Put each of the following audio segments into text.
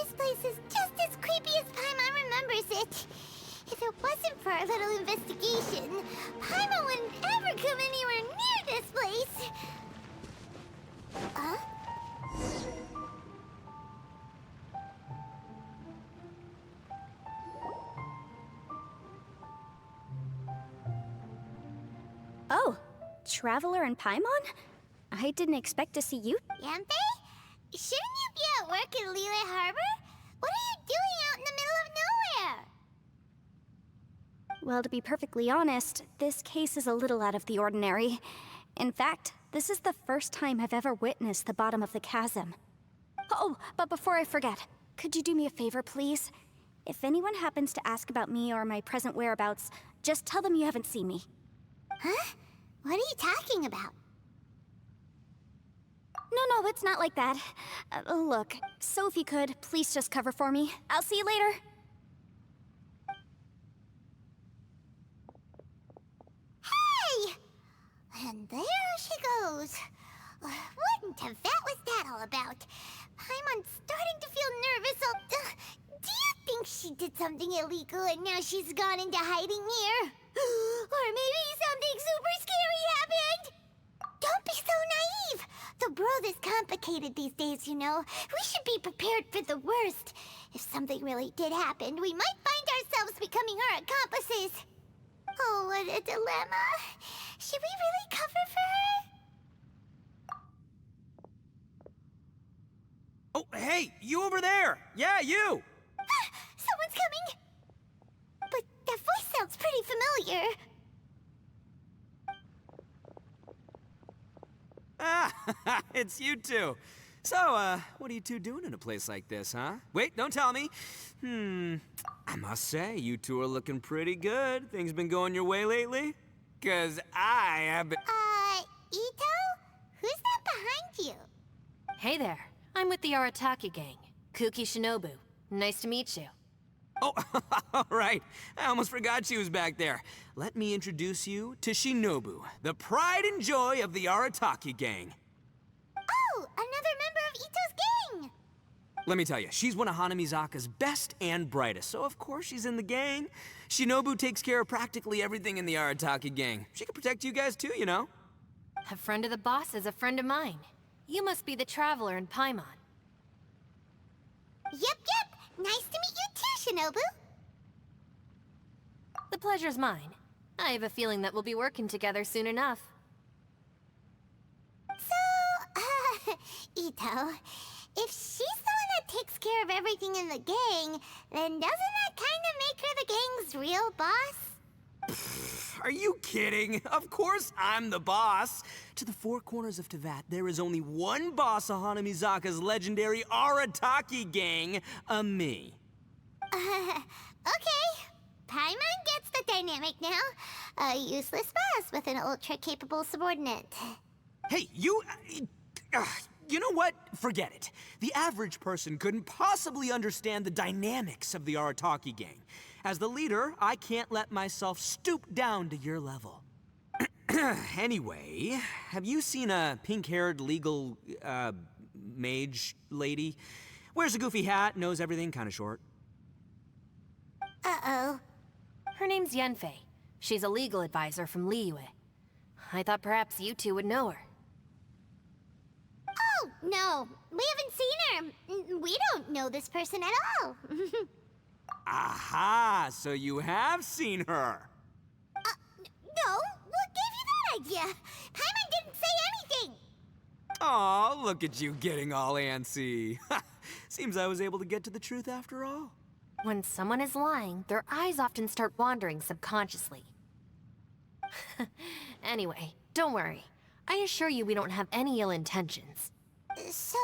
This place is just as creepy as Paimon remembers it. If it wasn't for our little investigation, Paimon wouldn't ever come anywhere near this place. Huh? Oh, Traveler and Paimon? I didn't expect to see you. Yanfei? Shouldn't you be at work in Liyue Harbor? What are you doing out in the middle of nowhere? Well, to be perfectly honest, this case is a little out of the ordinary. In fact, this is the first time I've ever witnessed the bottom of the chasm. Oh, but before I forget, could you do me a favor, please? If anyone happens to ask about me or my present whereabouts, just tell them you haven't seen me. Huh? What are you talking about? No, it's not like that. Look, so if you could, please just cover for me. I'll see you later. Hey! And there she goes. What in Teyvat was that all about? Paimon's starting to feel nervous. Do you think she did something illegal and now she's gone into hiding here? Or maybe something super scary happened? Don't be so naive! The world is complicated these days, you know. We should be prepared for the worst. If something really did happen, we might find ourselves becoming her accomplices. Oh, what a dilemma. Should we really cover for her? Oh, hey, you over there! Yeah, you! Someone's coming! But that voice sounds pretty familiar. Ah, it's you two. So, what are you two doing in a place like this, huh? Wait, don't tell me. I must say, you two are looking pretty good. Things been going your way lately? 'Cause I have been... Ito? Who's that behind you? Hey there. I'm with the Arataki gang. Kuki Shinobu. Nice to meet you. Oh, all right. I almost forgot she was back there. Let me introduce you to Shinobu, the pride and joy of the Arataki gang. Oh, another member of Ito's gang! Let me tell you, she's one of Hanamizaka's best and brightest, so of course she's in the gang. Shinobu takes care of practically everything in the Arataki gang. She can protect you guys too, you know. A friend of the boss is a friend of mine. You must be the Traveler in Paimon. Yep. Nice to meet you too, Shinobu. The pleasure's mine. I have a feeling that we'll be working together soon enough. So, Ito, if she's the one that takes care of everything in the gang, then doesn't that kind of make her the gang's real boss? Are you kidding? Of course I'm the boss. To the four corners of Teyvat, there is only one boss of Hanamizaka's legendary Arataki gang, me. Okay. Paimon gets the dynamic now. A useless boss with an ultra-capable subordinate. Hey, you know what? Forget it. The average person couldn't possibly understand the dynamics of the Arataki gang. As the leader, I can't let myself stoop down to your level. Anyway, have you seen a pink-haired legal, mage lady? Wears a goofy hat, knows everything, kinda short. Uh-oh. Her name's Yanfei. She's a legal advisor from Liyue. I thought perhaps you two would know her. Oh, no. We haven't seen her. We don't know this person at all. Aha! So you have seen her. No. What gave you that idea? Paimon didn't say anything. Aw, look at you getting all antsy. Seems I was able to get to the truth after all. When someone is lying, their eyes often start wandering subconsciously. Anyway, don't worry. I assure you we don't have any ill intentions. So,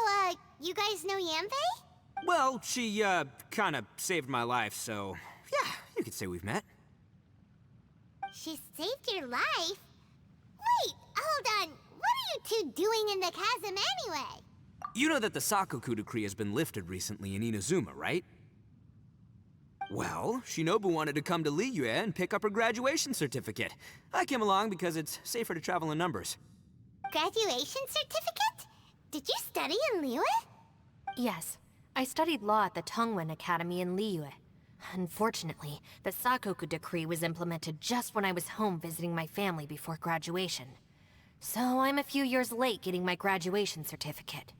you guys know Yanfei? Well, she, kinda saved my life, so... yeah, you could say we've met. She saved your life? Wait, hold on. What are you two doing in the chasm anyway? You know that the Sakoku decree has been lifted recently in Inazuma, right? Well, Shinobu wanted to come to Liyue and pick up her graduation certificate. I came along because it's safer to travel in numbers. Graduation certificate? Did you study in Liyue? Yes, I studied law at the Tongwen Academy in Liyue. Unfortunately, the Sakoku decree was implemented just when I was home visiting my family before graduation. So I'm a few years late getting my graduation certificate.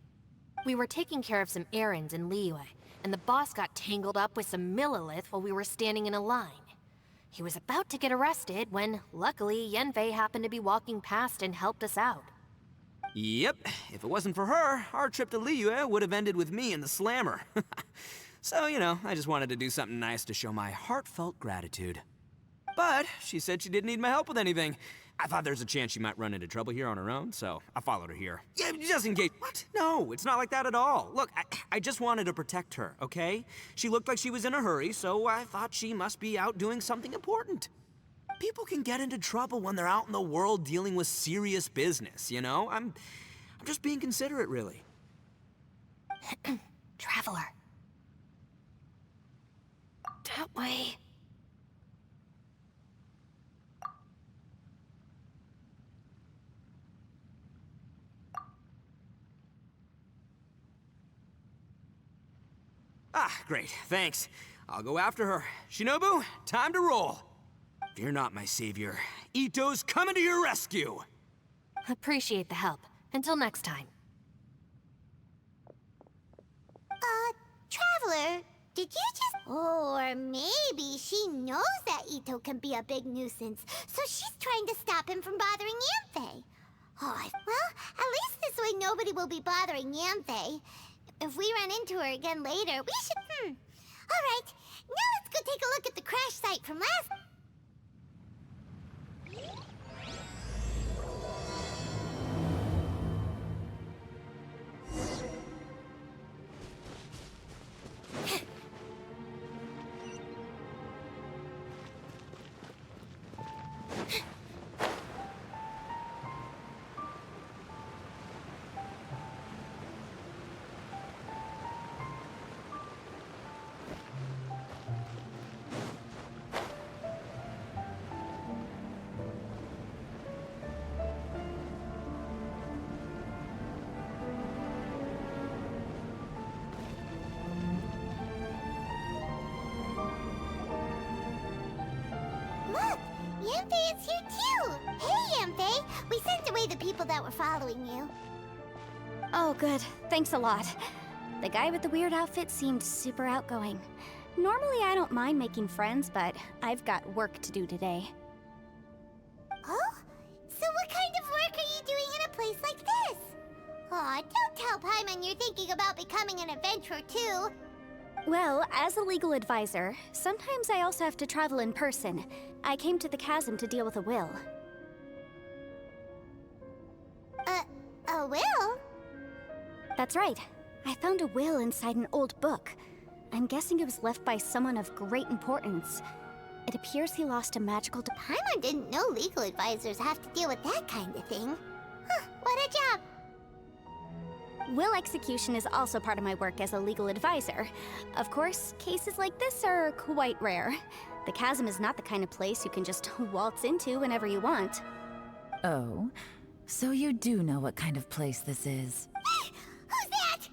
We were taking care of some errands in Liyue, and the boss got tangled up with some Millilith while we were standing in a line. He was about to get arrested when, luckily, Yenfei happened to be walking past and helped us out. Yep, if it wasn't for her, our trip to Liyue would have ended with me in the slammer. So, you know, I just wanted to do something nice to show my heartfelt gratitude. But she said she didn't need my help with anything. I thought there's a chance she might run into trouble here on her own, so I followed her here. Yeah, just in case. What? No, it's not like that at all. Look, I just wanted to protect her, okay? She looked like she was in a hurry, so I thought she must be out doing something important. People can get into trouble when they're out in the world dealing with serious business, you know? I'm just being considerate, really. Traveler. That way. Ah, great, thanks. I'll go after her. Shinobu, time to roll. Fear not, my savior. Ito's coming to your rescue! Appreciate the help. Until next time. Traveler, did you just... Or maybe she knows that Ito can be a big nuisance, so she's trying to stop him from bothering Yanfei. Oh, well, at least this way nobody will be bothering Yanfei. If we run into her again later, we should... All right, now let's go take a look at the crash site from last... Look, Yanfei is here too! Hey, Yanfei! We sent away the people that were following you. Oh, good. Thanks a lot. The guy with the weird outfit seemed super outgoing. Normally I don't mind making friends, but I've got work to do today. Oh? So what kind of work are you doing in a place like this? Aw, don't tell Paimon you're thinking about becoming an adventurer too. Well, as a legal advisor, sometimes I also have to travel in person. I came to the chasm to deal with a will. A will? That's right. I found a will inside an old book. I'm guessing it was left by someone of great importance. It appears he lost a magical Paimon didn't know legal advisors have to deal with that kind of thing. Huh, what a job. Will execution is also part of my work as a legal advisor. Of course, cases like this are quite rare. The chasm is not the kind of place you can just waltz into whenever you want. Oh, so you do know what kind of place this is. Who's that?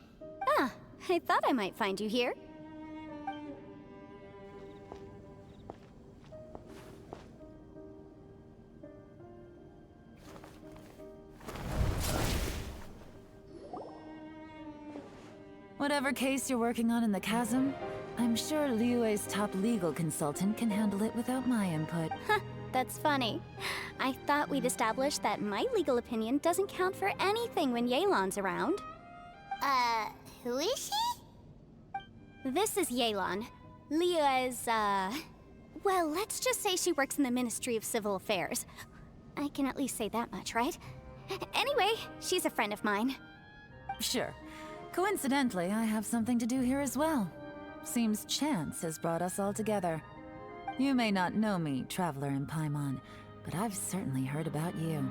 Ah, I thought I might find you here. Whatever case you're working on in the chasm, I'm sure Liyue's top legal consultant can handle it without my input. Huh, that's funny. I thought we'd established that my legal opinion doesn't count for anything when Yelan's around. Who is she? This is Yelan. Liyue's, well, let's just say she works in the Ministry of Civil Affairs. I can at least say that much, right? Anyway, she's a friend of mine. Sure. Coincidentally, I have something to do here as well. Seems chance has brought us all together. You may not know me, Traveler in Paimon, but I've certainly heard about you.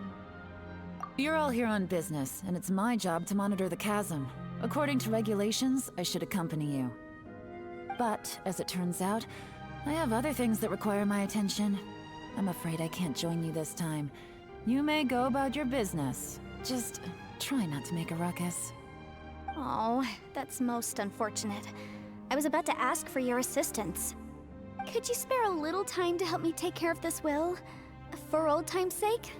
You're all here on business, and it's my job to monitor the chasm. According to regulations, I should accompany you. But, as it turns out, I have other things that require my attention. I'm afraid I can't join you this time. You may go about your business. Just try not to make a ruckus. Oh, that's most unfortunate. I was about to ask for your assistance. Could you spare a little time to help me take care of this will? For old time's sake?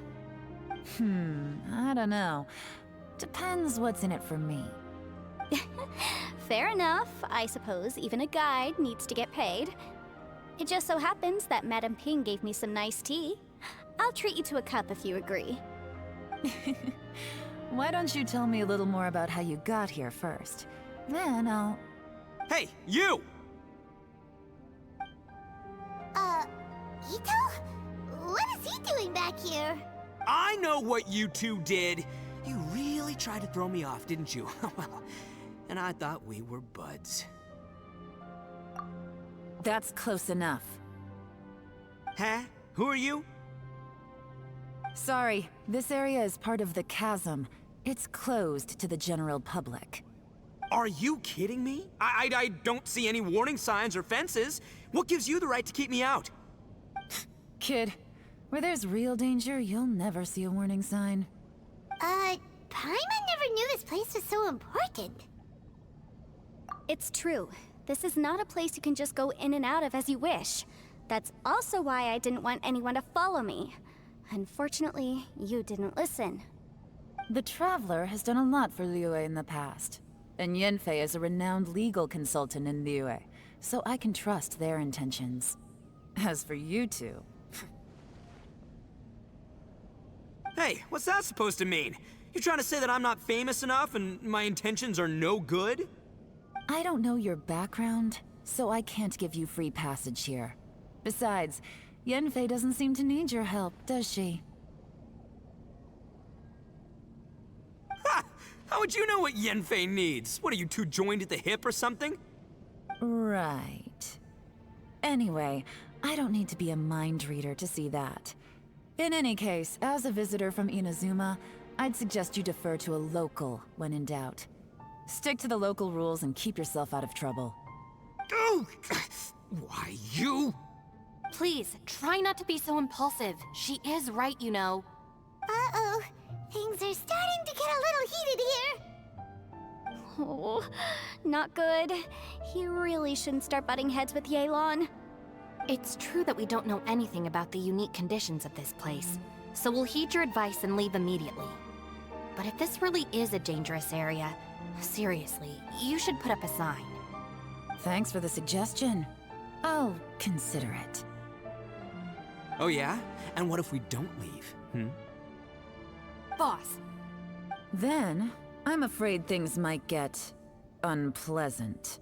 I don't know. Depends what's in it for me. Fair enough. I suppose even a guide needs to get paid. It just so happens that Madame Ping gave me some nice tea. I'll treat you to a cup if you agree. Why don't you tell me a little more about how you got here first? Then I'll... Hey, you! Ito? What is he doing back here? I know what you two did. You really tried to throw me off, didn't you? Well, and I thought we were buds. That's close enough. Huh? Who are you? Sorry, this area is part of the chasm. It's closed to the general public. Are you kidding me? I don't see any warning signs or fences. What gives you the right to keep me out? Kid, where there's real danger, you'll never see a warning sign. Paimon never knew this place was so important. It's true. This is not a place you can just go in and out of as you wish. That's also why I didn't want anyone to follow me. Unfortunately, you didn't listen. The Traveler has done a lot for Liyue in the past. And Yanfei is a renowned legal consultant in Liyue, so I can trust their intentions. As for you two... Hey, what's that supposed to mean? You trying to say that I'm not famous enough and my intentions are no good? I don't know your background, so I can't give you free passage here. Besides, Yanfei doesn't seem to need your help, does she? Ha! How would you know what Yanfei needs? What, are you two joined at the hip or something? Right. Anyway, I don't need to be a mind reader to see that. In any case, as a visitor from Inazuma, I'd suggest you defer to a local when in doubt. Stick to the local rules and keep yourself out of trouble. Oh! Why, you? Please, try not to be so impulsive. She is right, you know. Uh-oh. Things are starting to get a little heated here. Oh, not good. He really shouldn't start butting heads with Yelan. It's true that we don't know anything about the unique conditions of this place, so we'll heed your advice and leave immediately. But if this really is a dangerous area, seriously, you should put up a sign. Thanks for the suggestion. I'll consider it. Oh yeah? And what if we don't leave? Boss, Then, I'm afraid things might get... unpleasant.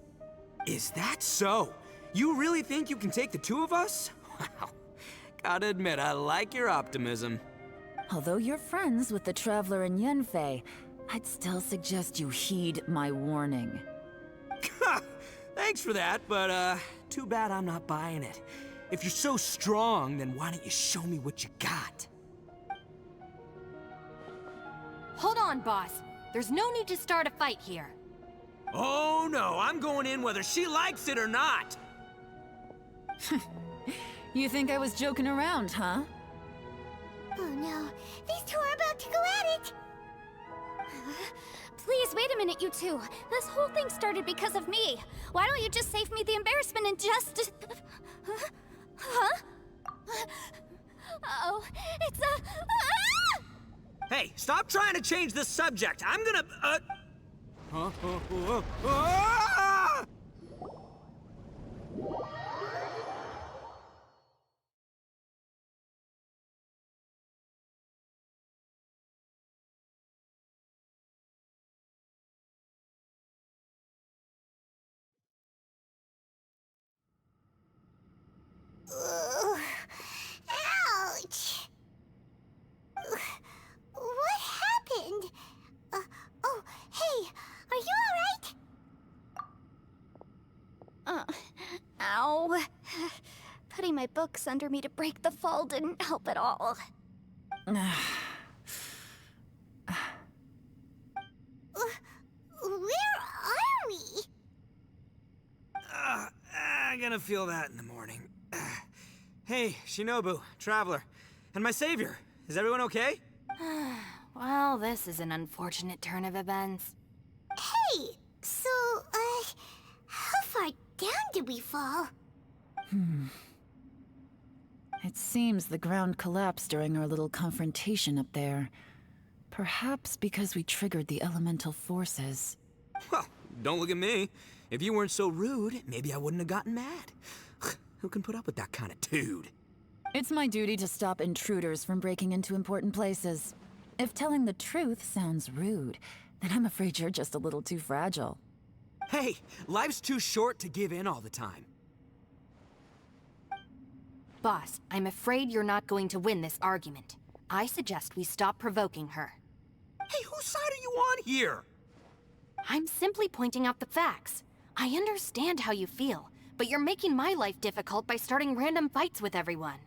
Is that so? You really think you can take the two of us? Wow. Gotta admit, I like your optimism. Although you're friends with the Traveler and Yanfei, I'd still suggest you heed my warning. Thanks for that, but too bad I'm not buying it. If you're so strong, then why don't you show me what you got? hold on, boss. There's no need to start a fight here. Oh no, I'm going in whether she likes it or not. You think I was joking around, huh? Oh no, these two are about to go at it! Please, wait a minute, you two. This whole thing started because of me. Why don't you just save me the embarrassment and just... Huh? Uh-oh, it's a... Ah! Hey, stop trying to change the subject. I'm gonna... Ouch! What happened? Oh, hey, are you alright? Ow. Putting my books under me to break the fall didn't help at all. Where are we? I'm gonna feel that in the morning. Hey, Shinobu, Traveler, and my savior. Is everyone okay? Well, this is an unfortunate turn of events. Hey, how far down did we fall? It seems the ground collapsed during our little confrontation up there. Perhaps because we triggered the elemental forces. Well, don't look at me. If you weren't so rude, maybe I wouldn't have gotten mad. Who can put up with that kind of dude? It's my duty to stop intruders from breaking into important places. If telling the truth sounds rude, then I'm afraid you're just a little too fragile. Hey, life's too short to give in all the time. Boss, I'm afraid you're not going to win this argument. I suggest we stop provoking her. Hey, whose side are you on here? I'm simply pointing out the facts. I understand how you feel, but you're making my life difficult by starting random fights with everyone.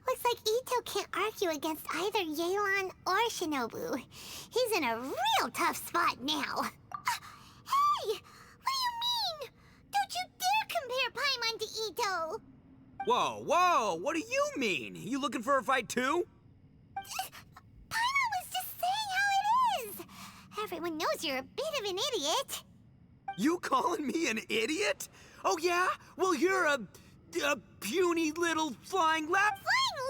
Looks like Ito can't argue against either Yelan or Shinobu. He's in a real tough spot now. Hey! What do you mean? Don't you dare compare Paimon to Ito! Whoa, whoa, what do you mean? You looking for a fight too? Paimon was just saying how it is. Everyone knows you're a bit of an idiot. You calling me an idiot? Oh yeah? Well, you're a puny little flying Flying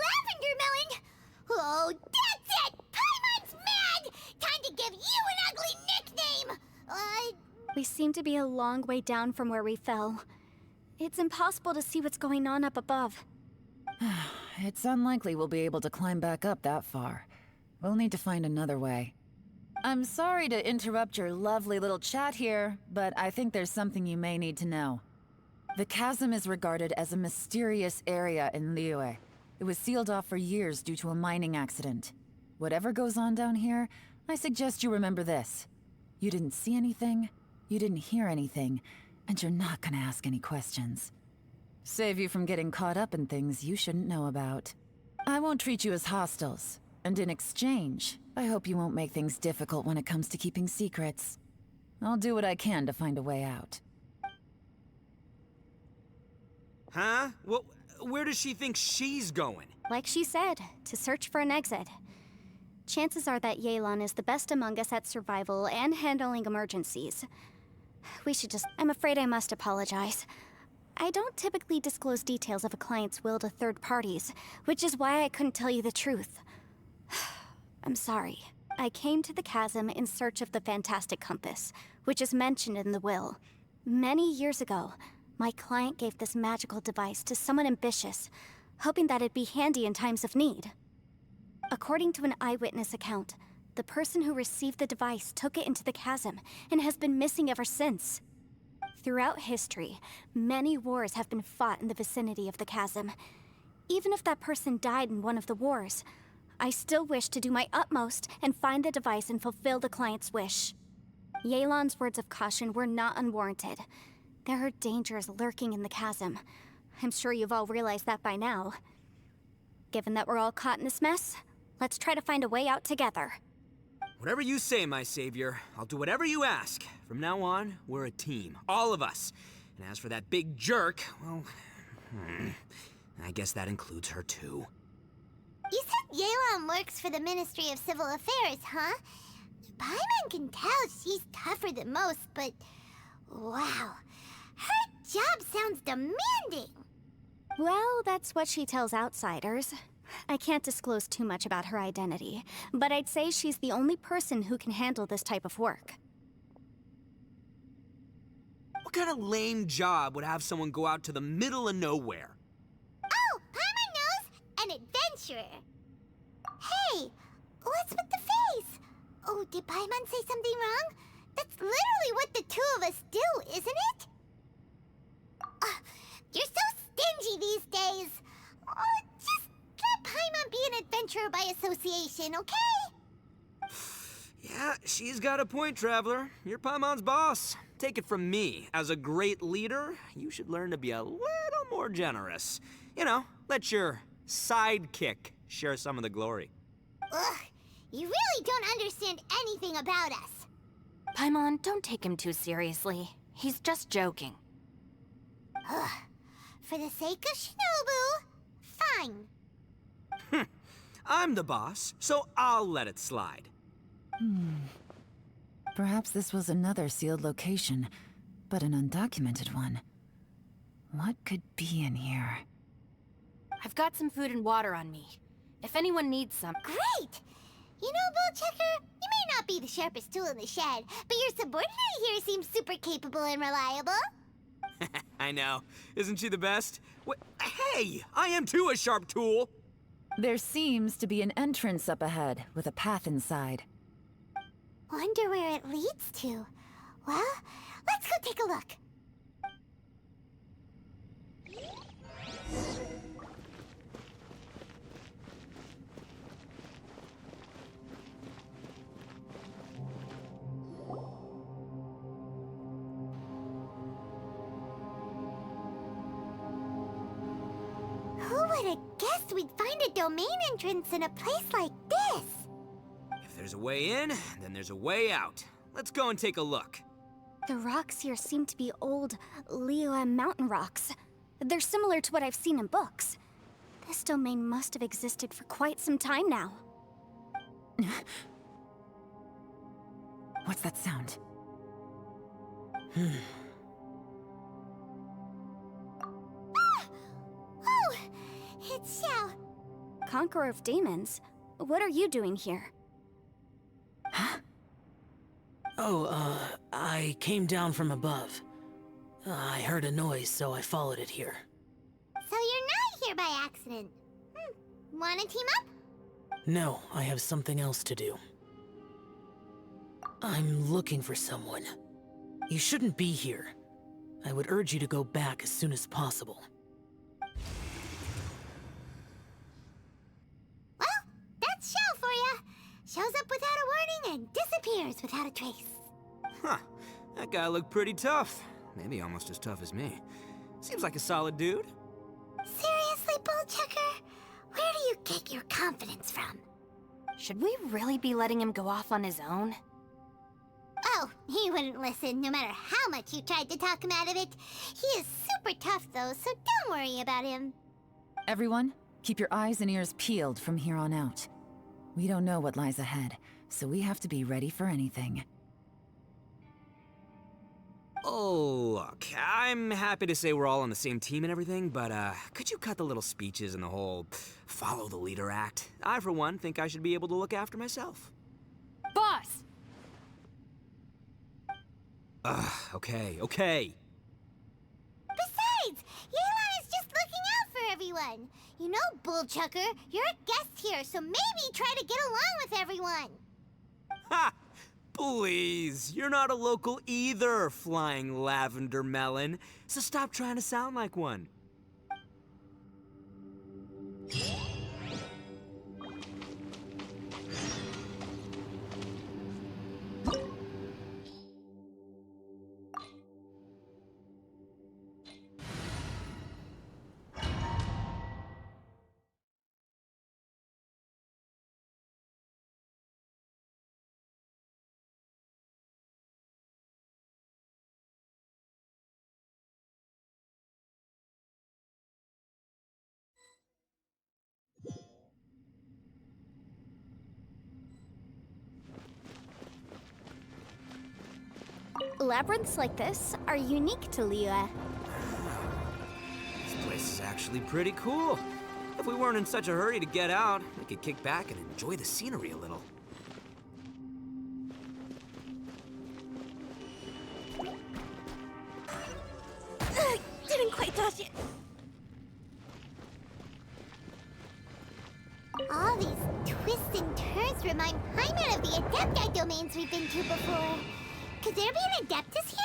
lavender melon! Oh, that's it! Paimon's mad! Time to give you an ugly nickname! We seem to be a long way down from where we fell. It's impossible to see what's going on up above. It's unlikely we'll be able to climb back up that far. We'll need to find another way. I'm sorry to interrupt your lovely little chat here, but I think there's something you may need to know. The chasm is regarded as a mysterious area in Liyue. It was sealed off for years due to a mining accident. Whatever goes on down here, I suggest you remember this. You didn't see anything, you didn't hear anything, and you're not gonna ask any questions. Save you from getting caught up in things you shouldn't know about. I won't treat you as hostiles, and in exchange, I hope you won't make things difficult when it comes to keeping secrets. I'll do what I can to find a way out. Huh? Well, where does she think she's going? Like she said, to search for an exit. Chances are that Yelan is the best among us at survival and handling emergencies. We should just... I'm afraid I must apologize. I don't typically disclose details of a client's will to third parties, which is why I couldn't tell you the truth. I'm sorry. I came to the chasm in search of the Fantastic Compass, which is mentioned in the will. Many years ago, my client gave this magical device to someone ambitious, hoping that it'd be handy in times of need. According to an eyewitness account, the person who received the device took it into the chasm and has been missing ever since. Throughout history, many wars have been fought in the vicinity of the chasm. Even if that person died in one of the wars, I still wish to do my utmost and find the device and fulfill the client's wish. Yelan's words of caution were not unwarranted. There are dangers lurking in the chasm. I'm sure you've all realized that by now. Given that we're all caught in this mess, let's try to find a way out together. Whatever you say, my savior. I'll do whatever you ask. From now on, we're a team. All of us. And as for that big jerk, well... I guess that includes her too. You said Yelan works for the Ministry of Civil Affairs, huh? Paimon can tell she's tougher than most, but... wow. Her job sounds demanding. Well, that's what she tells outsiders. I can't disclose too much about her identity, but I'd say she's the only person who can handle this type of work. What kind of lame job would have someone go out to the middle of nowhere? Oh, Paimon knows! An adventurer. Hey, what's with the face? Oh, did Paimon say something wrong? That's literally what the two of us do, isn't it? You're so stingy these days. Just let Paimon be an adventurer by association, okay? Yeah, she's got a point, Traveler. You're Paimon's boss. Take it from me. As a great leader, you should learn to be a little more generous. You know, let your sidekick share some of the glory. Ugh, you really don't understand anything about us. Paimon, don't take him too seriously. He's just joking. Ugh, for the sake of Shinobu, fine. I'm the boss, so I'll let it slide. Perhaps this was another sealed location, but an undocumented one. What could be in here? I've got some food and water on me. If anyone needs some... Great! You know, Bullchecker, you may not be the sharpest tool in the shed, but your subordinate here seems super capable and reliable. I know. Isn't she the best? Hey! I am too a sharp tool! There seems to be an entrance up ahead, with a path inside. Wonder where it leads to. Well, let's go take a look. Who would have guessed we'd find a domain entrance in a place like this? If there's a way in, then there's a way out. Let's go and take a look. The rocks here seem to be old Liyue mountain rocks. They're similar to what I've seen in books. This domain must have existed for quite some time now. What's that sound? Oh, it's Xiao. Conqueror of Demons, what are you doing here? I came down from above. I heard a noise, so I followed it here. So you're not here by accident. Wanna team up? No, I have something else to do. I'm looking for someone. You shouldn't be here. I would urge you to go back as soon as possible. Well, that's Xiao for ya. Shows up without a warning and disappears without a trace. Huh. That guy looked pretty tough. Maybe almost as tough as me. Seems like a solid dude. Seriously, Bullchecker? Where do you get your confidence from? Should we really be letting him go off on his own? Oh, he wouldn't listen no matter how much you tried to talk him out of it. He is super tough though, so don't worry about him. Everyone, keep your eyes and ears peeled from here on out. We don't know what lies ahead, so we have to be ready for anything. Oh, look, I'm happy to say we're all on the same team and everything, but could you cut the little speeches and the whole follow the leader act? I, for one, think I should be able to look after myself. Boss! Okay. Besides, Yelan is just looking out for everyone. You know, Bullchucker, you're a guest here, so maybe try to get along with everyone. Ha! Please, you're not a local either, flying lavender melon, so stop trying to sound like one. Labyrinths like this are unique to Liyue. This place is actually pretty cool. If we weren't in such a hurry to get out, we could kick back and enjoy the scenery a little. Didn't quite dodge it. All these twists and turns remind Paimon of the Adepti domains we've been to before. Could there be an Adeptus here?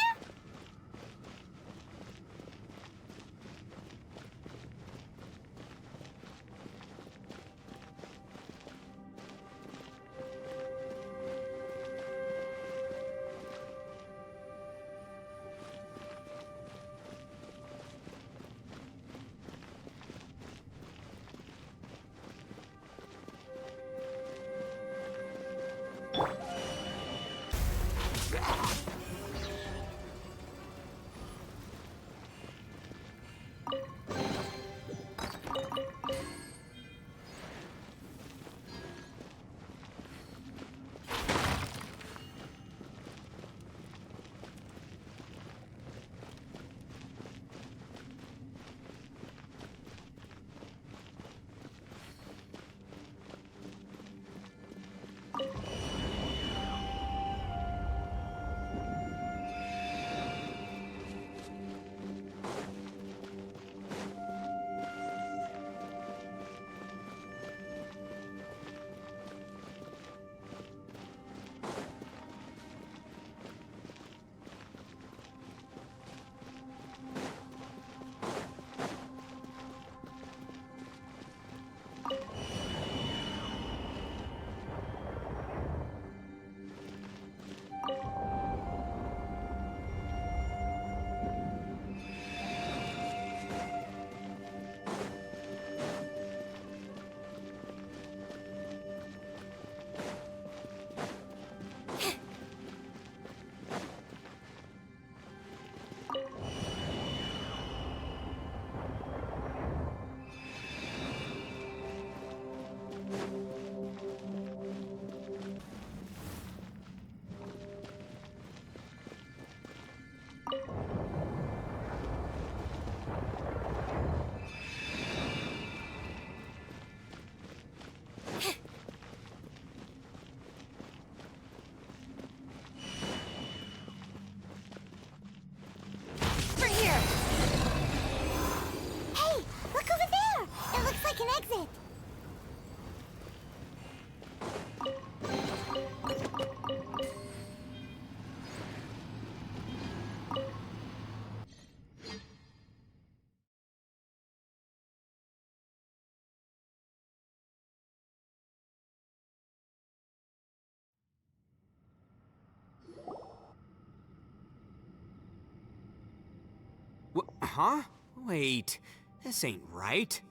Huh? Wait, this ain't right.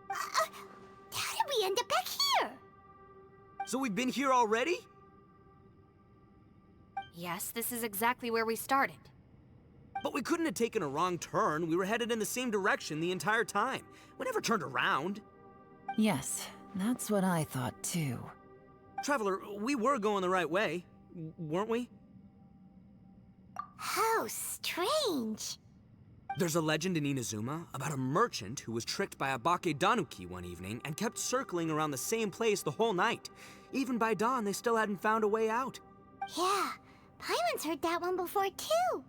How did we end up back here? So we've been here already? Yes, this is exactly where we started. But we couldn't have taken a wrong turn. We were headed in the same direction the entire time. We never turned around. Yes, that's what I thought too. Traveler, we were going the right way, weren't we? How strange. There's a legend in Inazuma about a merchant who was tricked by a Bakedanuki one evening and kept circling around the same place the whole night. Even by dawn, they still hadn't found a way out. Yeah, Paimon's heard that one before too.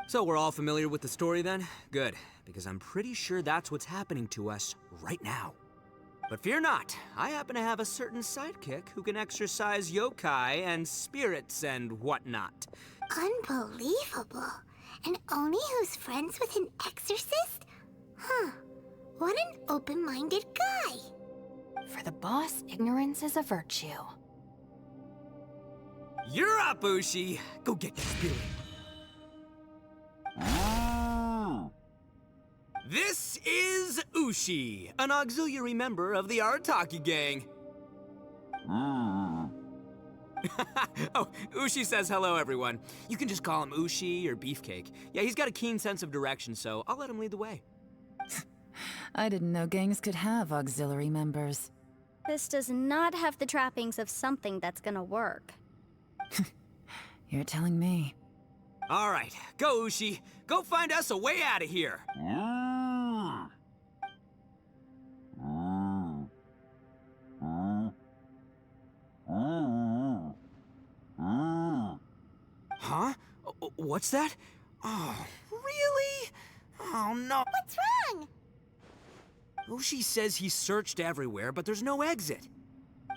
So we're all familiar with the story then? Good, because I'm pretty sure that's what's happening to us right now. But fear not, I happen to have a certain sidekick who can exercise yokai and spirits and whatnot. Unbelievable. An Oni who's friends with an exorcist? Huh. What an open-minded guy. For the boss, ignorance is a virtue. You're up, Ushi! Go get your spirit. This is Ushi, an auxiliary member of the Arataki gang. Oh, Ushi says hello, everyone. You can just call him Ushi or Beefcake. Yeah, he's got a keen sense of direction, so I'll let him lead the way. I didn't know gangs could have auxiliary members. This does not have the trappings of something that's gonna work. You're telling me. All right, go, Ushi. Go find us a way out of here. Huh? What's that? Oh, really? Oh, no. What's wrong? Ushi says he searched everywhere, but there's no exit.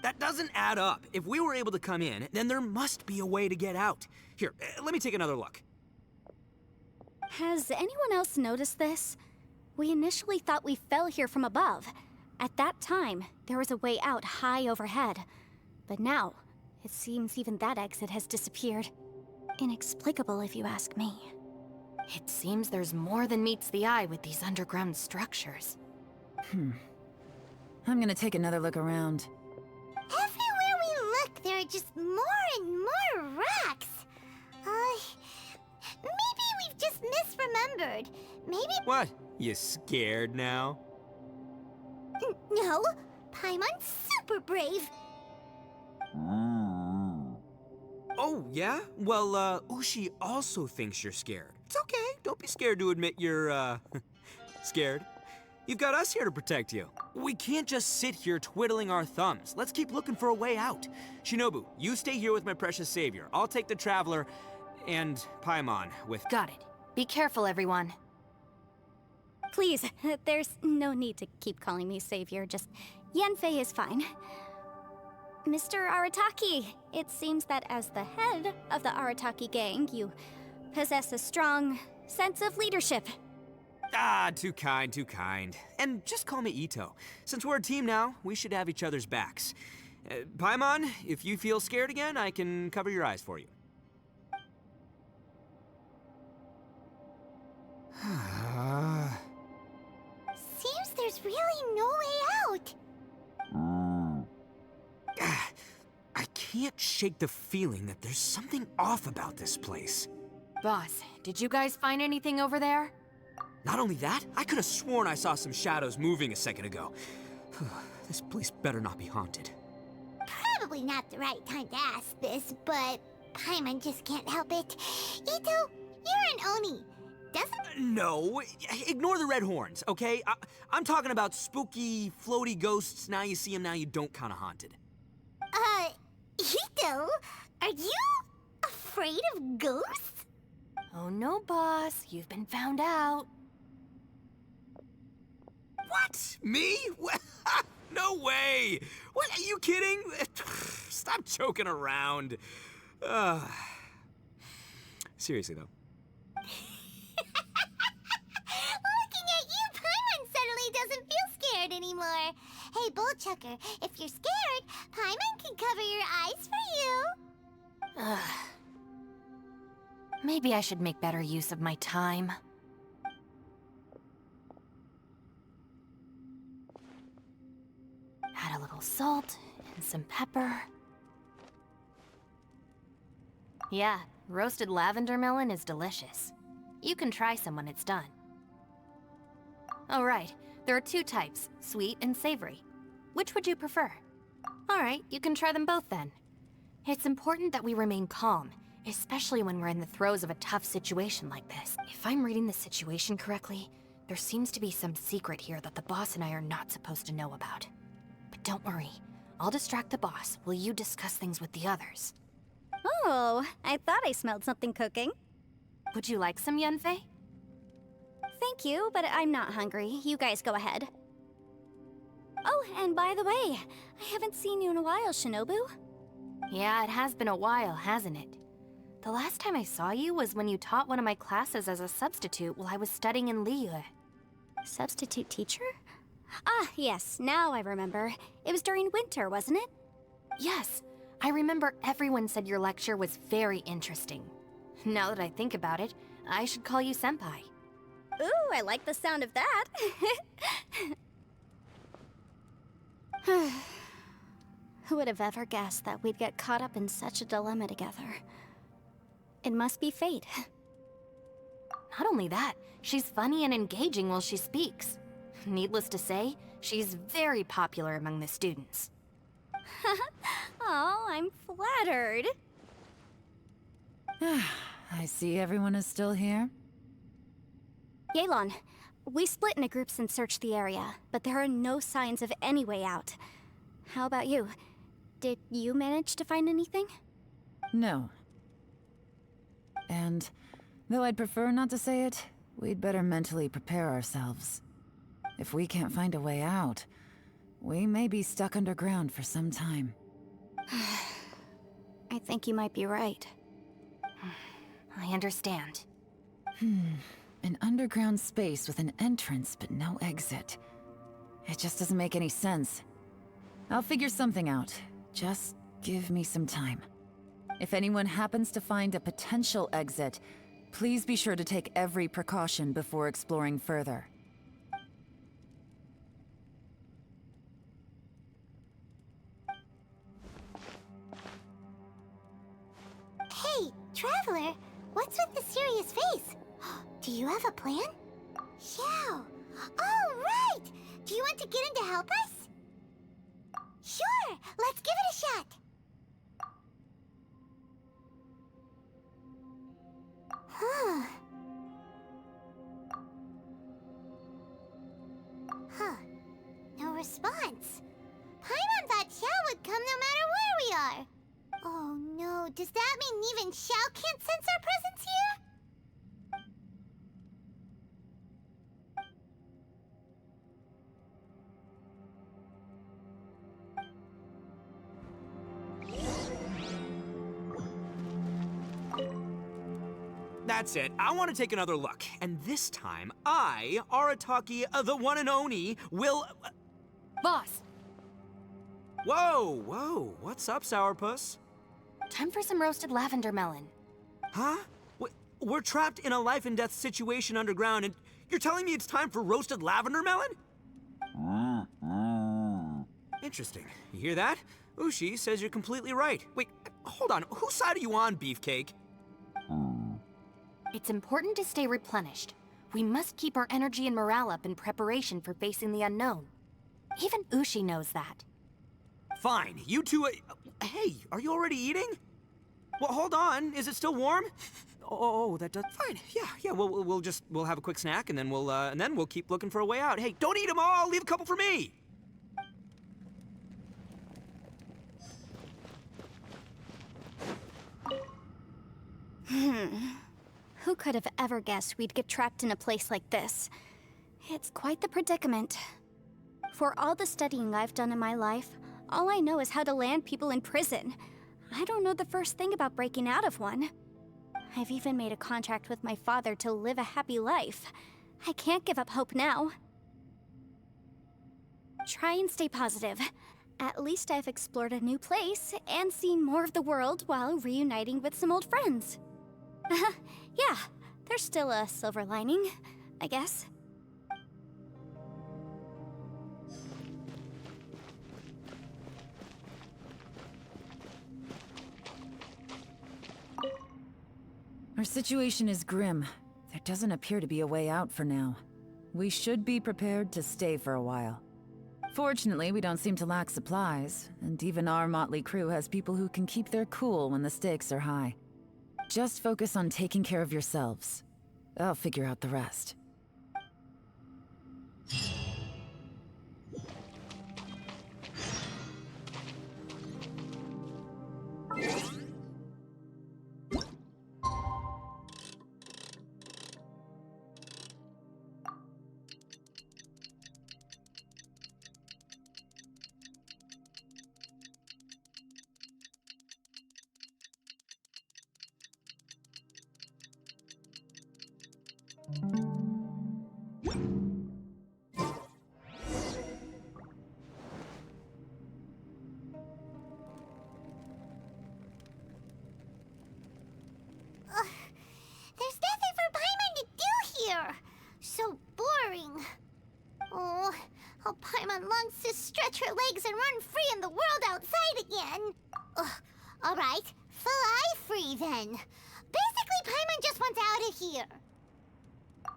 That doesn't add up. If we were able to come in, then there must be a way to get out. Here, let me take another look. Has anyone else noticed this? We initially thought we fell here from above. At that time, there was a way out high overhead. But now, it seems even that exit has disappeared. Inexplicable, if you ask me. It seems there's more than meets the eye with these underground structures. I'm gonna take another look around. Everywhere we look, there are just more and more rocks. Maybe we've just misremembered. Maybe... What? You scared now? No, Paimon's super brave. Oh, yeah? Well, Ushi also thinks you're scared. It's okay. Don't be scared to admit you're, scared. You've got us here to protect you. We can't just sit here twiddling our thumbs. Let's keep looking for a way out. Shinobu, you stay here with my precious savior. I'll take the Traveler and Paimon with... Got it. Be careful, everyone. Please, there's no need to keep calling me savior. Just Yanfei is fine. Mr. Arataki, it seems that as the head of the Arataki gang, you possess a strong sense of leadership. Ah, too kind, too kind. And just call me Ito. Since we're a team now, we should have each other's backs. Paimon, if you feel scared again, I can cover your eyes for you. Seems there's really no way out. I can't shake the feeling that there's something off about this place. Boss, did you guys find anything over there? Not only that, I could have sworn I saw some shadows moving a second ago. This place better not be haunted. Probably not the right time to ask this, but Paimon just can't help it. Ito, you're an Oni. Doesn't... No, ignore the red horns, okay? I'm talking about spooky, floaty ghosts. Now you see them, now you don't kind of haunted. Ito, are you afraid of ghosts? Oh no, boss. You've been found out. What? Me? No way! What, are you kidding? Stop joking around. Seriously, though. Looking at you, Paimon suddenly doesn't feel scared anymore. Hey, Bullchucker, if you're scared, Paimon can cover your eyes for you. Maybe I should make better use of my time. a little salt and some pepper. Yeah, roasted lavender melon is delicious. You can try some when it's done. Oh right, there are two types, sweet and savory. Which would you prefer? Alright, you can try them both then. It's important that we remain calm, especially when we're in the throes of a tough situation like this. If I'm reading the situation correctly, there seems to be some secret here that the boss and I are not supposed to know about. But don't worry, I'll distract the boss while you discuss things with the others. Oh, I thought I smelled something cooking. Would you like some, Yanfei? Thank you, but I'm not hungry. You guys go ahead. Oh, and by the way, I haven't seen you in a while, Shinobu. Yeah, it has been a while, hasn't it? The last time I saw you was when you taught one of my classes as a substitute while I was studying in Liyue. Substitute teacher? Ah, yes, now I remember. It was during winter, wasn't it? Yes, I remember everyone said your lecture was very interesting. Now that I think about it, I should call you senpai. Ooh, I like the sound of that. Who would have ever guessed that we'd get caught up in such a dilemma together? It must be fate. Not only that, she's funny and engaging while she speaks. Needless to say, she's very popular among the students. Oh, I'm flattered. I see everyone is still here. Yelan, we split into groups and searched the area, but there are no signs of any way out. How about you? Did you manage to find anything? No. And though I'd prefer not to say it, we'd better mentally prepare ourselves. If we can't find a way out, we may be stuck underground for some time. I think you might be right. I understand. An underground space with an entrance but no exit. It just doesn't make any sense. I'll figure something out. Just give me some time. If anyone happens to find a potential exit, please be sure to take every precaution before exploring further. Hey, Traveler, what's with the serious face? Do you have a plan? Yeah. Oh, right! Do you want to get in to help us? Sure, let's give it a shot. Huh. No response. Paimon thought Xiao would come no matter where we are. Oh no, does that mean even Xiao can't sense our presence here? That's it. I want to take another look. And this time, I, Arataki, the one and only, will... Boss, Whoa, whoa. What's up, Sourpuss? time for some roasted lavender melon. Huh? We're trapped in a life and death situation underground, and you're telling me it's time for roasted lavender melon? Interesting. You hear that? Ushi says you're completely right. Wait, hold on. Whose side are you on, Beefcake? It's important to stay replenished. We must keep our energy and morale up in preparation for facing the unknown. Even Ushi knows that. Fine. You two... hey, are you already eating? Well, hold on. Is it still warm? Oh, that does... Fine. Yeah. We'll have a quick snack, and then we'll keep looking for a way out. Hey, don't eat them all. Leave a couple for me. Who could have ever guessed we'd get trapped in a place like this? It's quite the predicament. For all the studying I've done in my life, all I know is how to land people in prison. I don't know the first thing about breaking out of one. I've even made a contract with my father to live a happy life. I can't give up hope now. Try and stay positive. At least I've explored a new place and seen more of the world while reuniting with some old friends. Yeah, there's still a silver lining, I guess. Our situation is grim. There doesn't appear to be a way out for now. We should be prepared to stay for a while. Fortunately, we don't seem to lack supplies, and even our motley crew has people who can keep their cool when the stakes are high. Just focus on taking care of yourselves. I'll figure out the rest. There's nothing for Paimon to do here. So boring. Oh, how Paimon longs to stretch her legs and run free in the world outside again. All right, fly free then. Basically, Paimon just wants out of here.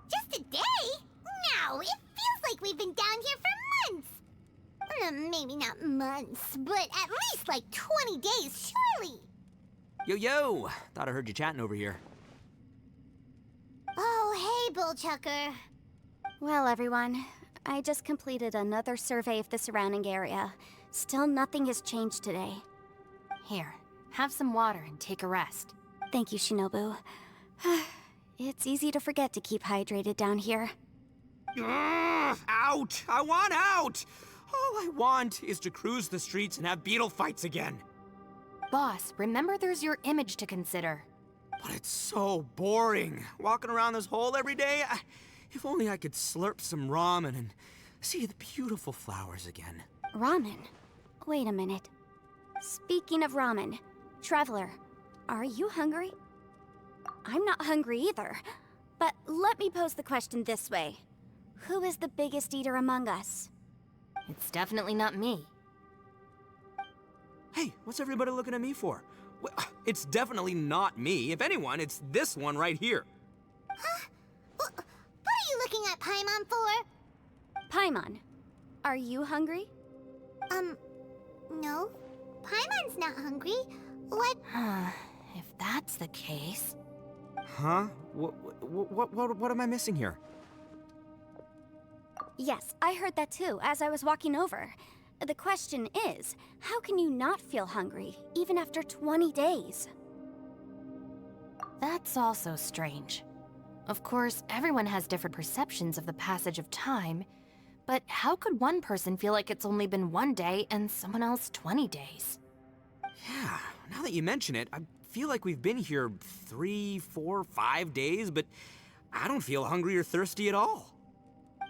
Just a day? No, it feels like we've been down here for months. Maybe not months, but at least like 20 days, surely. Yo! Thought I heard you chatting over here. Oh, hey, Bullchucker. Well, everyone, I just completed another survey of the surrounding area. Still nothing has changed today. Here, have some water and take a rest. Thank you, Shinobu. It's easy to forget to keep hydrated down here. Ugh, out! I want out! All I want is to cruise the streets and have beetle fights again. Boss, remember there's your image to consider. But it's so boring, walking around this hole every day. If only I could slurp some ramen and see the beautiful flowers again. Ramen? Wait a minute. Speaking of ramen, Traveler, are you hungry? I'm not hungry either. But let me pose the question this way. Who is the biggest eater among us? It's definitely not me. Hey, what's everybody looking at me for? Well, it's definitely not me. If anyone, it's this one right here. Huh? What are you looking at Paimon for? Paimon, are you hungry? No. Paimon's not hungry. What? If that's the case... Huh? What am I missing here? Yes, I heard that too, as I was walking over. The question is, how can you not feel hungry, even after 20 days? That's also strange. Of course, everyone has different perceptions of the passage of time, but how could one person feel like it's only been 1 day and someone else 20 days? Yeah, now that you mention it, I feel like we've been here 3, 4, 5 days, but I don't feel hungry or thirsty at all.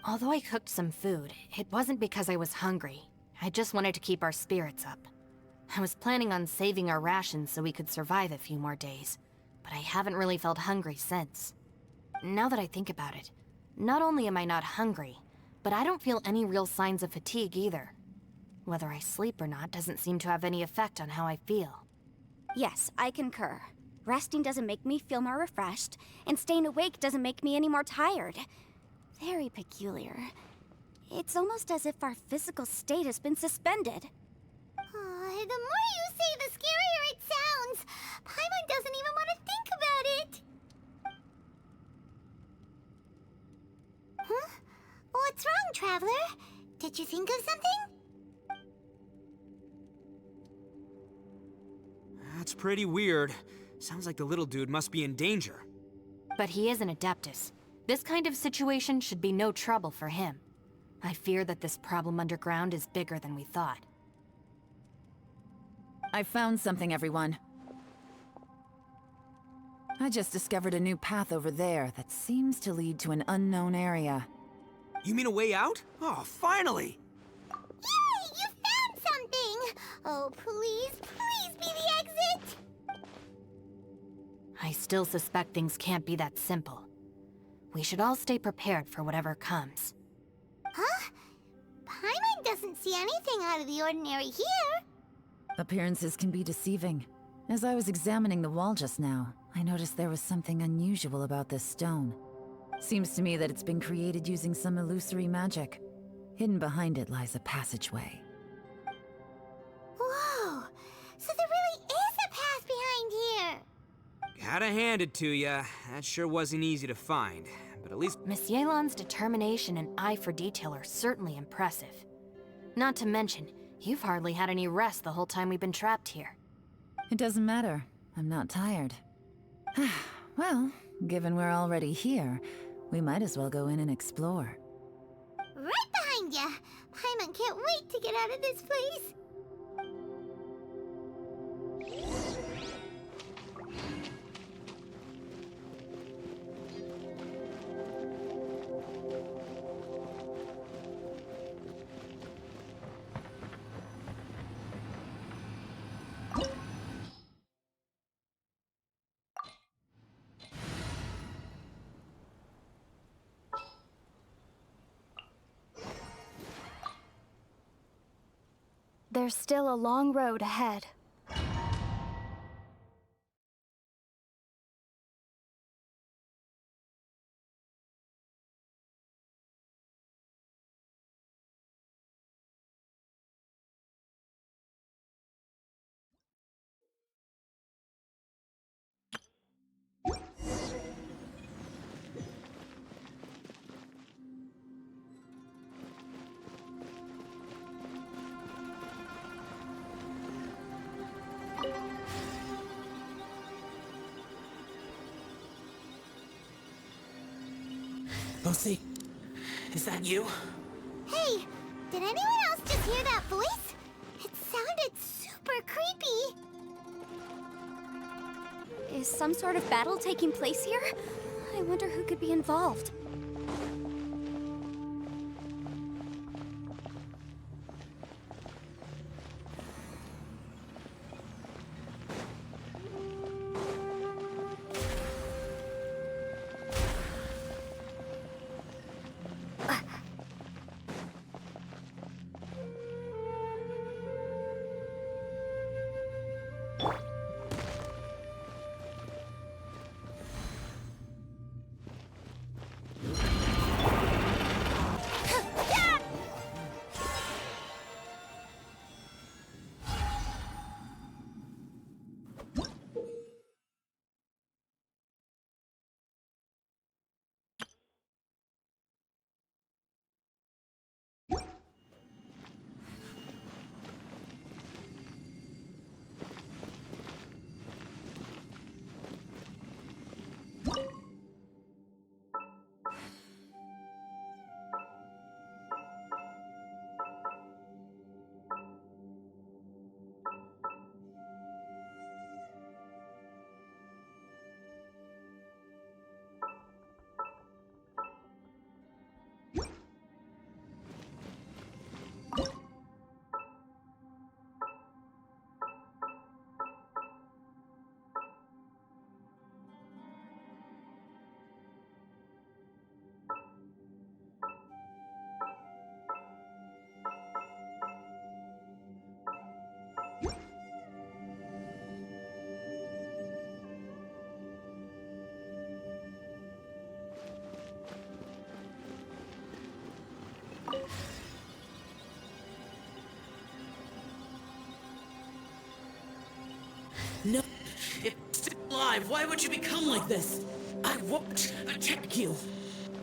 Although I cooked some food, it wasn't because I was hungry. I just wanted to keep our spirits up. I was planning on saving our rations so we could survive a few more days, but I haven't really felt hungry since. Now that I think about it, not only am I not hungry, but I don't feel any real signs of fatigue either. Whether I sleep or not doesn't seem to have any effect on how I feel. Yes, I concur. Resting doesn't make me feel more refreshed, and staying awake doesn't make me any more tired. Very peculiar. It's almost as if our physical state has been suspended. The more you say, the scarier it sounds. Paimon doesn't even want to think about it. Huh? What's wrong, Traveler? Did you think of something? That's pretty weird. Sounds like the little dude must be in danger. But he is an Adeptus. This kind of situation should be no trouble for him. I fear that this problem underground is bigger than we thought. I found something, everyone. I just discovered a new path over there that seems to lead to an unknown area. You mean a way out? Oh, finally! Yay! You found something! Oh, please, please be the exit! I still suspect things can't be that simple. We should all stay prepared for whatever comes. Huh? Paimon doesn't see anything out of the ordinary here. Appearances can be deceiving. As I was examining the wall just now, I noticed there was something unusual about this stone. Seems to me that it's been created using some illusory magic. Hidden behind it lies a passageway. Whoa! So there really is a path behind here! Gotta hand it to ya. That sure wasn't easy to find. But at least... Miss Yelan's determination and eye for detail are certainly impressive. Not to mention, you've hardly had any rest the whole time we've been trapped here. It doesn't matter. I'm not tired. Well, given we're already here, we might as well go in and explore. Right behind ya! Paimon can't wait to get out of this place! There's still a long road ahead. Lucy, is that you? Hey! Did anyone else just hear that voice? It sounded super creepy! Is some sort of battle taking place here? I wonder who could be involved. No, it's still alive. Why would you become like this? I won't attack you.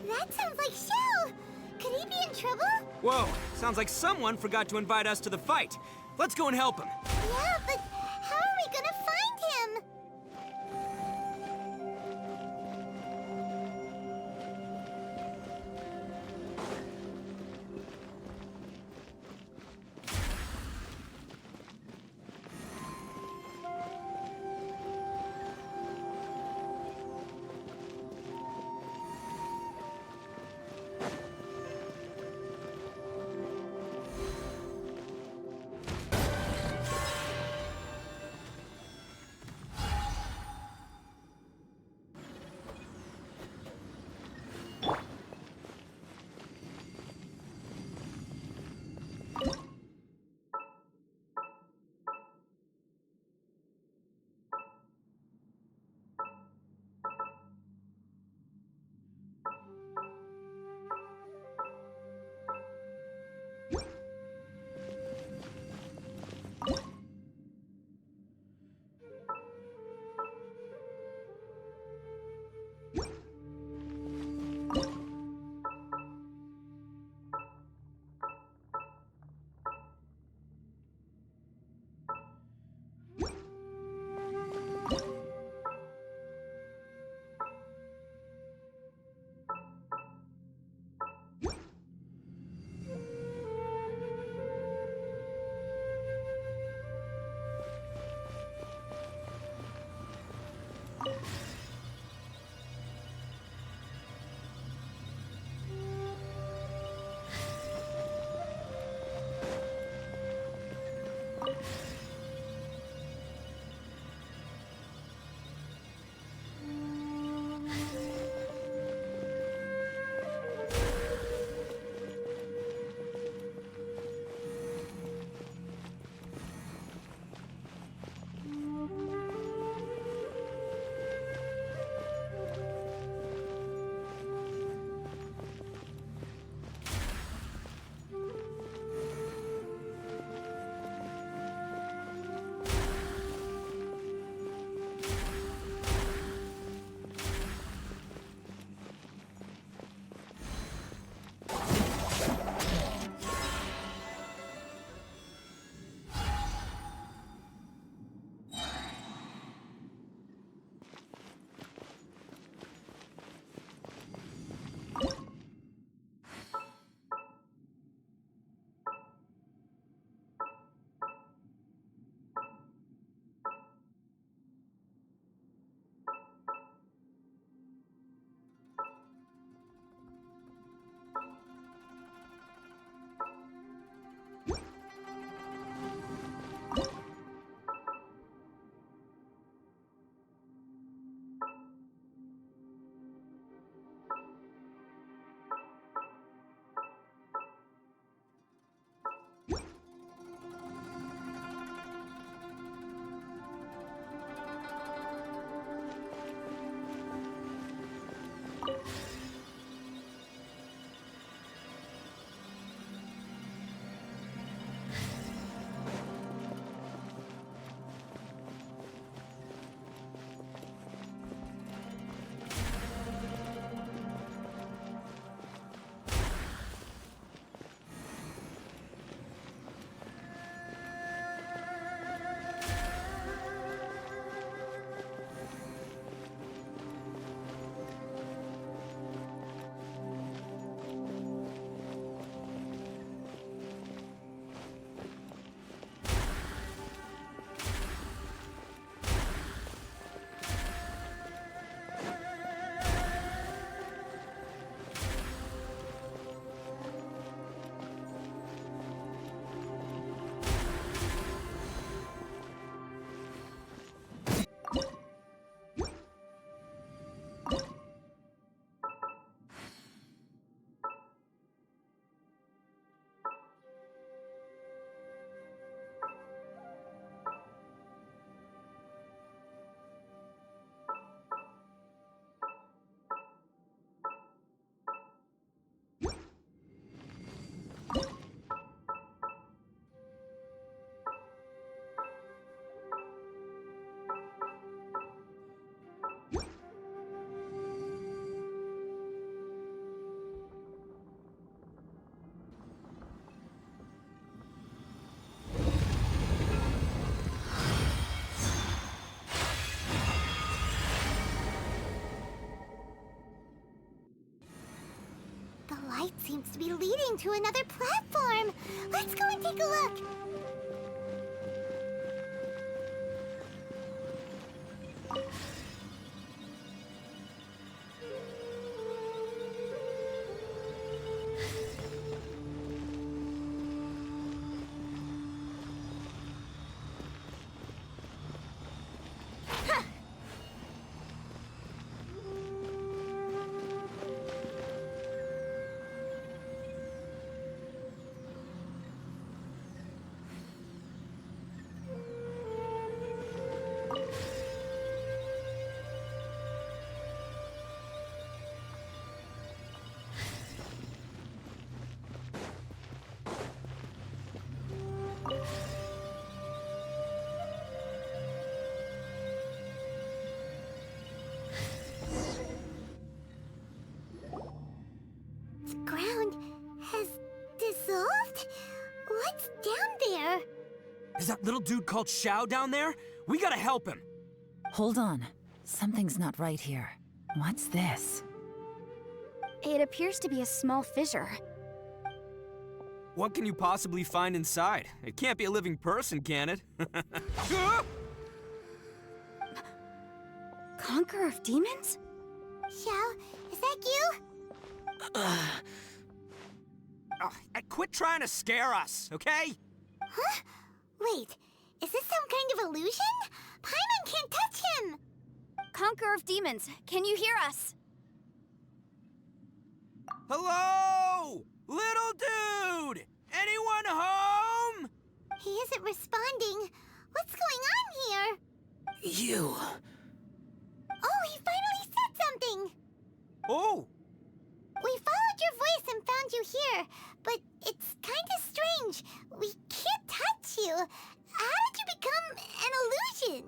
That sounds like Shell! Could he be in trouble? Whoa, sounds like someone forgot to invite us to the fight. Let's go and help him. Yeah, but how are we gonna find him? It seems to be leading to another platform. Let's go and take a look. The ground has dissolved? What's down there? Is that little dude called Xiao down there? We gotta help him. Hold on. Something's not right here. What's this? It appears to be a small fissure. What can you possibly find inside? It can't be a living person, can it? Conqueror of demons? Xiao, is that you? Quit trying to scare us, okay? Huh? Wait, is this some kind of illusion? Paimon can't touch him! Conqueror of demons, can you hear us? Hello? Little dude! Anyone home? He isn't responding. What's going on here? You... Oh, he finally said something! Oh! We followed your voice and found you here, but it's kind of strange. We can't touch you. How did you become an illusion?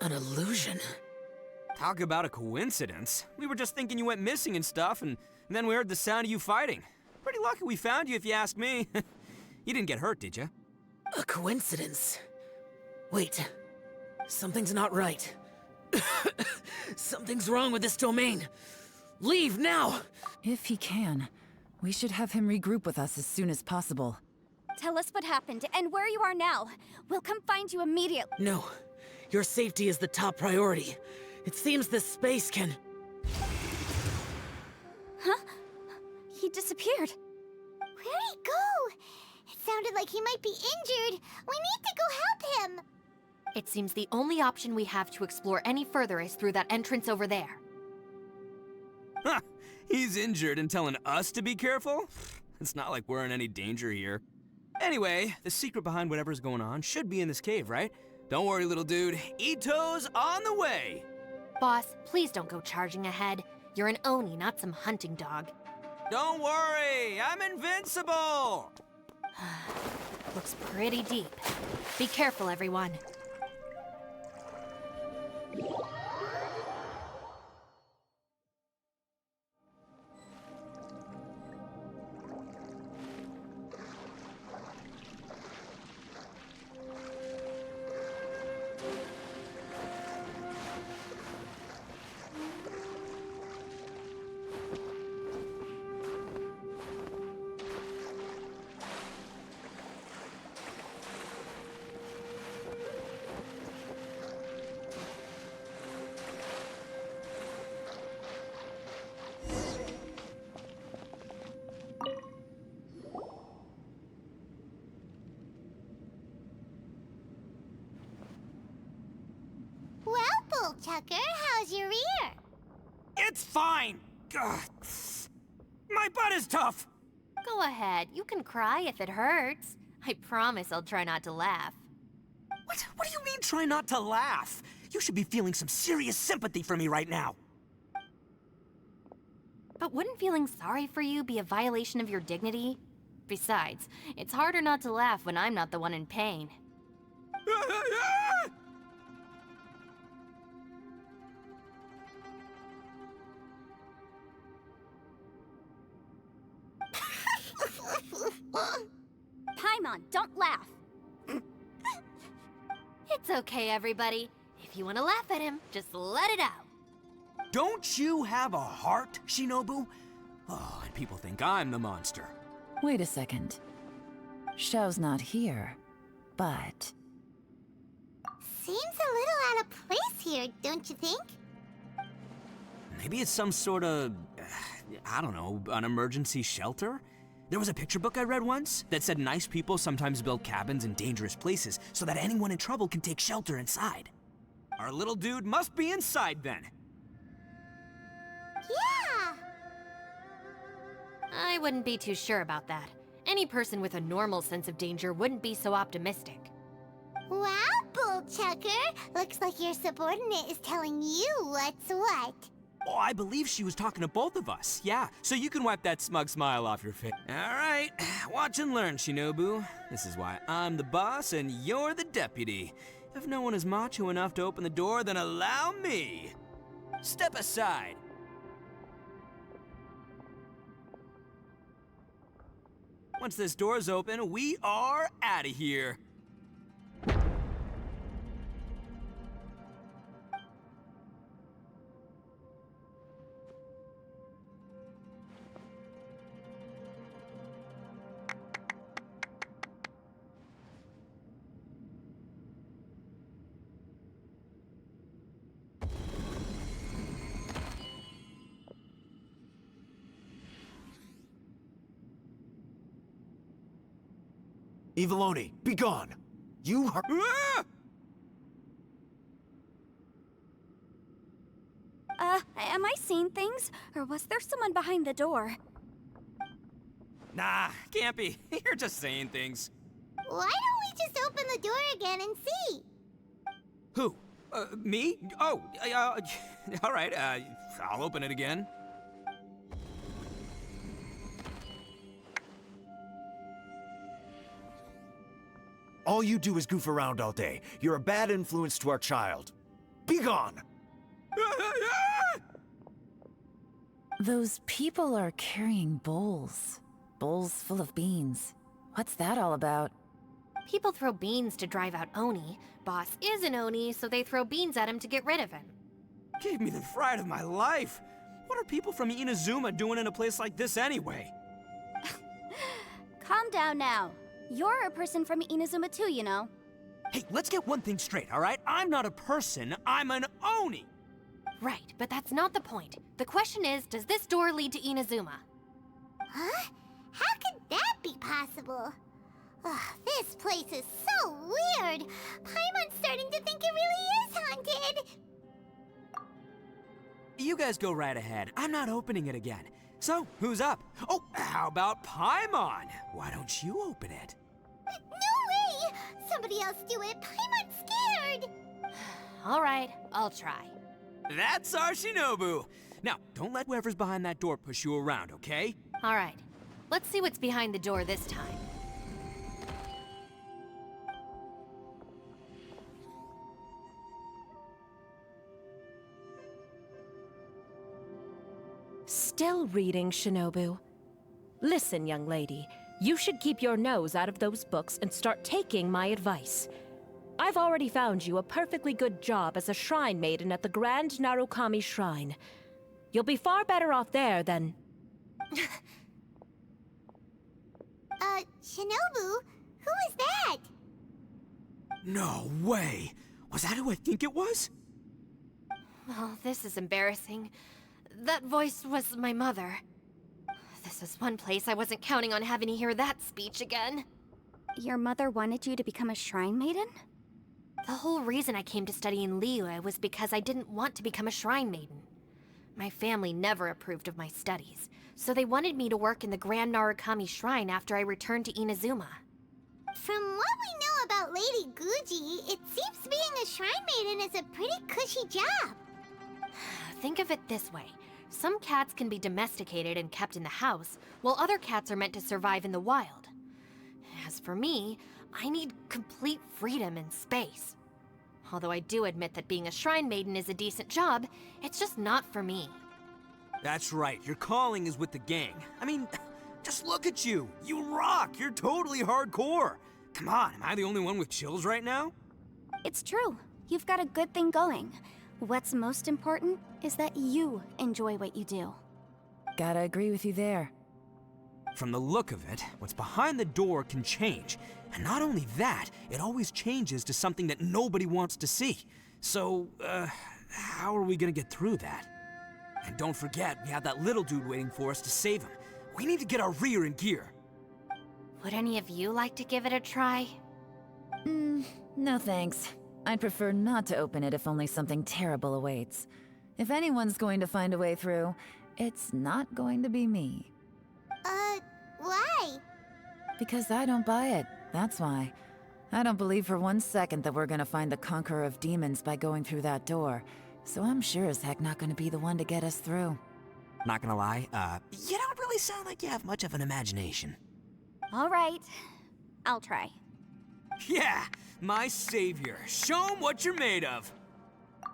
an illusion? Talk about a coincidence. We were just thinking you went missing and stuff, and then we heard the sound of you fighting. Pretty lucky we found you, if you ask me. You didn't get hurt, did you? A coincidence? Wait. Something's not right. Something's wrong with this domain. Leave now! If he can, we should have him regroup with us as soon as possible. Tell us what happened and where you are now. We'll come find you immediately. No. Your safety is the top priority. It seems this space can... Huh? He disappeared. Where'd he go? It sounded like he might be injured. We need to go help him. It seems the only option we have to explore any further is through that entrance over there. Huh. He's injured and telling us to be careful? It's not like we're in any danger here. Anyway, the secret behind whatever's going on should be in this cave, right? Don't worry, little dude. Ito's on the way! Boss, please don't go charging ahead. You're an Oni, not some hunting dog. Don't worry, I'm invincible! Looks pretty deep. Be careful, everyone. Well, Bullchucker, how's your ear? It's fine! Ugh. My butt is tough! Go ahead, you can cry if it hurts. I promise I'll try not to laugh. What do you mean, try not to laugh? You should be feeling some serious sympathy for me right now. But wouldn't feeling sorry for you be a violation of your dignity? Besides, it's harder not to laugh when I'm not the one in pain. Paimon, don't laugh. It's okay, everybody. If you want to laugh at him, just let it out. Don't you have a heart, Shinobu? Oh, and people think I'm the monster. Wait a second. Xiao's not here, but... Seems a little out of place here, don't you think? Maybe it's some sort of, I don't know, an emergency shelter? There was a picture book I read once that said nice people sometimes build cabins in dangerous places so that anyone in trouble can take shelter inside. Our little dude must be inside then. Yeah! I wouldn't be too sure about that. Any person with a normal sense of danger wouldn't be so optimistic. Wow, Bullchucker! Looks like your subordinate is telling you what's what. Oh, I believe she was talking to both of us. Yeah, so you can wipe that smug smile off your face. All right, watch and learn, Shinobu. This is why I'm the boss and you're the deputy. If no one is macho enough to open the door, then allow me. Step aside. Once this door's open, we are out of here. Eviloni, be gone! You are— Am I seeing things? Or was there someone behind the door? Nah, can't be. You're just saying things. Why don't we just open the door again and see? Who? Me? Oh, all right, I'll open it again. all you do is goof around all day. You're a bad influence to our child. Be gone! Those people are carrying bowls. Bowls full of beans. What's that all about? People throw beans to drive out Oni. Boss is an Oni, so they throw beans at him to get rid of him. Gave me the fright of my life. What are people from Inazuma doing in a place like this anyway? Calm down now. You're a person from Inazuma too, you know. Hey, let's get one thing straight, all right? I'm not a person, I'm an Oni! Right, but that's not the point. The question is, does this door lead to Inazuma? Huh? How could that be possible? Ugh, this place is so weird. Paimon's starting to think it really is haunted. You guys go right ahead. I'm not opening it again. So, who's up? Oh, how about Paimon? Why don't you open it? No way! Somebody else do it. Paimon's scared. All right, I'll try. That's our Shinobu. Now, don't let whoever's behind that door push you around, okay? All right, let's see what's behind the door this time. Still reading, Shinobu. Listen, young lady, you should keep your nose out of those books and start taking my advice. I've already found you a perfectly good job as a shrine maiden at the Grand Narukami Shrine. You'll be far better off there than... Shinobu? Who is that? No way! Was that who I think it was? Oh, this is embarrassing. That voice was my mother. This is one place I wasn't counting on having to hear that speech again. Your mother wanted you to become a shrine maiden? The whole reason I came to study in Liyue was because I didn't want to become a shrine maiden. My family never approved of my studies, so they wanted me to work in the Grand Narukami Shrine after I returned to Inazuma. From what we know about Lady Guji, it seems being a shrine maiden is a pretty cushy job. Think of it this way. Some cats can be domesticated and kept in the house, while other cats are meant to survive in the wild. As for me, I need complete freedom and space. Although I do admit that being a shrine maiden is a decent job, it's just not for me. That's right, your calling is with the gang. I mean, just look at you. You rock, you're totally hardcore. Come on, am I the only one with chills right now? It's true. You've got a good thing going. What's most important is that you enjoy what you do. gotta agree with you there. From the look of it, what's behind the door can change. And not only that, it always changes to something that nobody wants to see. So, how are we gonna get through that? And don't forget, we have that little dude waiting for us to save him. We need to get our rear in gear. Would any of you like to give it a try? No thanks. I'd prefer not to open it if only something terrible awaits. If anyone's going to find a way through, it's not going to be me. Why? Because I don't buy it, that's why. I don't believe for 1 second that we're gonna find the Conqueror of Demons by going through that door. So I'm sure as heck not gonna be the one to get us through. Not gonna lie, you don't really sound like you have much of an imagination. All right, I'll try. Yeah, my savior. Show 'em what you're made of.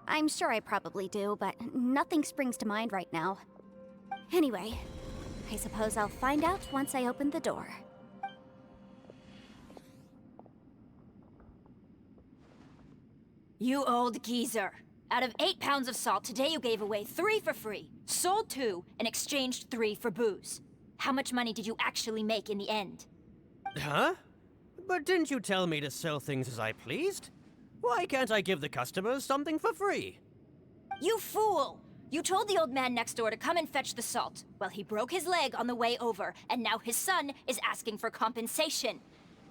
I'm sure I probably do, but nothing springs to mind right now. Anyway, I suppose I'll find out once I open the door. You old geezer. Out of 8 pounds of salt, today you gave away 3 for free, sold 2, and exchanged 3 for booze. How much money did you actually make in the end? Huh? But didn't you tell me to sell things as I pleased? Why can't I give the customers something for free? You fool! You told the old man next door to come and fetch the salt. Well, he broke his leg on the way over, and now his son is asking for compensation.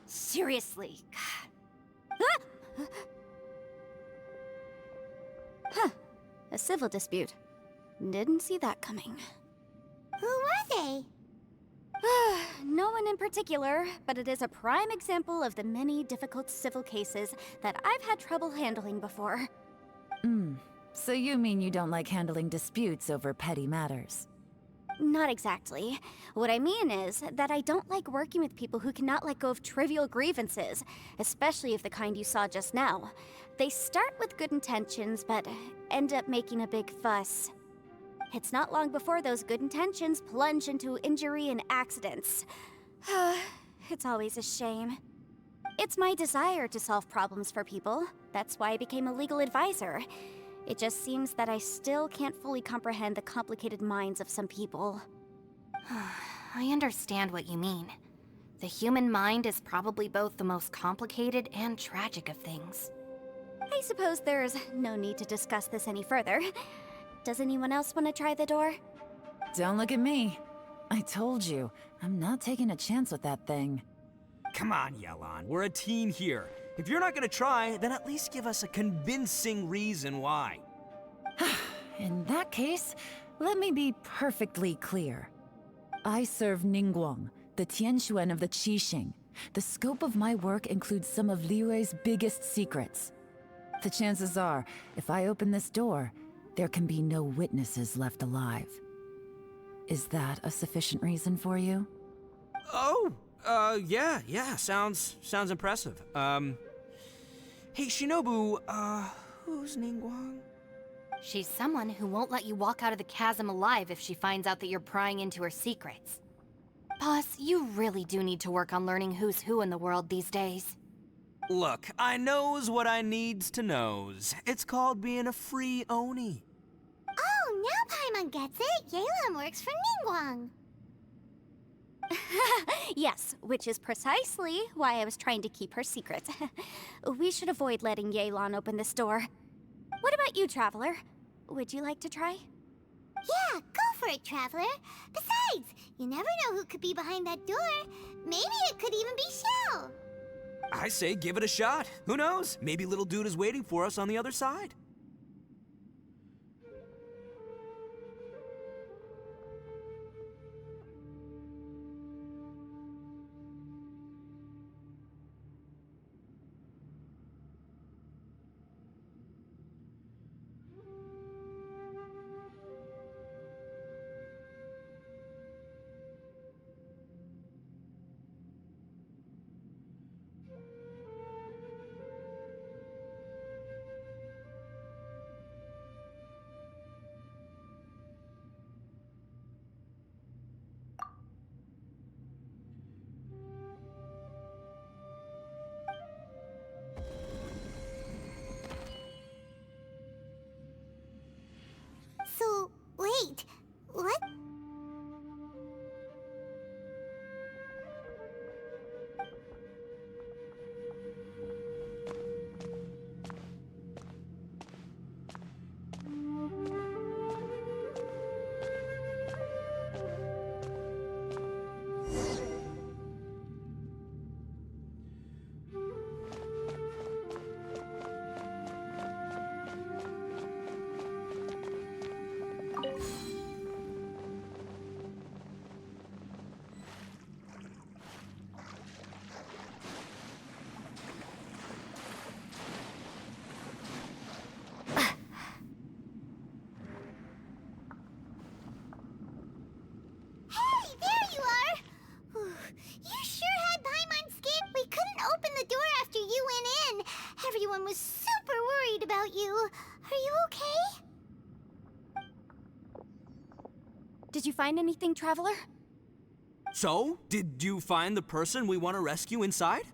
Seriously. God. Huh. A civil dispute. Didn't see that coming. Who were they? No one in particular, but it is a prime example of the many difficult civil cases that I've had trouble handling before. So you mean you don't like handling disputes over petty matters? Not exactly. What I mean is that I don't like working with people who cannot let go of trivial grievances, especially of the kind you saw just now. They start with good intentions, but end up making a big fuss. It's not long before those good intentions plunge into injury and accidents. It's always a shame. It's my desire to solve problems for people. That's why I became a legal advisor. It just seems that I still can't fully comprehend the complicated minds of some people. I understand what you mean. The human mind is probably both the most complicated and tragic of things. I suppose there's no need to discuss this any further. Does anyone else want to try the door? Don't look at me. I told you, I'm not taking a chance with that thing. Come on, Yelan. We're a team here. If you're not gonna try, then at least give us a convincing reason why. In that case, let me be perfectly clear. I serve Ningguang, the Tianxuan of the Qixing. The scope of my work includes some of Liyue's biggest secrets. The chances are, if I open this door, there can be no witnesses left alive. Is that a sufficient reason for you? Oh, yeah, sounds impressive. Hey, Shinobu, who's Ningguang? She's someone who won't let you walk out of the chasm alive if she finds out that you're prying into her secrets. Boss, you really do need to work on learning who's who in the world these days. Look, I knows what I needs to knows. It's called being a free Oni. Oh, now Paimon gets it. Yelan works for Ningguang. Yes, which is precisely why I was trying to keep her secret. We should avoid letting Yelan open this door. What about you, Traveler? Would you like to try? Yeah, go for it, Traveler. Besides, you never know who could be behind that door. Maybe it could even be Shell. I say give it a shot. Who knows? Maybe little dude is waiting for us on the other side. You sure had Paimon scared. We couldn't open the door after you went in. Everyone was super worried about you. Are you okay? Did you find anything, Traveler? So, did you find the person we want to rescue inside?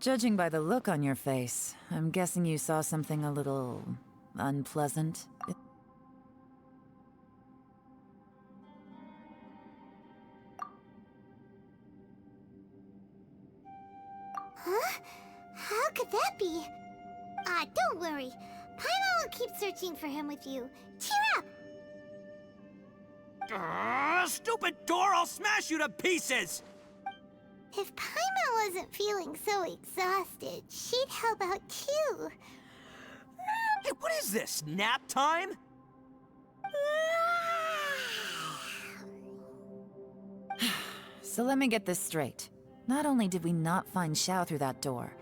Judging by the look on your face, I'm guessing you saw something a little unpleasant. Huh? How could that be? Don't worry. Paimon will keep searching for him with you. Cheer up! Stupid door! I'll smash you to pieces! If Paimon wasn't feeling so exhausted, she'd help out too. Hey, what is this? Nap time? So let me get this straight. Not only did we not find Xiao through that door,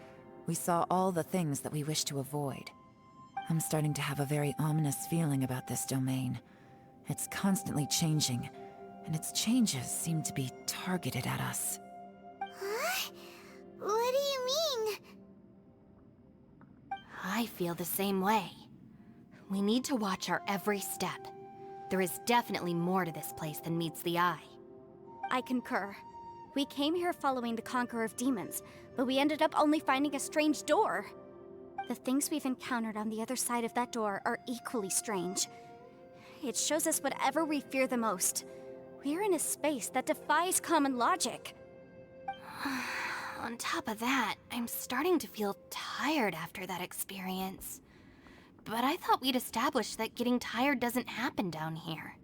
we saw all the things that we wish to avoid. I'm starting to have a very ominous feeling about this domain. It's constantly changing, and its changes seem to be targeted at us. Huh? What do you mean? I feel the same way. We need to watch our every step. There is definitely more to this place than meets the eye. I concur. We came here following the Conqueror of Demons, but we ended up only finding a strange door. The things we've encountered on the other side of that door are equally strange. It shows us whatever we fear the most. We're in a space that defies common logic. On top of that, I'm starting to feel tired after that experience. But I thought we'd established that getting tired doesn't happen down here.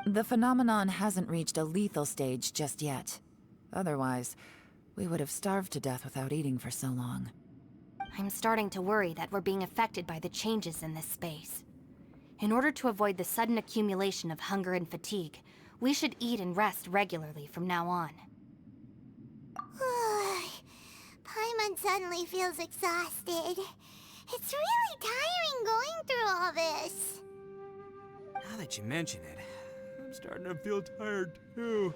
The phenomenon hasn't reached a lethal stage just yet. Otherwise, we would have starved to death without eating for so long. I'm starting to worry that we're being affected by the changes in this space. In order to avoid the sudden accumulation of hunger and fatigue, we should eat and rest regularly from now on. Paimon suddenly feels exhausted. It's really tiring going through all this. Now that you mention it, I'm starting to feel tired too.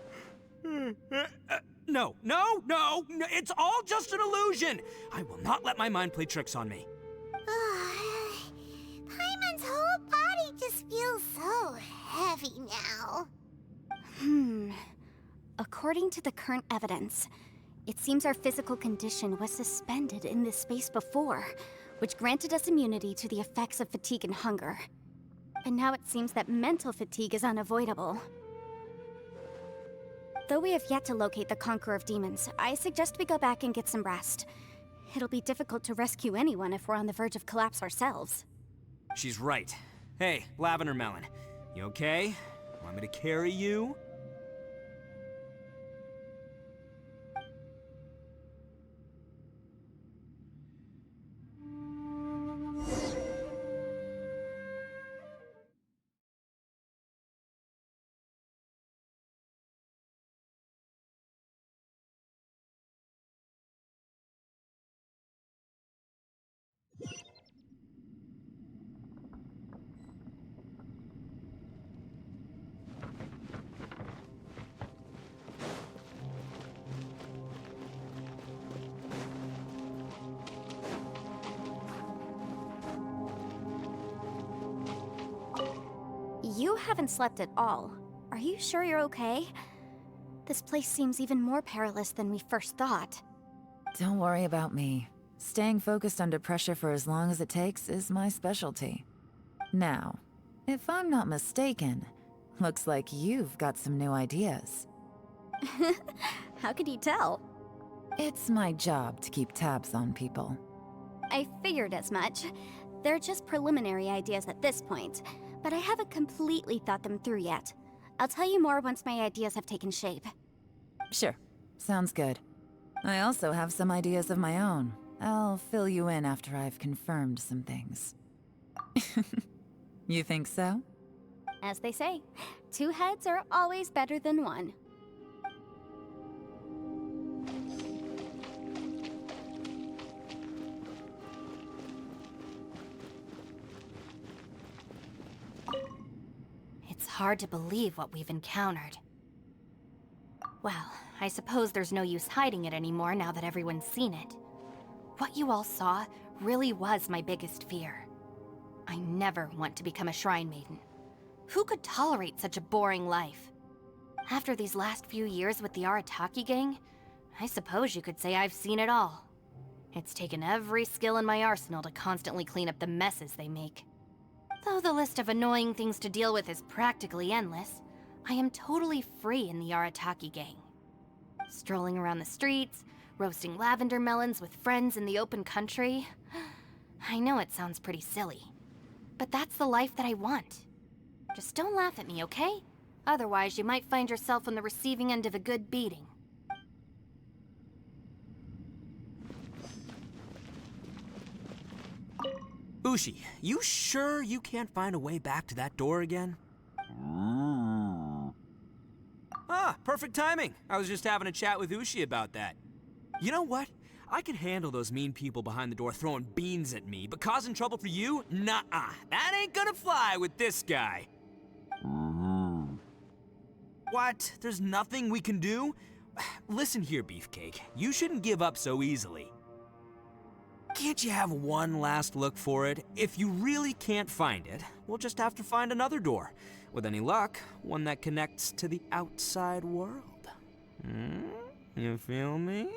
No, it's all just an illusion! I will not let my mind play tricks on me. Paimon's whole body just feels so heavy now. According to the current evidence, it seems our physical condition was suspended in this space before, which granted us immunity to the effects of fatigue and hunger. But now it seems that mental fatigue is unavoidable. Though we have yet to locate the Conqueror of Demons, I suggest we go back and get some rest. It'll be difficult to rescue anyone if we're on the verge of collapse ourselves. She's right. Hey, Lavender Melon, you okay? Want me to carry you? You haven't slept at all. Are you sure you're okay? This place seems even more perilous than we first thought. Don't worry about me. Staying focused under pressure for as long as it takes is my specialty. Now, if I'm not mistaken, looks like you've got some new ideas. How could you tell? It's my job to keep tabs on people. I figured as much. They're just preliminary ideas at this point, but I haven't completely thought them through yet. I'll tell you more once my ideas have taken shape. Sure, sounds good. I also have some ideas of my own. I'll fill you in after I've confirmed some things. You think so? As they say, two heads are always better than one. It's hard to believe what we've encountered. Well, I suppose there's no use hiding it anymore now that everyone's seen it. What you all saw really was my biggest fear. I never want to become a Shrine Maiden. Who could tolerate such a boring life? After these last few years with the Arataki gang, I suppose you could say I've seen it all. It's taken every skill in my arsenal to constantly clean up the messes they make. Though the list of annoying things to deal with is practically endless, I am totally free in the Arataki gang. Strolling around the streets, roasting lavender melons with friends in the open country. I know it sounds pretty silly, but that's the life that I want. Just don't laugh at me, okay? Otherwise, you might find yourself on the receiving end of a good beating. Ushi, you sure you can't find a way back to that door again? Ah, perfect timing. I was just having a chat with Ushi about that. You know what? I can handle those mean people behind the door throwing beans at me, but causing trouble for you? Nuh-uh. That ain't gonna fly with this guy. What? There's nothing we can do? Listen here, Beefcake. You shouldn't give up so easily. Can't you have one last look for it? If you really can't find it, we'll just have to find another door. With any luck, one that connects to the outside world. You feel me?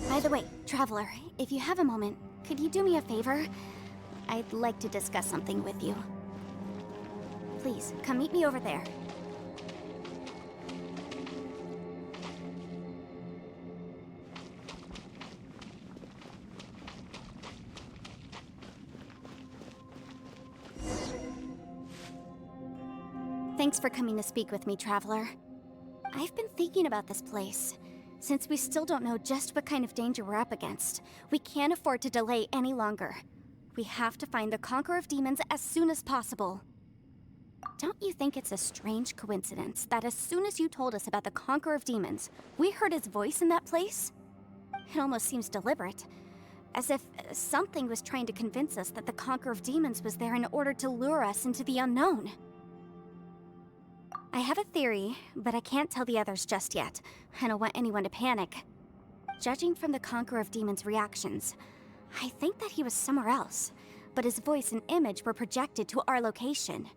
By the way, Traveler, if you have a moment, could you do me a favor? I'd like to discuss something with you. Please, come meet me over there. Thanks for coming to speak with me, Traveler. I've been thinking about this place. Since we still don't know just what kind of danger we're up against, we can't afford to delay any longer. We have to find the Conqueror of Demons as soon as possible. Don't you think it's a strange coincidence that as soon as you told us about the Conqueror of Demons, we heard his voice in that place? It almost seems deliberate. As if something was trying to convince us that the Conqueror of Demons was there in order to lure us into the unknown. I have a theory, but I can't tell the others just yet. I don't want anyone to panic. Judging from the Conqueror of Demons' reactions, I think that he was somewhere else, but his voice and image were projected to our location.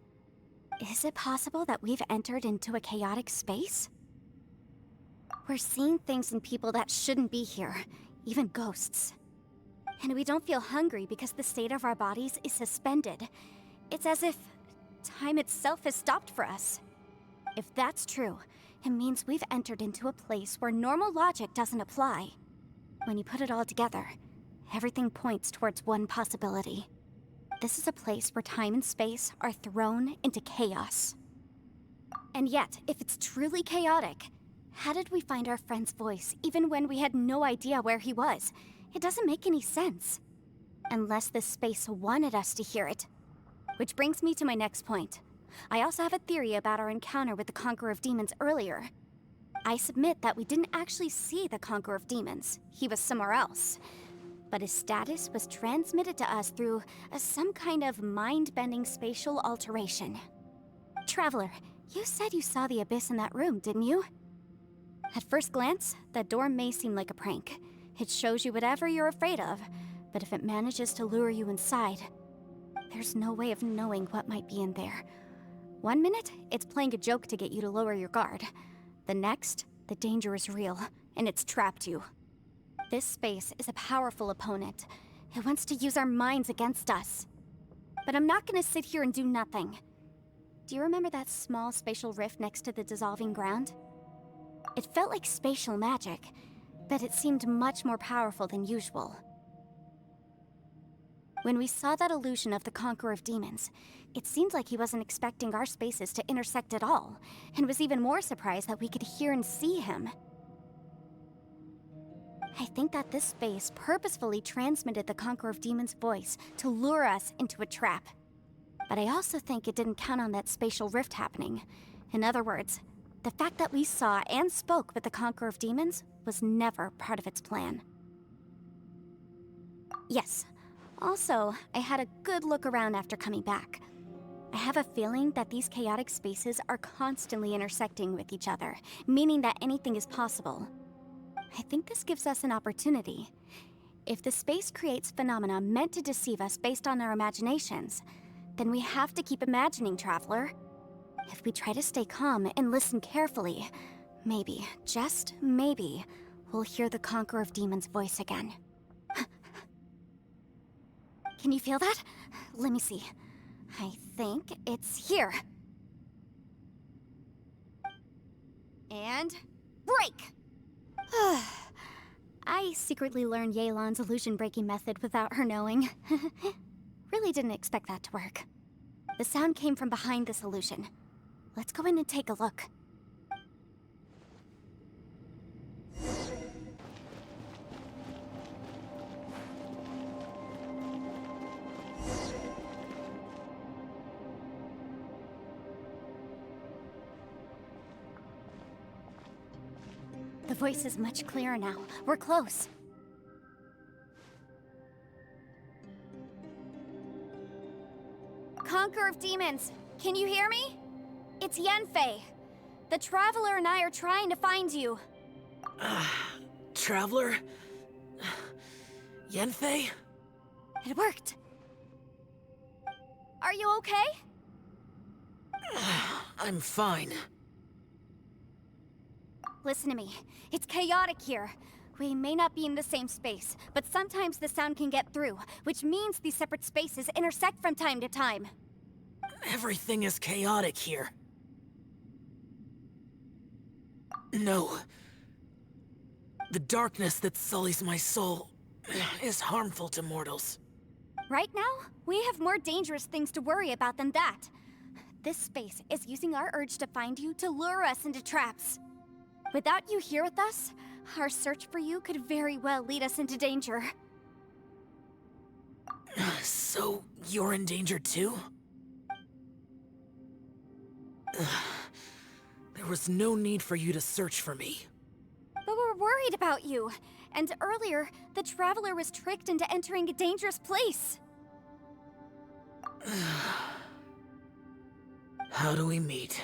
Is it possible that we've entered into a chaotic space? We're seeing things in people that shouldn't be here, even ghosts. And we don't feel hungry because the state of our bodies is suspended. It's as if time itself has stopped for us. If that's true, it means we've entered into a place where normal logic doesn't apply. When you put it all together, everything points towards one possibility. This is a place where time and space are thrown into chaos. And yet, if it's truly chaotic, how did we find our friend's voice even when we had no idea where he was? It doesn't make any sense. Unless this space wanted us to hear it. Which brings me to my next point. I also have a theory about our encounter with the Conqueror of Demons earlier. I submit that we didn't actually see the Conqueror of Demons. He was somewhere else. But his status was transmitted to us through some kind of mind-bending spatial alteration. Traveler, you said you saw the abyss in that room, didn't you? At first glance, that door may seem like a prank. It shows you whatever you're afraid of, but if it manages to lure you inside, there's no way of knowing what might be in there. One minute, it's playing a joke to get you to lower your guard. The next, the danger is real, and it's trapped you. This space is a powerful opponent. It wants to use our minds against us. But I'm not gonna sit here and do nothing. Do you remember that small spatial rift next to the dissolving ground? It felt like spatial magic, but it seemed much more powerful than usual. When we saw that illusion of the Conqueror of Demons, it seemed like he wasn't expecting our spaces to intersect at all, and was even more surprised that we could hear and see him. I think that this space purposefully transmitted the Conqueror of Demons' voice to lure us into a trap. But I also think it didn't count on that spatial rift happening. In other words, the fact that we saw and spoke with the Conqueror of Demons was never part of its plan. Yes. Also, I had a good look around after coming back. I have a feeling that these chaotic spaces are constantly intersecting with each other, meaning that anything is possible. I think this gives us an opportunity. If the space creates phenomena meant to deceive us based on our imaginations, then we have to keep imagining, Traveler. If we try to stay calm and listen carefully, maybe, just maybe, we'll hear the Conqueror of Demons' voice again. Can you feel that? Let me see. I think it's here. And break! I secretly learned Yelan's illusion-breaking method without her knowing. Really didn't expect that to work. The sound came from behind this illusion. Let's go in and take a look. The voice is much clearer now. We're close. Conqueror of Demons, can you hear me? It's Yanfei. The Traveler and I are trying to find you. Traveler? Yenfei? It worked. Are you okay? I'm fine. Listen to me. It's chaotic here. We may not be in the same space, but sometimes the sound can get through, which means these separate spaces intersect from time to time. Everything is chaotic here. No. The darkness that sullies my soul is harmful to mortals. Right now, we have more dangerous things to worry about than that. This space is using our urge to find you to lure us into traps. Without you here with us, our search for you could very well lead us into danger. So, you're in danger too? There was no need for you to search for me. But we're worried about you. And earlier, the Traveler was tricked into entering a dangerous place. How do we meet?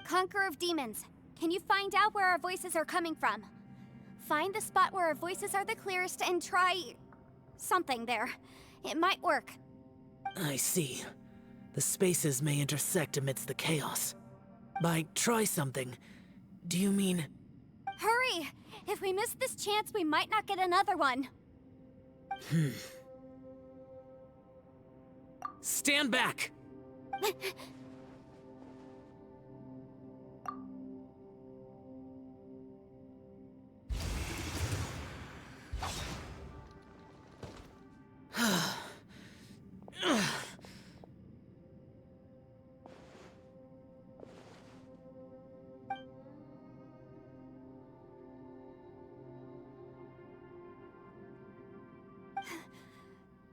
Conqueror of Demons, can you find out where our voices are coming from? Find the spot where our voices are the clearest and try... something there. It might work. I see. The spaces may intersect amidst the chaos. By try something, do you mean... Hurry! If we miss this chance, we might not get another one. Stand back!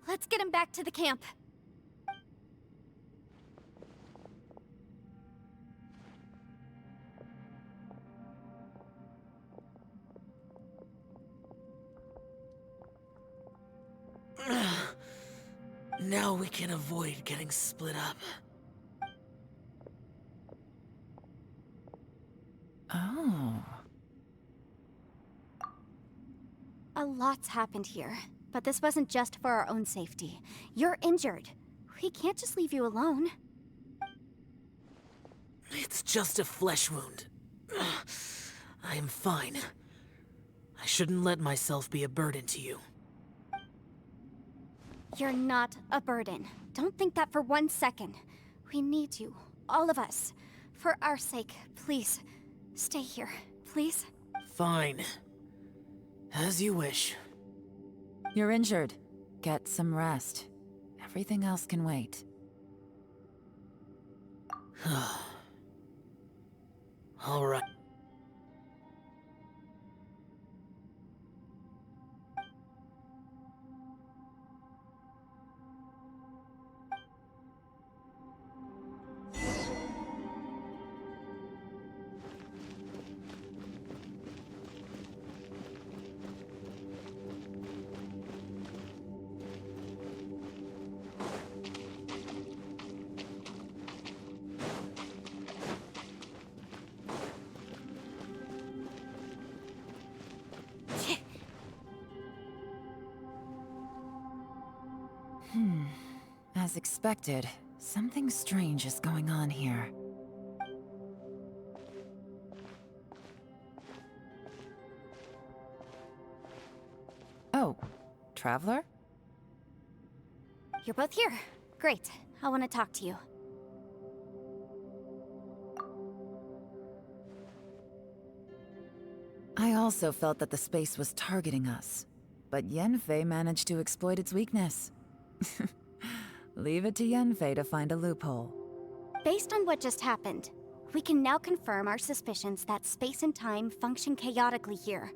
Let's get him back to the camp. Now we can avoid getting split up. Oh. A lot's happened here, but this wasn't just for our own safety. You're injured. We can't just leave you alone. It's just a flesh wound. I am fine. I shouldn't let myself be a burden to you. You're not a burden. Don't think that for 1 second. We need you, all of us. For our sake, please, stay here, please. Fine. As you wish. You're injured. Get some rest. Everything else can wait. All right. As expected, something strange is going on here. Oh, Traveler? You're both here. Great. I want to talk to you. I also felt that the space was targeting us, but Yenfei managed to exploit its weakness. Leave it to Yenfei to find a loophole. Based on what just happened, we can now confirm our suspicions that space and time function chaotically here.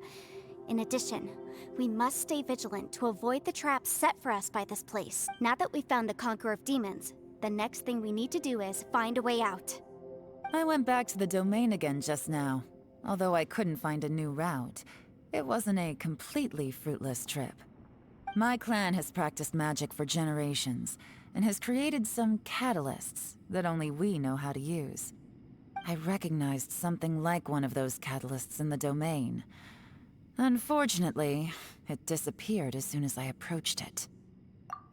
In addition, we must stay vigilant to avoid the traps set for us by this place. Now that we've found the Conqueror of Demons, the next thing we need to do is find a way out. I went back to the domain again just now. Although I couldn't find a new route, it wasn't a completely fruitless trip. My clan has practiced magic for generations, and has created some catalysts that only we know how to use. I recognized something like one of those catalysts in the domain. Unfortunately, it disappeared as soon as I approached it.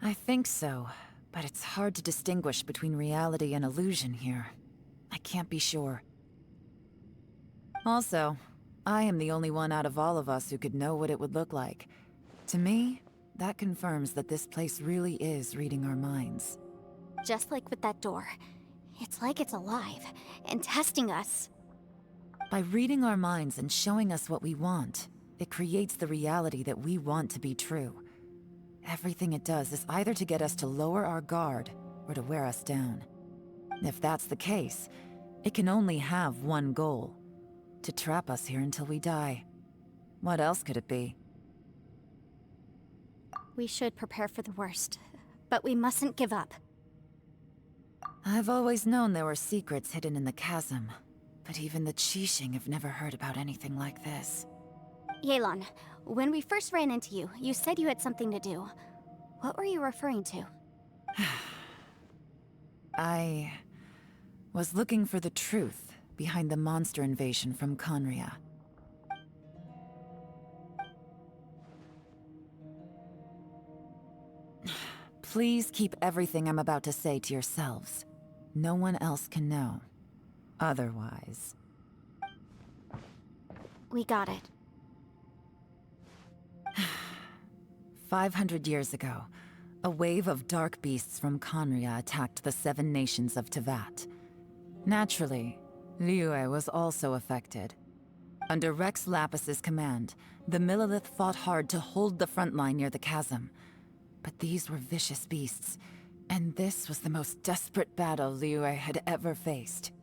I think so, but it's hard to distinguish between reality and illusion here. I can't be sure. Also, I am the only one out of all of us who could know what it would look like. To me, that confirms that this place really is reading our minds. Just like with that door. It's like it's alive, and testing us. By reading our minds and showing us what we want, it creates the reality that we want to be true. Everything it does is either to get us to lower our guard, or to wear us down. If that's the case, it can only have one goal: to trap us here until we die. What else could it be? We should prepare for the worst, but we mustn't give up. I've always known there were secrets hidden in the chasm, but even the Qixing have never heard about anything like this. Yelan, when we first ran into you, you said you had something to do. What were you referring to? I was looking for the truth behind the monster invasion from Conria. Please keep everything I'm about to say to yourselves. No one else can know. Otherwise... We got it. 500 years ago, a wave of dark beasts from Conria attacked the 7 nations of Tevat. Naturally, Liyue was also affected. Under Rex Lapis's command, the Millelith fought hard to hold the front line near the chasm. But these were vicious beasts, and this was the most desperate battle Liyue had ever faced.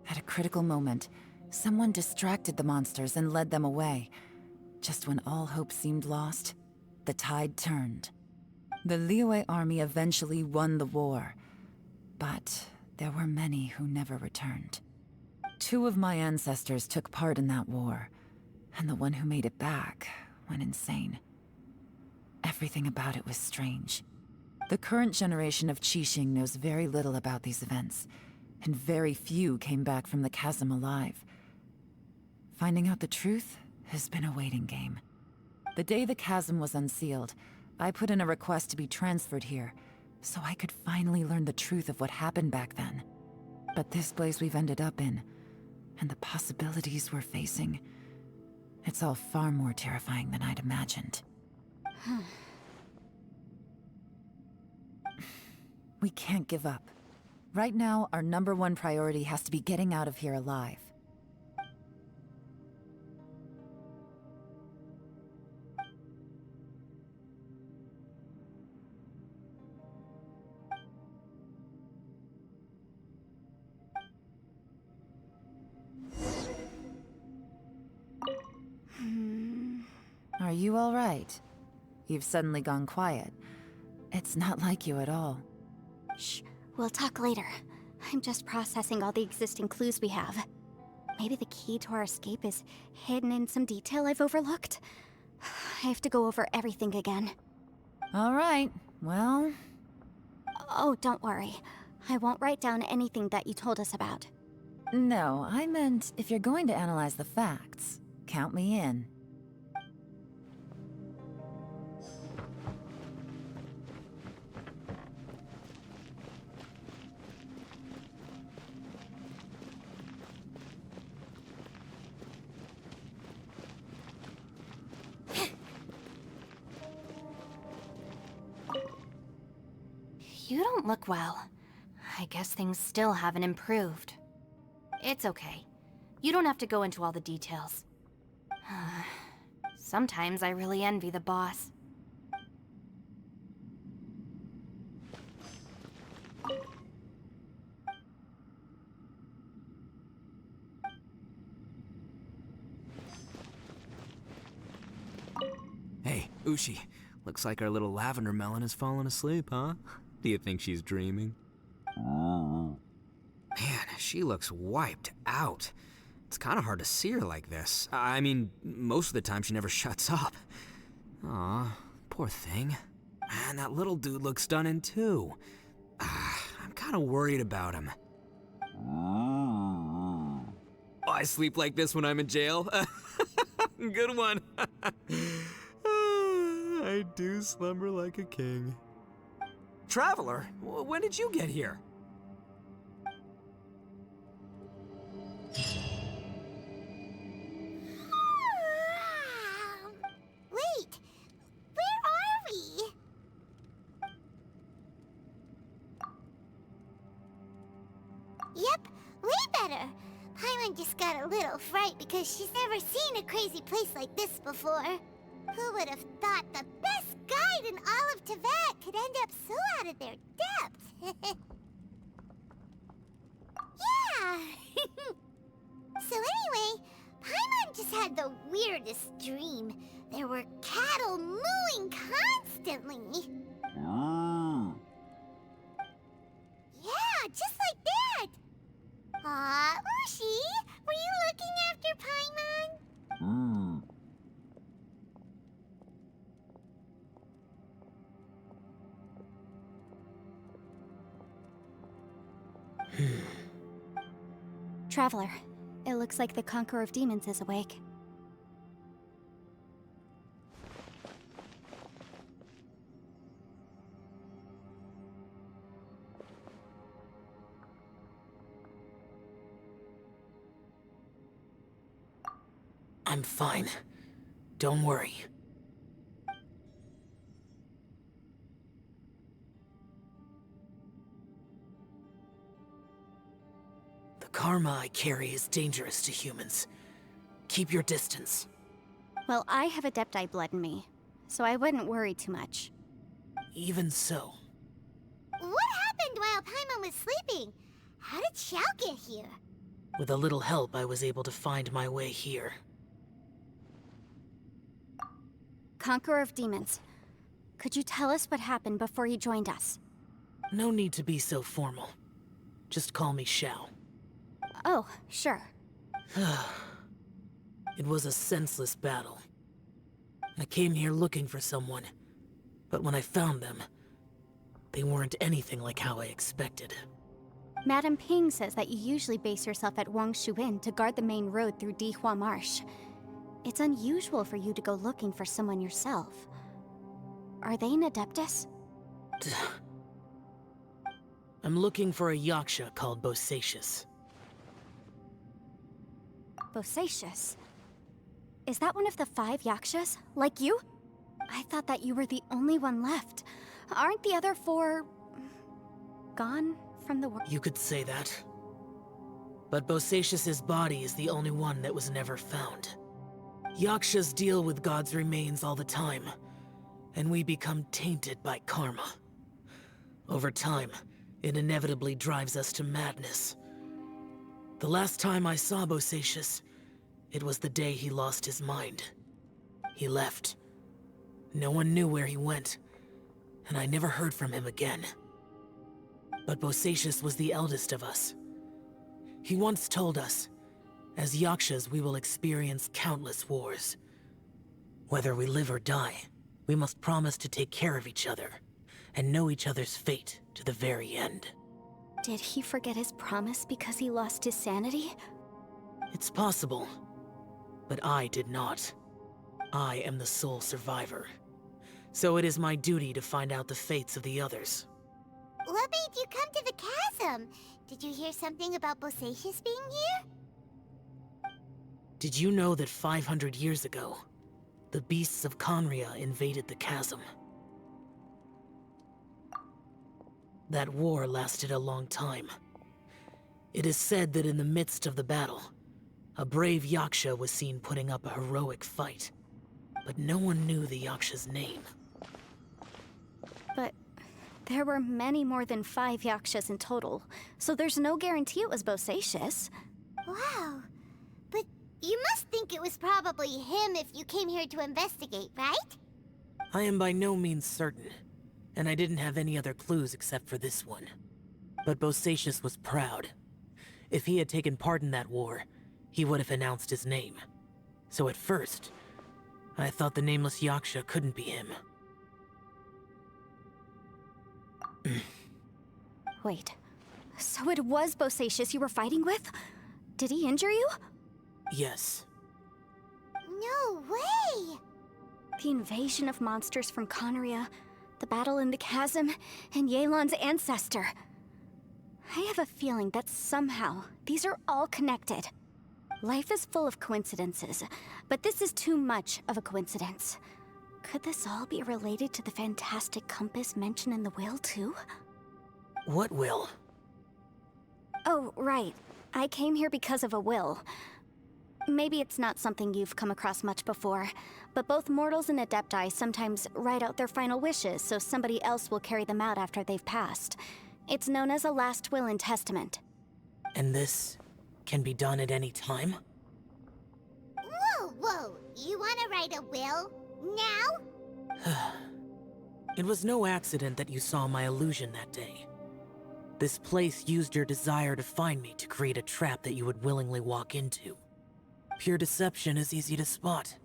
At a critical moment, someone distracted the monsters and led them away. Just when all hope seemed lost, the tide turned. The Liyue army eventually won the war, but there were many who never returned. 2 of my ancestors took part in that war, and the one who made it back went insane. Everything about it was strange. The current generation of Qixing knows very little about these events, and very few came back from the chasm alive. Finding out the truth has been a waiting game. The day the chasm was unsealed, I put in a request to be transferred here, so I could finally learn the truth of what happened back then. But this place we've ended up in, and the possibilities we're facing, it's all far more terrifying than I'd imagined. We can't give up. Right now, our #1 priority has to be getting out of here alive. Are you all right? You've suddenly gone quiet. It's not like you at all. Shh, we'll talk later. I'm just processing all the existing clues we have. Maybe the key to our escape is hidden in some detail I've overlooked. I have to go over everything again. All right, well... Oh, don't worry. I won't write down anything that you told us about. No, I meant if you're going to analyze the facts, count me in. You don't look well. I guess things still haven't improved. It's okay. You don't have to go into all the details. Sometimes I really envy the boss. Hey, Ushi. Looks like our little lavender melon has fallen asleep, huh? Do you think she's dreaming? Man, she looks wiped out. It's kind of hard to see her like this. I mean, most of the time she never shuts up. Aw, poor thing. Man, that little dude looks stunning too. I'm kind of worried about him. Oh, I sleep like this when I'm in jail? Good one. I do slumber like a king. Traveler, when did you get here? Wait, where are we? Yep, way better. Paimon just got a little fright because she's never seen a crazy place like this before. Who would have thought the best guide in all of Teyvat could end up so out of their depth? Yeah! So anyway, Paimon just had the weirdest dream. There were cattle mooing constantly. Yeah, just like that! Aw, Ushi, were you looking after Paimon? Traveler, it looks like the Conqueror of Demons is awake. I'm fine. Don't worry. The karma I carry is dangerous to humans. Keep your distance. Well, I have Adepti blood in me, so I wouldn't worry too much. Even so. What happened while Paimon was sleeping? How did Xiao get here? With a little help, I was able to find my way here. Conqueror of Demons, could you tell us what happened before you joined us? No need to be so formal. Just call me Xiao. Oh, sure. It was a senseless battle. I came here looking for someone, but when I found them, they weren't anything like how I expected. Madame Ping says that you usually base yourself at Wangshu Inn to guard the main road through Dihua Marsh. It's unusual for you to go looking for someone yourself. Are they an Adeptus? I'm looking for a Yaksha called Bosacius. Bosacius? Is that one of the 5 Yakshas? Like you? I thought that you were the only one left. Aren't the other 4... gone from the world? You could say that. But Bosacius's body is the only one that was never found. Yakshas deal with God's remains all the time, and we become tainted by karma. Over time, it inevitably drives us to madness. The last time I saw Bosacius, it was the day he lost his mind. He left. No one knew where he went, and I never heard from him again. But Bosacius was the eldest of us. He once told us, as Yakshas we will experience countless wars. Whether we live or die, we must promise to take care of each other, and know each other's fate to the very end. Did he forget his promise because he lost his sanity? It's possible, but I did not. I am the sole survivor. So it is my duty to find out the fates of the others. What made you come to the chasm? Did you hear something about Bosacius being here? Did you know that 500 years ago, the beasts of Conria invaded the chasm? That war lasted a long time. It is said that in the midst of the battle, a brave Yaksha was seen putting up a heroic fight. But no one knew the Yaksha's name. But there were many more than 5 Yakshas in total, so there's no guarantee it was Bosacius. Wow. But you must think it was probably him if you came here to investigate, right? I am by no means certain, and I didn't have any other clues except for this one. But Bosacius was proud. If he had taken part in that war, he would have announced his name. So at first, I thought the nameless Yaksha couldn't be him. Wait, so it was Bosacius you were fighting with? Did he injure you? Yes. No way! The invasion of monsters from Conria, the battle in the chasm, and Yelan's ancestor. I have a feeling that somehow these are all connected. Life is full of coincidences, but this is too much of a coincidence. Could this all be related to the fantastic compass mentioned in the will, too? What will? Oh, right. I came here because of a will. Maybe it's not something you've come across much before, but both mortals and adepti sometimes write out their final wishes so somebody else will carry them out after they've passed. It's known as a last will and testament. And this can be done at any time? Whoa. You want to write a will? Now? It was no accident that you saw my illusion that day. This place used your desire to find me to create a trap that you would willingly walk into. Pure deception is easy to spot,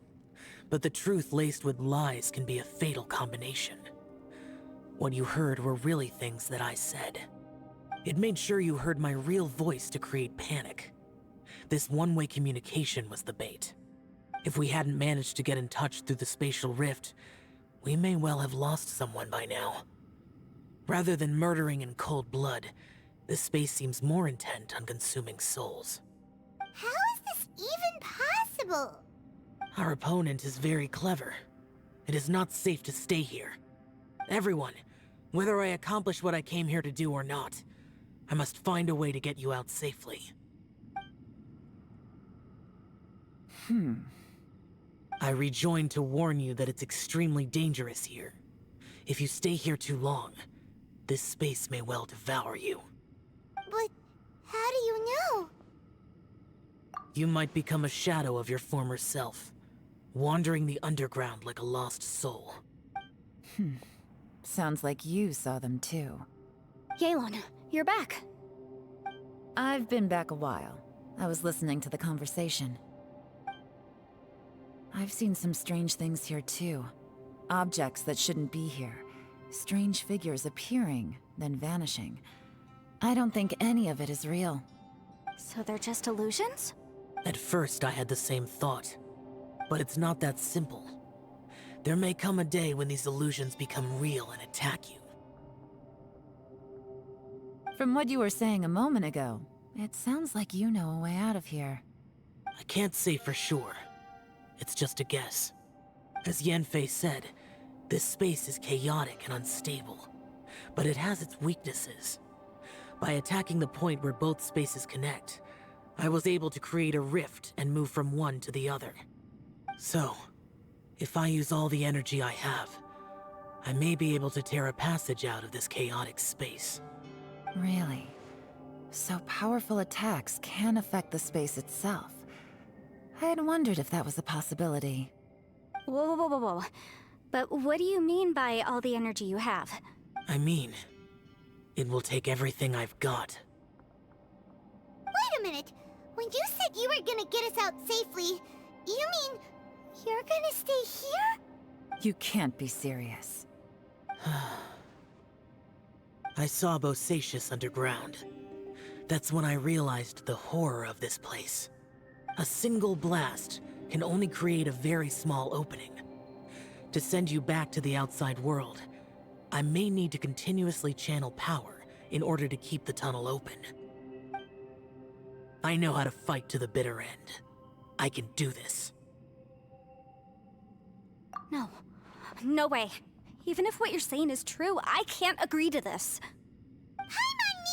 but the truth laced with lies can be a fatal combination. What you heard were really things that I said. It made sure you heard my real voice to create panic. This one-way communication was the bait. If we hadn't managed to get in touch through the spatial rift, we may well have lost someone by now. Rather than murdering in cold blood, this space seems more intent on consuming souls. How is this even possible? Our opponent is very clever. It is not safe to stay here. Everyone, whether I accomplish what I came here to do or not, I must find a way to get you out safely. I rejoined to warn you that it's extremely dangerous here. If you stay here too long, this space may well devour you. But how do you know? You might become a shadow of your former self, wandering the underground like a lost soul. Sounds like you saw them too. Yelan, you're back. I've been back a while. I was listening to the conversation. I've seen some strange things here too. Objects that shouldn't be here. Strange figures appearing, then vanishing. I don't think any of it is real. So they're just illusions? At first, I had the same thought. But it's not that simple. There may come a day when these illusions become real and attack you. From what you were saying a moment ago, it sounds like you know a way out of here. I can't say for sure. It's just a guess. As Yanfei said, this space is chaotic and unstable, but it has its weaknesses. By attacking the point where both spaces connect, I was able to create a rift and move from one to the other. So, if I use all the energy I have, I may be able to tear a passage out of this chaotic space. Really? So powerful attacks can affect the space itself. I had wondered if that was a possibility. Whoa. But what do you mean by all the energy you have? I mean, it will take everything I've got. Wait a minute. When you said you were gonna get us out safely, you mean you're gonna stay here? You can't be serious. I saw Bosacius underground. That's when I realized the horror of this place. A single blast can only create a very small opening. To send you back to the outside world, I may need to continuously channel power in order to keep the tunnel open. I know how to fight to the bitter end. I can do this. No way. Even if what you're saying is true, I can't agree to this.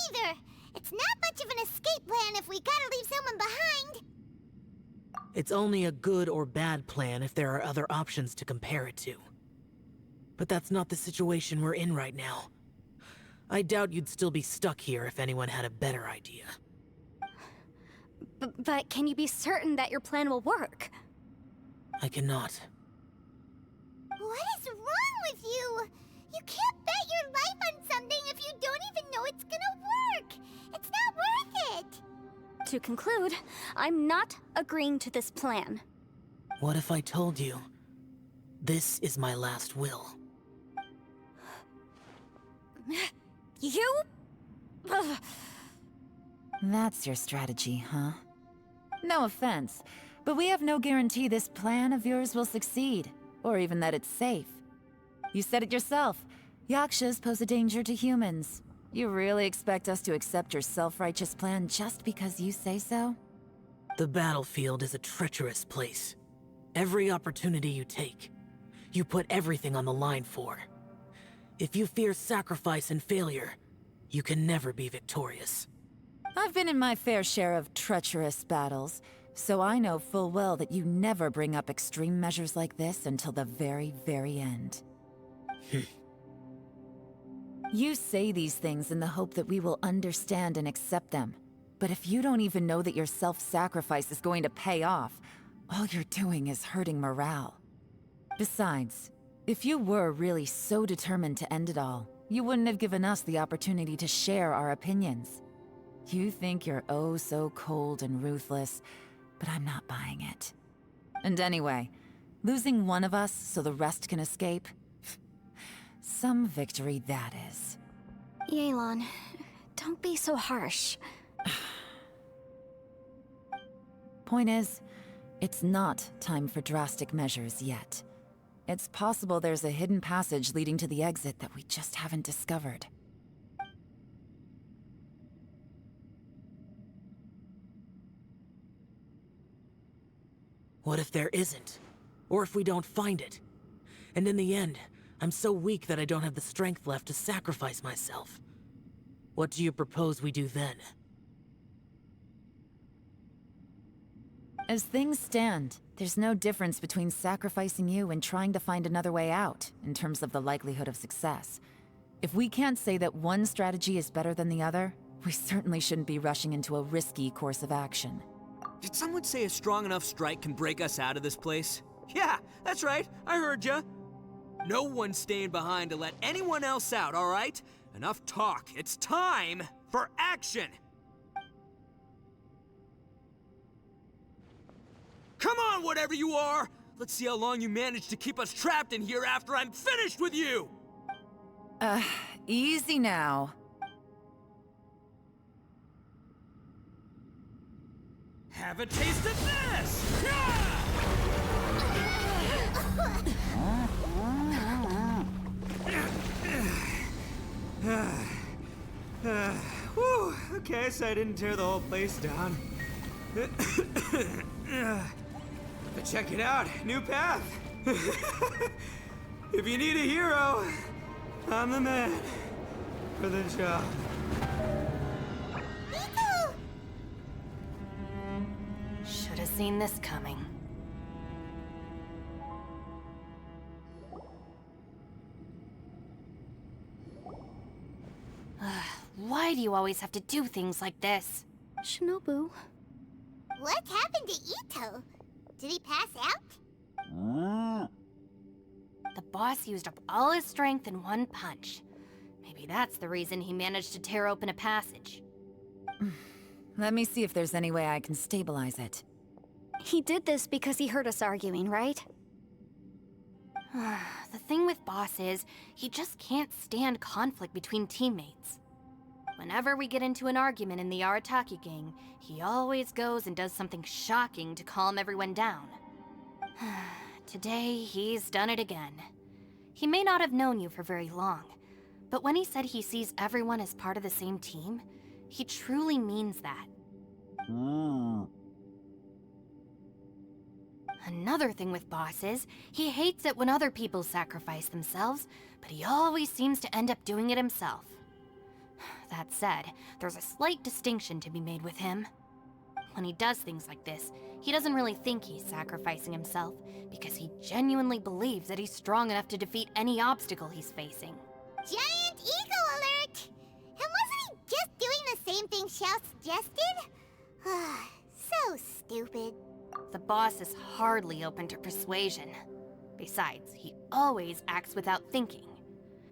either. It's not much of an escape plan if we gotta leave someone behind. It's only a good or bad plan if there are other options to compare it to. But that's not the situation we're in right now. I doubt you'd still be stuck here if anyone had a better idea. But can you be certain that your plan will work? I cannot. What is wrong with you? You can't bet your life on something if you don't even know it's gonna work. It's not worth it. To conclude, I'm not agreeing to this plan. What if I told you, this is my last will? You? Ugh. That's your strategy, huh? No offense, but we have no guarantee this plan of yours will succeed, or even that it's safe. You said it yourself. Yakshas pose a danger to humans. You really expect us to accept your self-righteous plan just because you say so? The battlefield is a treacherous place. Every opportunity you take, you put everything on the line for. If you fear sacrifice and failure, you can never be victorious. I've been in my fair share of treacherous battles, so I know full well that you never bring up extreme measures like this until the very, very end. You say these things in the hope that we will understand and accept them. But if you don't even know that your self-sacrifice is going to pay off, all you're doing is hurting morale. Besides, if you were really so determined to end it all, you wouldn't have given us the opportunity to share our opinions. You think you're oh so cold and ruthless, but I'm not buying it. And anyway, losing one of us so the rest can escape? Some victory that is. Yelan, don't be so harsh. Point is, it's not time for drastic measures yet. It's possible there's a hidden passage leading to the exit that we just haven't discovered. What if there isn't? Or if we don't find it? And in the end, I'm so weak that I don't have the strength left to sacrifice myself. What do you propose we do then? As things stand, there's no difference between sacrificing you and trying to find another way out, in terms of the likelihood of success. If we can't say that one strategy is better than the other, we certainly shouldn't be rushing into a risky course of action. Did someone say a strong enough strike can break us out of this place? Yeah, that's right, I heard ya. No one's staying behind to let anyone else out, all right? Enough talk. It's time for action! Come on, whatever you are! Let's see how long you manage to keep us trapped in here after I'm finished with you! Easy now. Have a taste of this! Whew, okay, so I didn't tear the whole place down. But check it out, new path. If you need a hero, I'm the man for the job. Should have seen this coming. Why do you always have to do things like this? Shinobu. What happened to Ito? Did he pass out? The boss used up all his strength in one punch. Maybe that's the reason he managed to tear open a passage. Let me see if there's any way I can stabilize it. He did this because he heard us arguing, right? The thing with Boss is, he just can't stand conflict between teammates. Whenever we get into an argument in the Arataki gang, he always goes and does something shocking to calm everyone down. Today, he's done it again. He may not have known you for very long, but when he said he sees everyone as part of the same team, he truly means that. Another thing with Boss is, he hates it when other people sacrifice themselves, but he always seems to end up doing it himself. That said, there's a slight distinction to be made with him. When he does things like this, he doesn't really think he's sacrificing himself, because he genuinely believes that he's strong enough to defeat any obstacle he's facing. Giant ego alert! And wasn't he just doing the same thing Xiao suggested? So stupid. The boss is hardly open to persuasion. Besides, he always acts without thinking.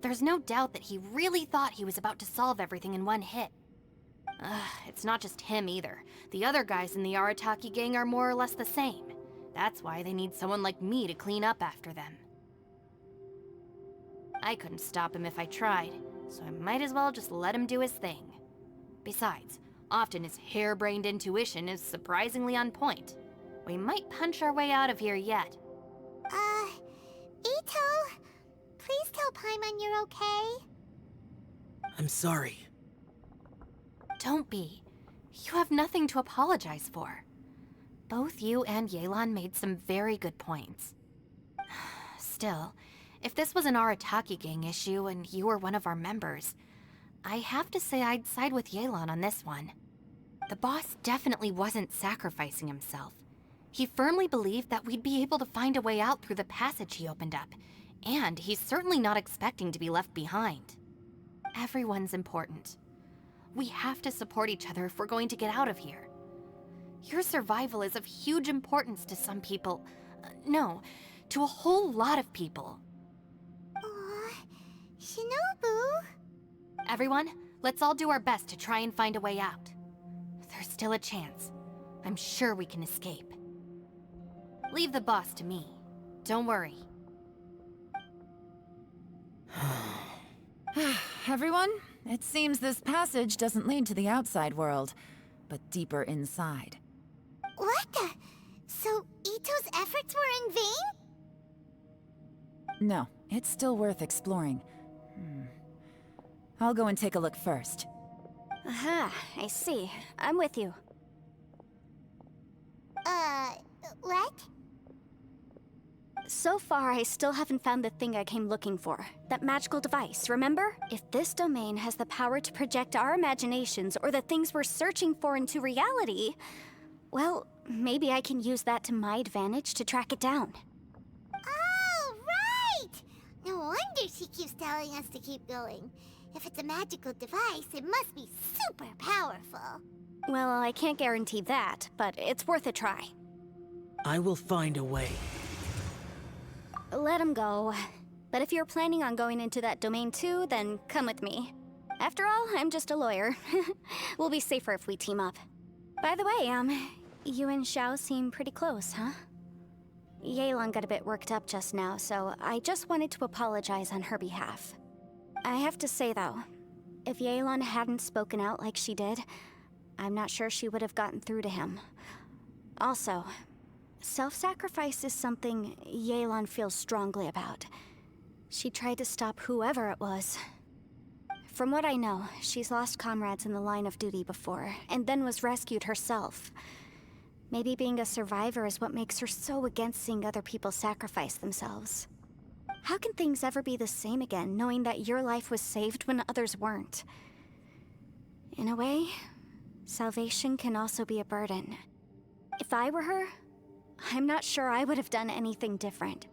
There's no doubt that he really thought he was about to solve everything in one hit. It's not just him either. The other guys in the Arataki gang are more or less the same. That's why they need someone like me to clean up after them. I couldn't stop him if I tried, so I might as well just let him do his thing. Besides, often his harebrained intuition is surprisingly on point. We might punch our way out of here yet. Ito, please tell Paimon you're okay. I'm sorry. Don't be. You have nothing to apologize for. Both you and Yelan made some very good points. Still, if this was an Arataki gang issue and you were one of our members, I have to say I'd side with Yelan on this one. The boss definitely wasn't sacrificing himself. He firmly believed that we'd be able to find a way out through the passage he opened up, and he's certainly not expecting to be left behind. Everyone's important. We have to support each other if we're going to get out of here. Your survival is of huge importance to some people. No, to a whole lot of people. Aw, Shinobu. Everyone, let's all do our best to try and find a way out. There's still a chance. I'm sure we can escape. Leave the boss to me. Don't worry. Everyone, it seems this passage doesn't lead to the outside world, but deeper inside. What the? So Ito's efforts were in vain? No, it's still worth exploring. I'll go and take a look first. Aha, I see. I'm with you. What? So far, I still haven't found the thing I came looking for. That magical device, remember? If this domain has the power to project our imaginations or the things we're searching for into reality, well, maybe I can use that to my advantage to track it down. Oh, right! No wonder she keeps telling us to keep going. If it's a magical device, it must be super powerful. Well, I can't guarantee that, but it's worth a try. I will find a way. Let him go. But if you're planning on going into that domain too, then come with me. After all, I'm just a lawyer. We'll be safer if we team up. By the way, you and Xiao seem pretty close, huh? Yelan got a bit worked up just now, so I just wanted to apologize on her behalf. I have to say, though, if Yelan hadn't spoken out like she did, I'm not sure she would have gotten through to him. Also, self-sacrifice is something Yelan feels strongly about. She tried to stop whoever it was. From what I know, she's lost comrades in the line of duty before, and then was rescued herself. Maybe being a survivor is what makes her so against seeing other people sacrifice themselves. How can things ever be the same again, knowing that your life was saved when others weren't? In a way, salvation can also be a burden. If I were her, I'm not sure I would have done anything different.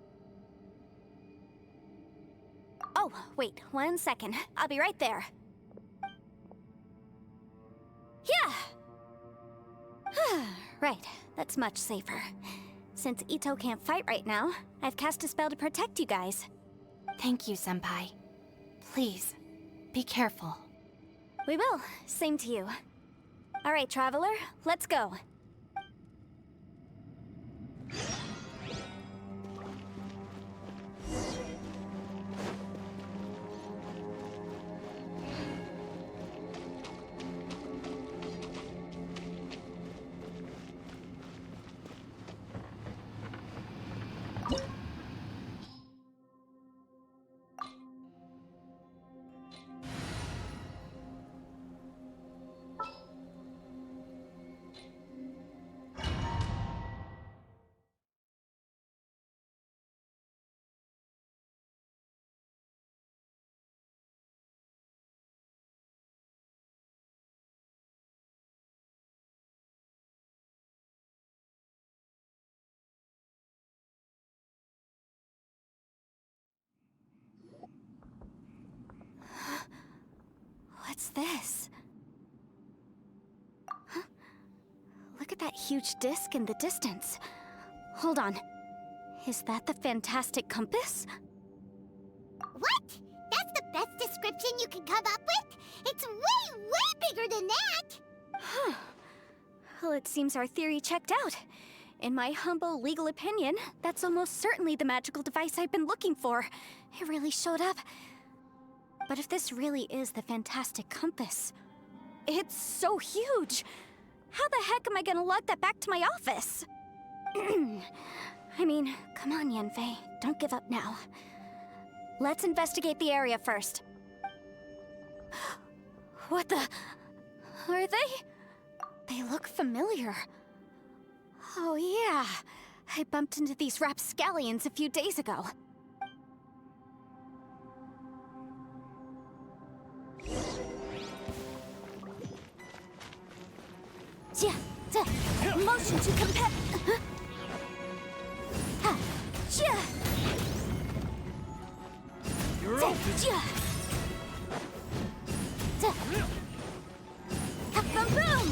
Oh, wait, 1 second. I'll be right there. Yeah! Right, that's much safer. Since Ito can't fight right now, I've cast a spell to protect you guys. Thank you, Senpai. Please, be careful. We will. Same to you. All right, Traveler, let's go. What's this? Huh? Look at that huge disc in the distance. Hold on. Is that the fantastic compass? What? That's the best description you can come up with? It's way, way bigger than that! Huh. Well, it seems our theory checked out. In my humble legal opinion, that's almost certainly the magical device I've been looking for. It really showed up. But if this really is the fantastic compass, it's so huge! How the heck am I gonna lug that back to my office? I mean, come on, Yanfei. Don't give up now. Let's investigate the area first. What the... Are they? They look familiar. Oh yeah, I bumped into these rapscallions a few days ago. Motion to compare. You're open. Boom boom.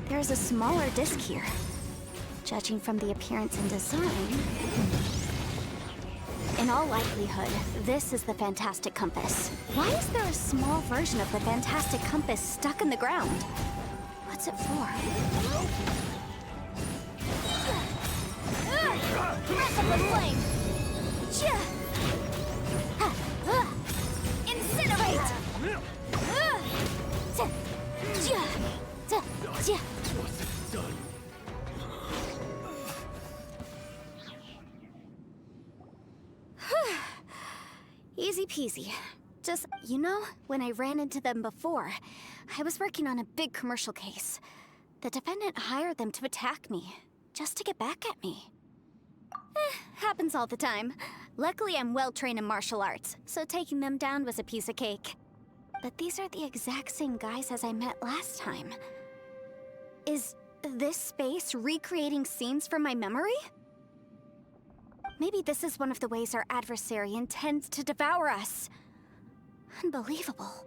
There's a smaller disc here. Judging from the appearance and design... In all likelihood, this is the fantastic compass. Why is there a small version of the fantastic compass stuck in the ground? What's it for? Press up the flame! Incinerate! Easy peasy. Just, you know, when I ran into them before, I was working on a big commercial case. The defendant hired them to attack me, just to get back at me. Happens all the time. Luckily, I'm well trained in martial arts, so taking them down was a piece of cake. But these are the exact same guys as I met last time. Is this space recreating scenes from my memory? Maybe this is one of the ways our adversary intends to devour us. Unbelievable.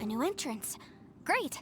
New entrance. Great!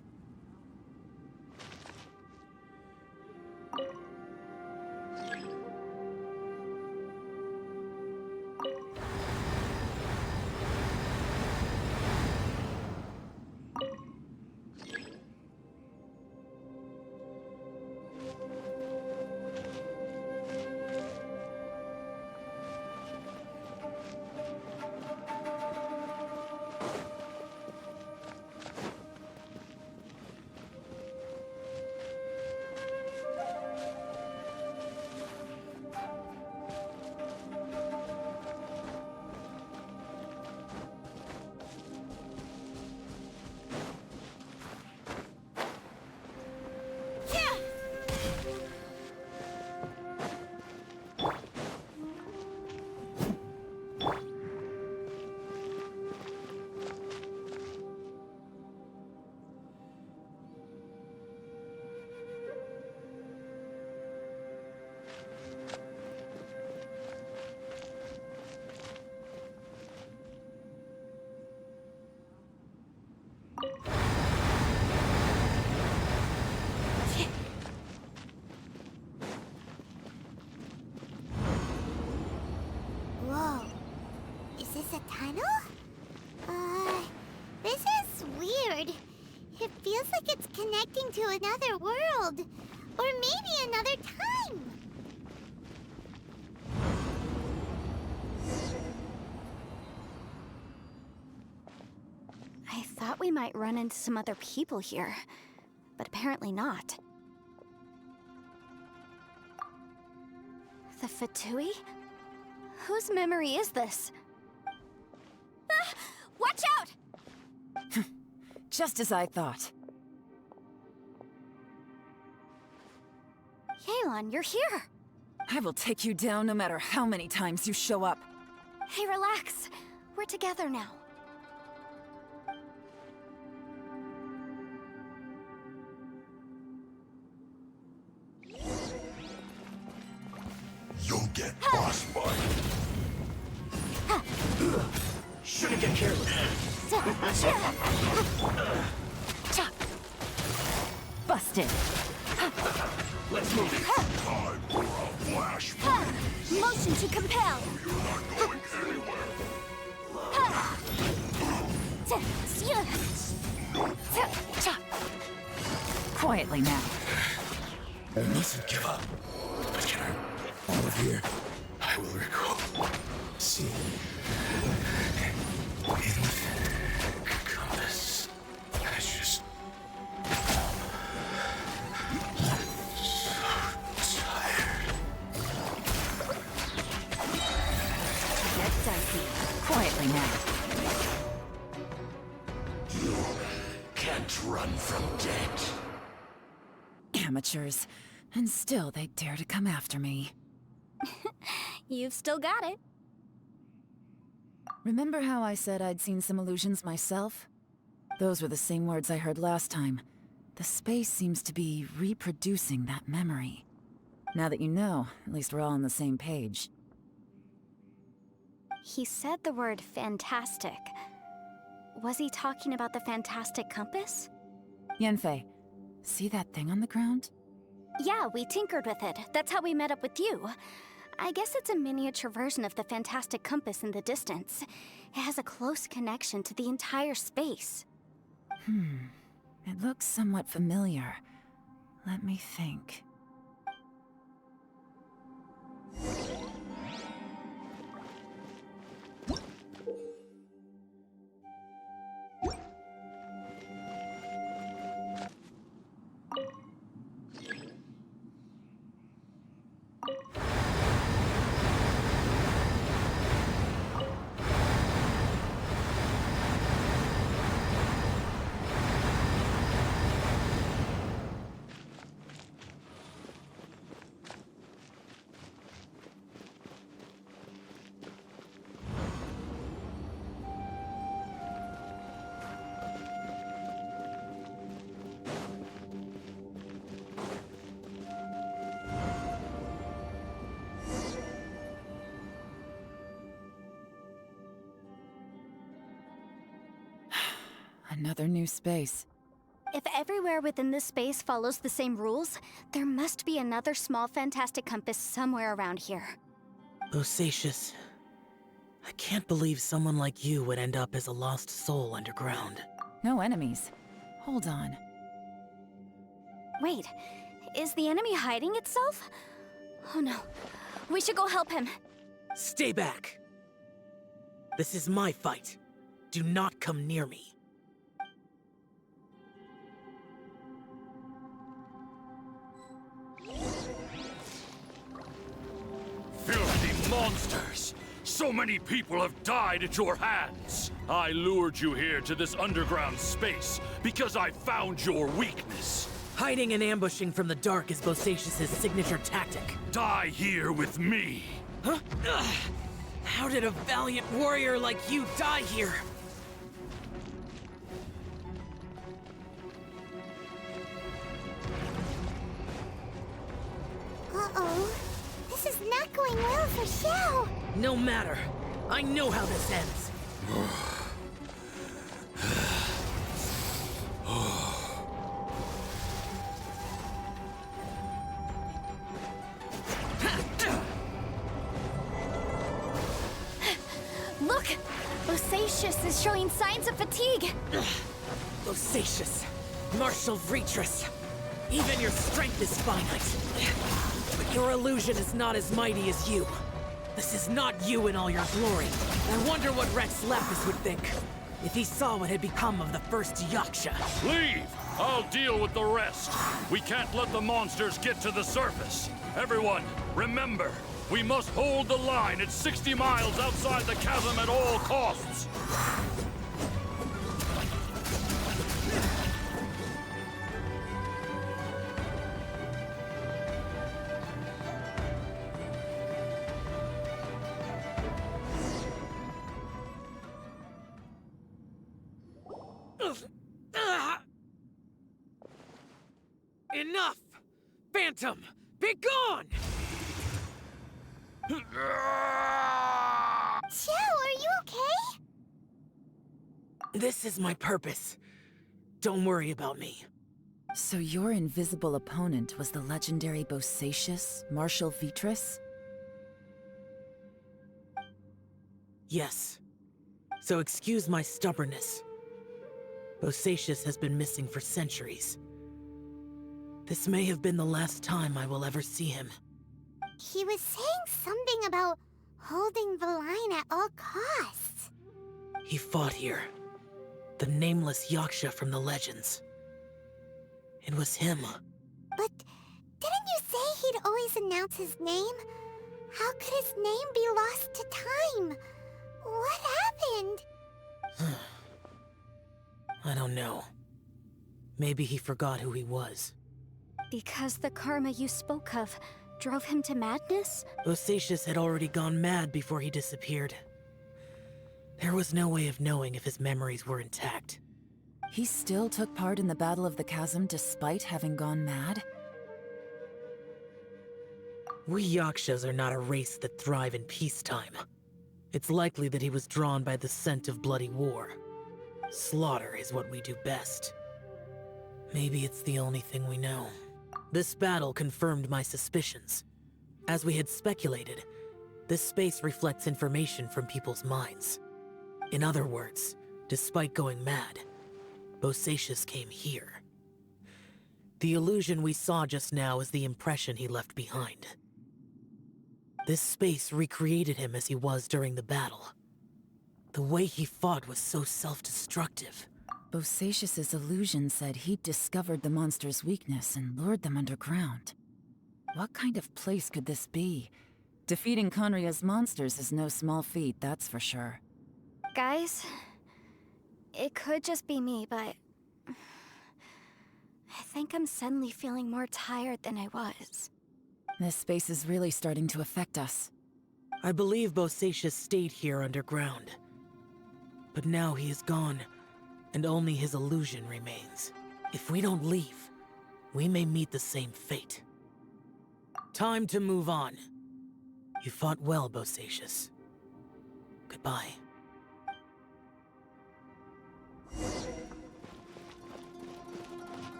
Whoa. Is this a tunnel? This is weird. It feels like it's connecting to another world. Or maybe another time. I thought we might run into some other people here, but apparently not. The Fatui? Whose memory is this? Ah, watch out! Just as I thought. Yelan, you're here! I will take you down no matter how many times you show up. Hey, relax. We're together now. You'll get frostbite. Shouldn't get careless. Busted. Let's move it. Time for a flashback. Motion to compel. You're not going anywhere. Quietly now. I mustn't give up. But can I all of here? I will recall. See. In the compass. I just. I'm so tired. Get dicey. Quietly now. You can't run from death. Amateurs. And still they dare to come after me. You've still got it. Remember how I said I'd seen some illusions myself? Those were the same words I heard last time. The space seems to be reproducing that memory. Now that you know, at least we're all on the same page. He said the word fantastic. Was he talking about the fantastic compass? Yanfei, see that thing on the ground? Yeah, we tinkered with it. That's how we met up with you. I guess it's a miniature version of the fantastic compass in the distance. It has a close connection to the entire space. It looks somewhat familiar. Let me think. Another new space. If everywhere within this space follows the same rules, there must be another small fantastic compass somewhere around here. Bosacious. I can't believe someone like you would end up as a lost soul underground. No enemies. Hold on. Wait, is the enemy hiding itself? Oh no, we should go help him. Stay back! This is my fight. Do not come near me. Filthy monsters! So many people have died at your hands! I lured you here to this underground space because I found your weakness. Hiding and ambushing from the dark is Bosacious's signature tactic. Die here with me! Huh? Ugh. How did a valiant warrior like you die here? Uh-oh. This is not going well for Xiao. No matter. I know how this ends. Look! Bosacious is showing signs of fatigue. Bosacious. Martial Retris. Even your strength is finite. But your illusion is not as mighty as you. This is not you in all your glory. I wonder what Rex Lapis would think if he saw what had become of the first Yaksha. Leave! I'll deal with the rest. We can't let the monsters get to the surface. Everyone, remember, We must hold the line at 60 miles outside the chasm at all costs. Enough! Phantom, be gone! Joe, are you okay? This is my purpose. Don't worry about me. So your invisible opponent was the legendary Bosacius, Marshal Vitris? Yes. So excuse my stubbornness. Bosacius has been missing for centuries. This may have been the last time I will ever see him. He was saying something about holding the line at all costs. He fought here. The nameless Yaksha from the legends. It was him. But didn't you say he'd always announce his name? How could his name be lost to time? What happened? I don't know. Maybe he forgot who he was. Because the karma you spoke of drove him to madness? Bosacius had already gone mad before he disappeared. There was no way of knowing if his memories were intact. He still took part in the Battle of the Chasm despite having gone mad? We Yakshas are not a race that thrive in peacetime. It's likely that he was drawn by the scent of bloody war. Slaughter is what we do best. Maybe it's the only thing we know. This battle confirmed my suspicions. As we had speculated, this space reflects information from people's minds. In other words, despite going mad, Bosacius came here. The illusion we saw just now is the impression he left behind. This space recreated him as he was during the battle. The way he fought was so self-destructive. Bosacius's illusion said he'd discovered the monster's weakness and lured them underground. What kind of place could this be? Defeating Conria's monsters is no small feat, that's for sure. Guys, it could just be me, but I think I'm suddenly feeling more tired than I was. This space is really starting to affect us. I believe Bosacius stayed here underground. But now he is gone, and only his illusion remains. If we don't leave, we may meet the same fate. Time to move on. You fought well, Bosacius. Goodbye.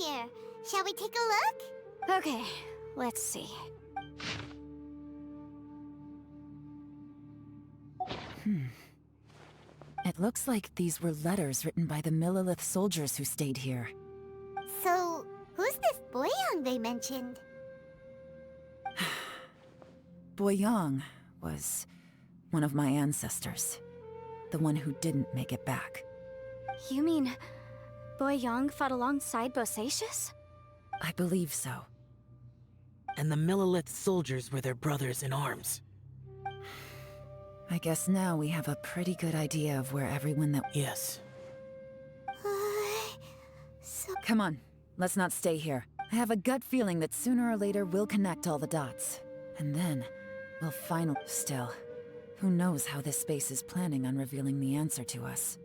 here. Shall we take a look? Okay, let's see. It looks like these were letters written by the Millelith soldiers who stayed here. So, who's this Boyang they mentioned? Boyang was one of my ancestors. The one who didn't make it back. You mean Boyang fought alongside Bosacius? I believe so. And the Millelith soldiers were their brothers in arms. I guess now we have a pretty good idea of where everyone that— Yes. So... Come on, let's not stay here. I have a gut feeling that sooner or later we'll connect all the dots. And then, we'll finally— Still, who knows how this space is planning on revealing the answer to us.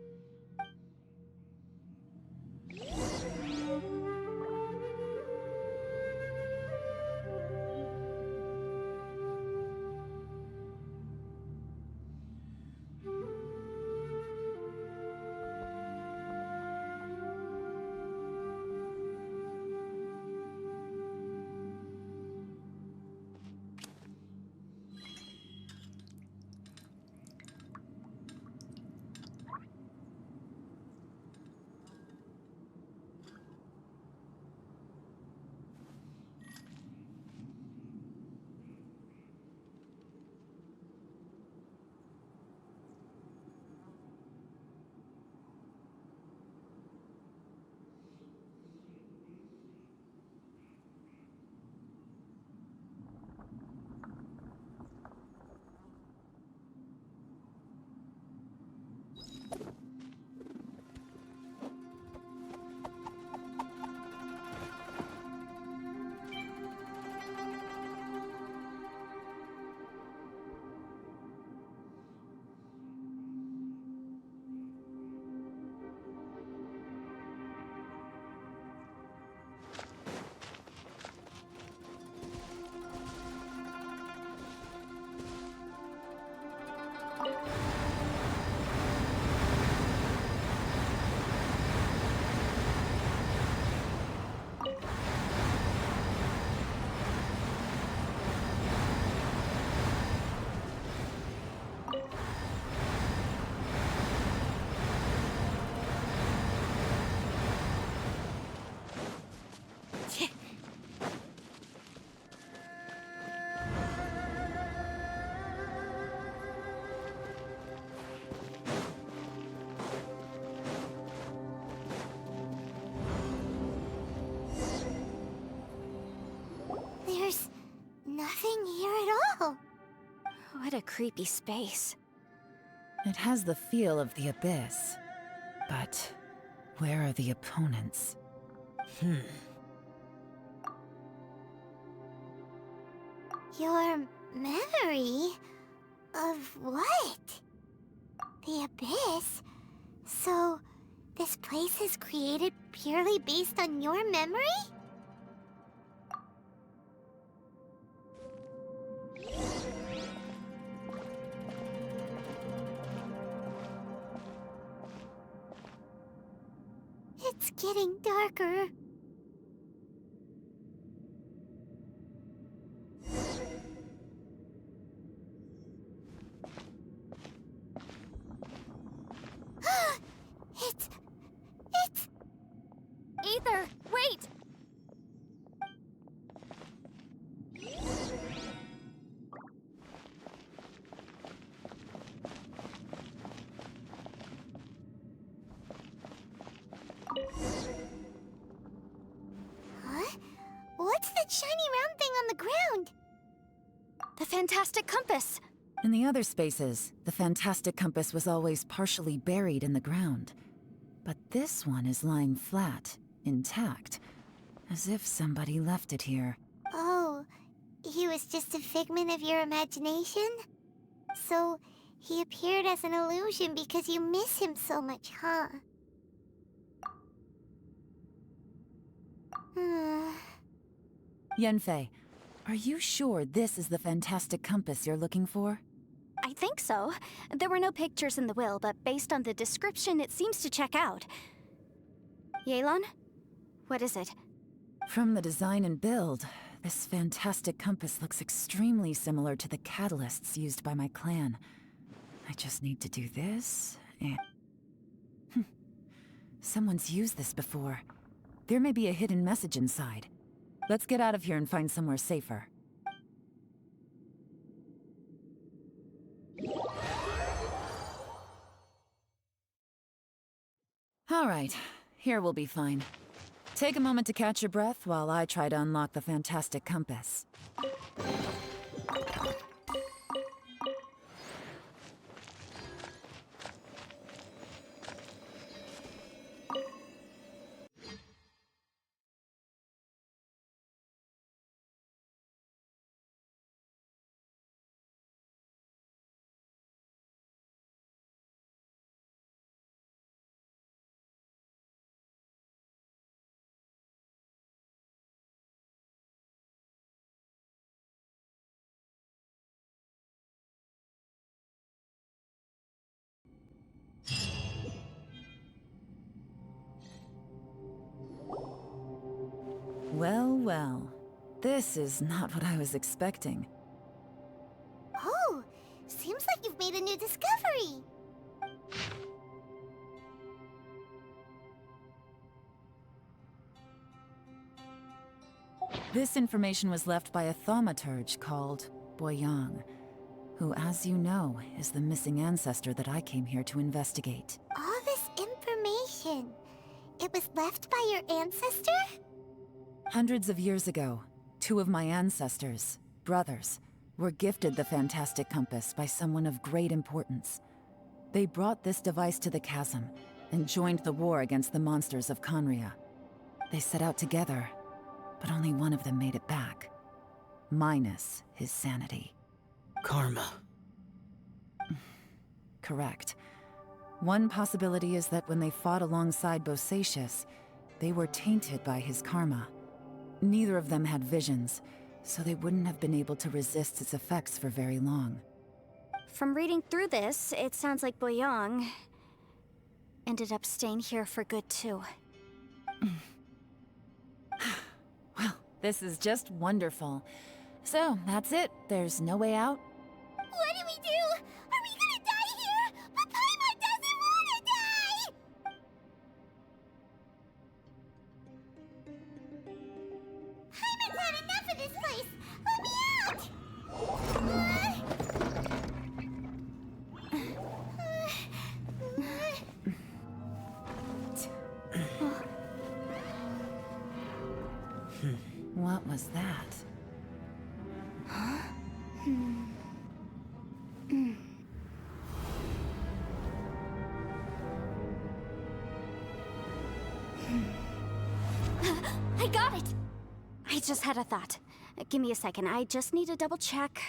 There's nothing here at all. What a creepy space. It has the feel of the Abyss. But where are the opponents? Your memory? Of what? The Abyss? So, this place is created purely based on your memory? It's getting darker. It's... Ether, wait! Huh? What's that shiny round thing on the ground? The fantastic compass! In the other spaces, the fantastic compass was always partially buried in the ground. But this one is lying flat, intact, as if somebody left it here. Oh, he was just a figment of your imagination? So, he appeared as an illusion because you miss him so much, huh? Yanfei, are you sure this is the fantastic compass you're looking for? I think so. There were no pictures in the will, but based on the description, it seems to check out. Yelan? What is it? From the design and build, this fantastic compass looks extremely similar to the catalysts used by my clan. I just need to do this, and... Someone's used this before. There may be a hidden message inside. Let's get out of here and find somewhere safer. All right, here we'll be fine. Take a moment to catch your breath while I try to unlock the fantastic compass. Well, well. This is not what I was expecting. Oh, seems like you've made a new discovery. This information was left by a thaumaturge called Boyang, who, as you know, is the missing ancestor that I came here to investigate. All this information, it was left by your ancestor? Hundreds of years ago, two of my ancestors, brothers, were gifted the fantastic compass by someone of great importance. They brought this device to the chasm and joined the war against the monsters of Conria. They set out together, but only one of them made it back, minus his sanity. Karma. Correct. One possibility is that when they fought alongside Bosacius, they were tainted by his karma. Neither of them had visions, so they wouldn't have been able to resist its effects for very long. From reading through this, it sounds like Boyang ended up staying here for good too. Well, this is just wonderful. So, that's it. There's no way out. What do we do? Are we gonna die here? But Paimon doesn't wanna die! Paimon's had enough of this place! Let me out! What was that? I got it! I just had a thought. Give me a second, I just need to double check.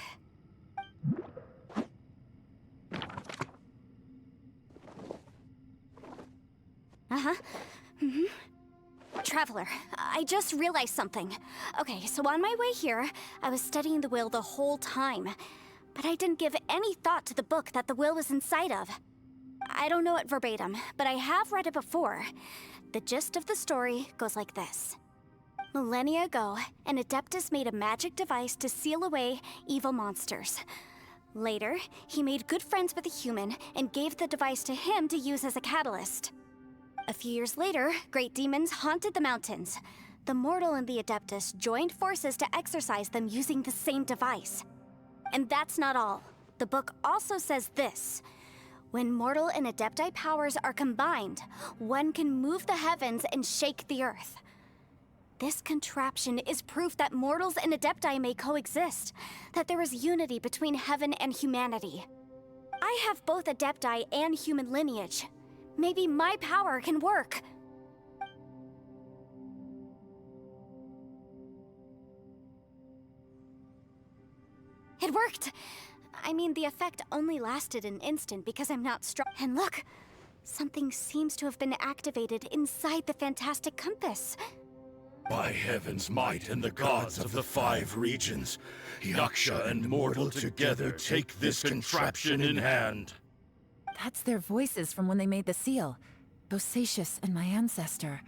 Traveler, I just realized something. Okay, so on my way here, I was studying the will the whole time. But I didn't give any thought to the book that the will was inside of. I don't know it verbatim, but I have read it before. The gist of the story goes like this. Millennia ago, an Adeptus made a magic device to seal away evil monsters. Later, he made good friends with a human and gave the device to him to use as a catalyst. A few years later, great demons haunted the mountains. The mortal and the Adeptus joined forces to exorcise them using the same device. And that's not all. The book also says this. When mortal and Adepti powers are combined, one can move the heavens and shake the earth. This contraption is proof that mortals and Adepti may coexist, that there is unity between heaven and humanity. I have both Adepti and human lineage. Maybe my power can work. It worked! I mean, the effect only lasted an instant because I'm not strong. And look! Something seems to have been activated inside the fantastic compass. By heaven's might and the gods of the 5 regions, Yaksha and mortal together take this contraption in hand. That's their voices from when they made the seal. Bosacius and my ancestor.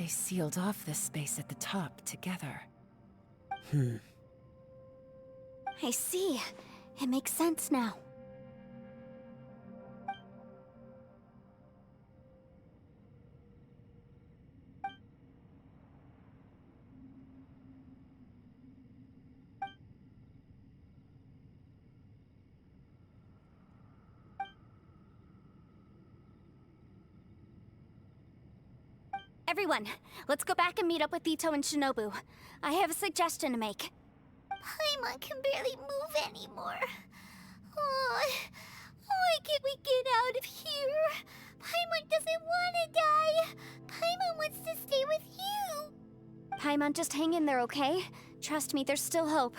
They sealed off this space at the top together. I see. It makes sense now. Everyone, let's go back and meet up with Ito and Shinobu. I have a suggestion to make. Paimon can barely move anymore. Oh, why can't we get out of here? Paimon doesn't want to die. Paimon wants to stay with you. Paimon, just hang in there, okay? Trust me, there's still hope.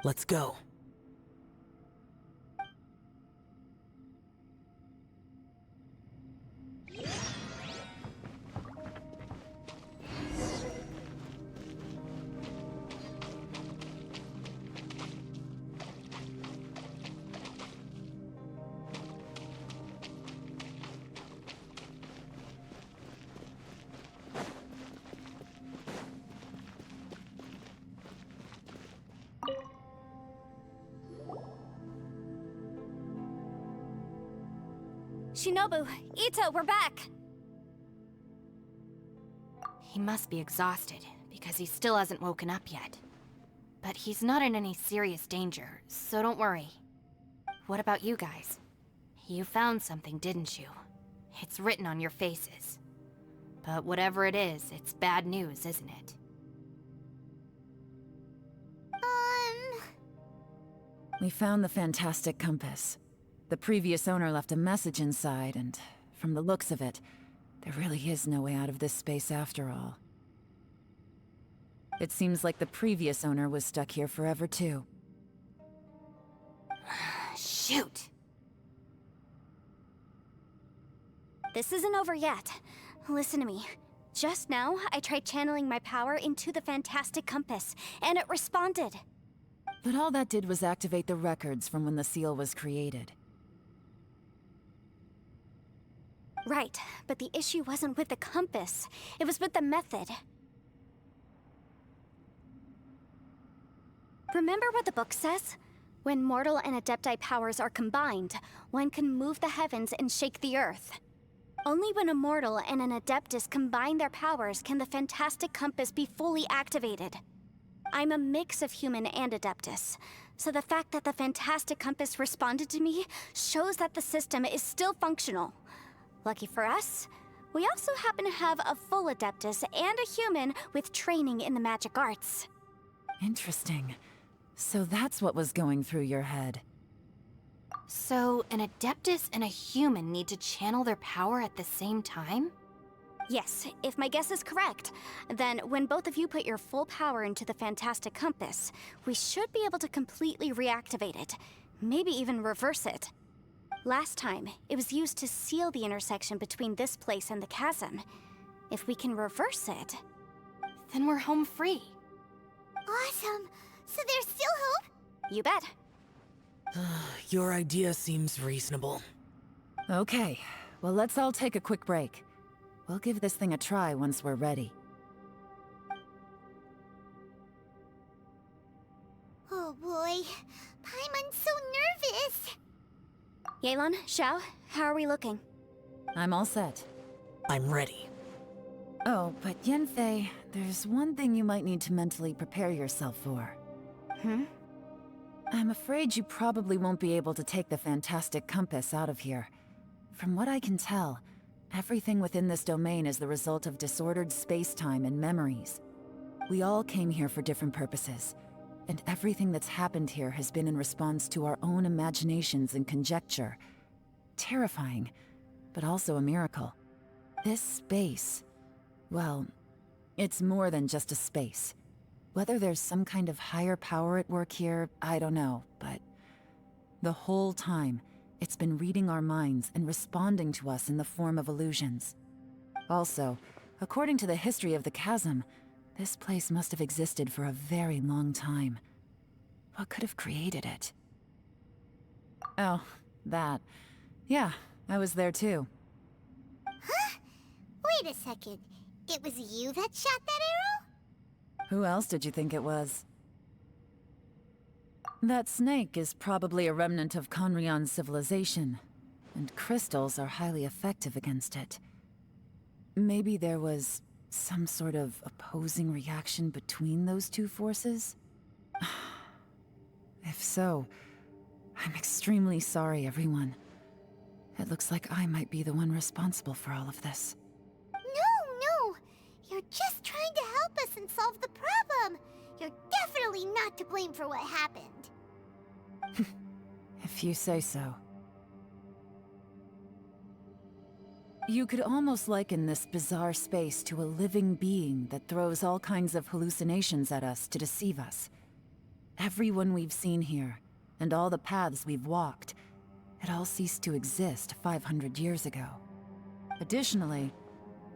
Let's go. Shinobu, Ito, we're back! He must be exhausted, because he still hasn't woken up yet. But he's not in any serious danger, so don't worry. What about you guys? You found something, didn't you? It's written on your faces. But whatever it is, it's bad news, isn't it? We found the fantastic compass. The previous owner left a message inside, and from the looks of it, there really is no way out of this space after all. It seems like the previous owner was stuck here forever too. Shoot! This isn't over yet. Listen to me. Just now, I tried channeling my power into the fantastic compass, and it responded. But all that did was activate the records from when the seal was created. Right, but the issue wasn't with the compass. It was with the method. Remember what the book says? When mortal and adepti powers are combined, one can move the heavens and shake the earth. Only when a mortal and an adeptus combine their powers can the fantastic compass be fully activated. I'm a mix of human and adeptus, so the fact that the fantastic compass responded to me shows that the system is still functional. Lucky for us, we also happen to have a full adeptus and a human with training in the magic arts. Interesting. So that's what was going through your head. So, an adeptus and a human need to channel their power at the same time? Yes, if my guess is correct, then when both of you put your full power into the fantastic compass, we should be able to completely reactivate it, maybe even reverse it. Last time, it was used to seal the intersection between this place and the chasm. If we can reverse it, then we're home free. Awesome! So there's still hope? You bet. Your idea seems reasonable. Okay, well let's all take a quick break. We'll give this thing a try once we're ready. Oh boy, Paimon's so nervous! Yelan, Xiao, how are we looking? I'm all set. I'm ready. Oh, but Yanfei, there's one thing you might need to mentally prepare yourself for. I'm afraid you probably won't be able to take the fantastic compass out of here. From what I can tell, everything within this domain is the result of disordered space-time and memories. We all came here for different purposes, and everything that's happened here has been in response to our own imaginations and conjecture. Terrifying, but also a miracle. This space, well, it's more than just a space. Whether there's some kind of higher power at work here, I don't know, but the whole time, it's been reading our minds and responding to us in the form of illusions. Also, according to the history of the chasm, this place must have existed for a very long time. What could have created it? Oh, that. Yeah, I was there too. Huh? Wait a second. It was you that shot that arrow? Who else did you think it was? That snake is probably a remnant of Conrion's civilization, and crystals are highly effective against it. Maybe there was some sort of opposing reaction between those two forces? If so, I'm extremely sorry, everyone. It looks like I might be the one responsible for all of this. No. You're just trying to help us and solve the problem. You're definitely not to blame for what happened. If you say so. You could almost liken this bizarre space to a living being that throws all kinds of hallucinations at us to deceive us. Everyone we've seen here, and all the paths we've walked, it all ceased to exist 500 years ago. Additionally,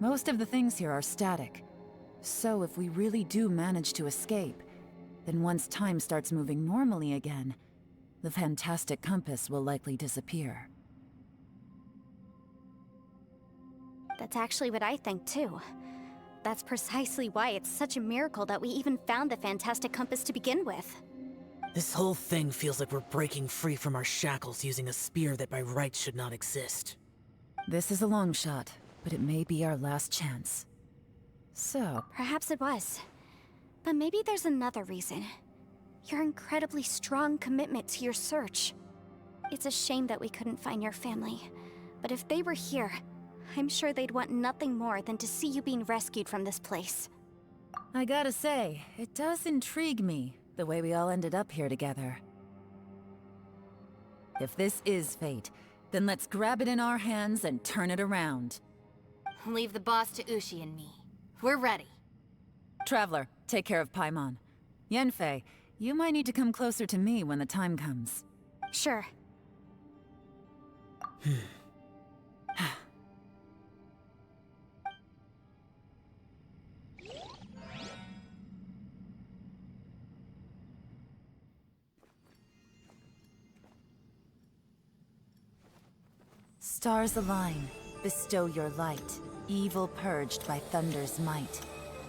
most of the things here are static. So if we really do manage to escape, then once time starts moving normally again, the fantastic compass will likely disappear. That's actually what I think too. That's precisely why it's such a miracle that we even found the fantastic compass to begin with. This whole thing feels like we're breaking free from our shackles using a spear that by rights should not exist. This is a long shot, but it may be our last chance. So... Perhaps it was. But maybe there's another reason. Your incredibly strong commitment to your search. It's a shame that we couldn't find your family. But if they were here, I'm sure they'd want nothing more than to see you being rescued from this place. I gotta say, it does intrigue me, the way we all ended up here together. If this is fate, then let's grab it in our hands and turn it around. Leave the boss to Ushi and me. We're ready. Traveler, take care of Paimon. Yanfei, you might need to come closer to me when the time comes. Sure. Stars align, bestow your light, evil purged by thunder's might.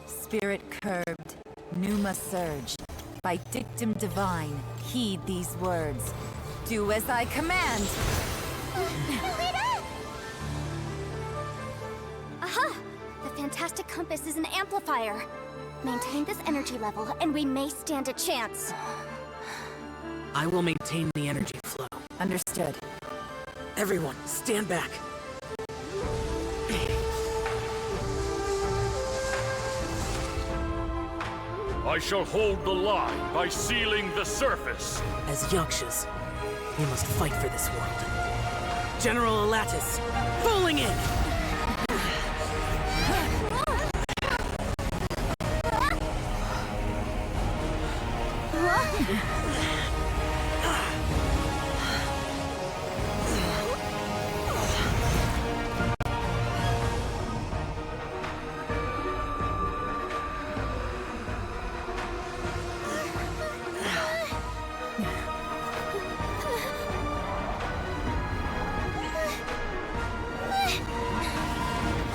Spirit curbed, pneuma surge. By dictum divine, heed these words. Do as I command! Aha! The fantastic compass is an amplifier. Maintain this energy level, and we may stand a chance. I will maintain the energy flow. Understood. Everyone, stand back. I shall hold the line by sealing the surface. As Yakshas, we must fight for this world. General Alatus, falling in!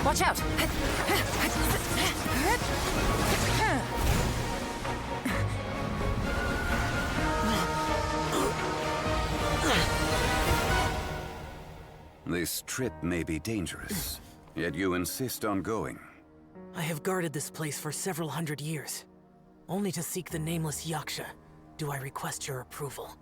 Watch out! This trip may be dangerous, yet you insist on going. I have guarded this place for several hundred years. Only to seek the nameless Yaksha, do I request your approval.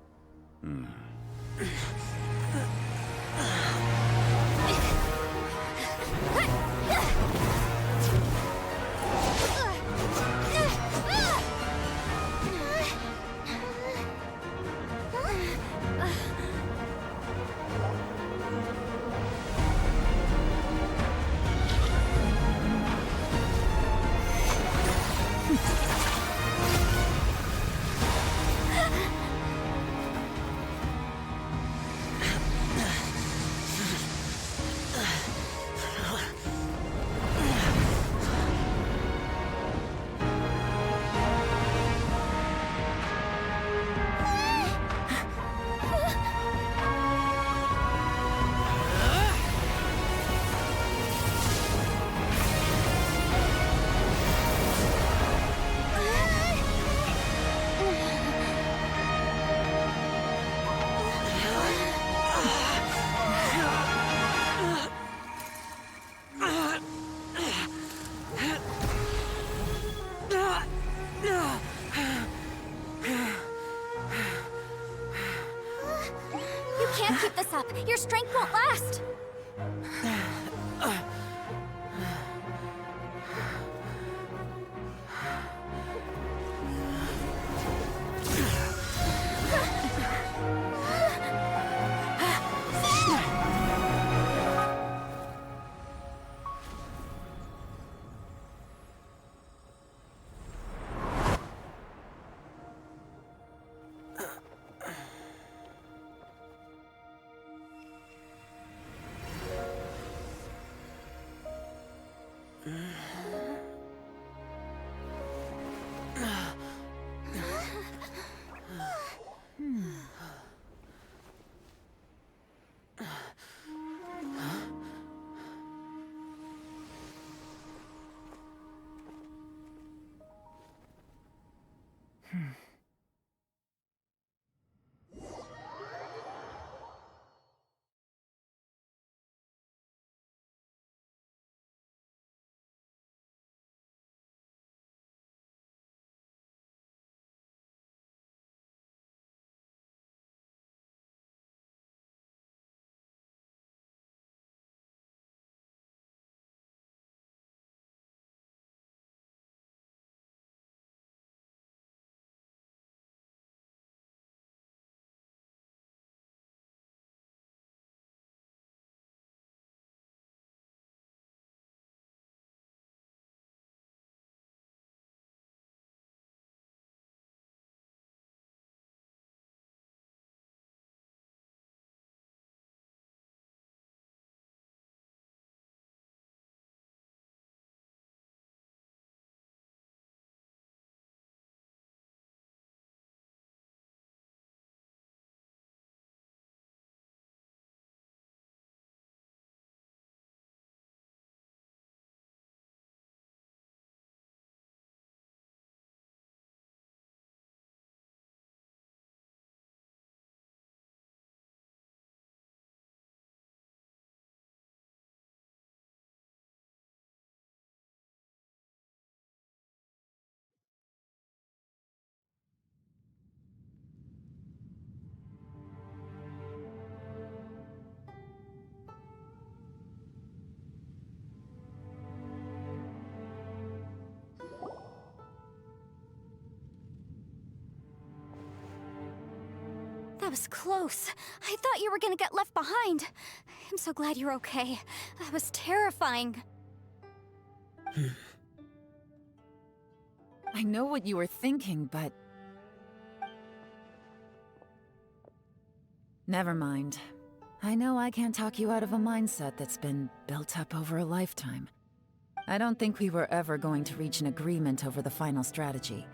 can't keep this up. Your strength won't last. That was close. I thought you were gonna get left behind. I'm so glad you're okay. That was terrifying. I know what you were thinking, but... Never mind. I know I can't talk you out of a mindset that's been built up over a lifetime. I don't think we were ever going to reach an agreement over the final strategy.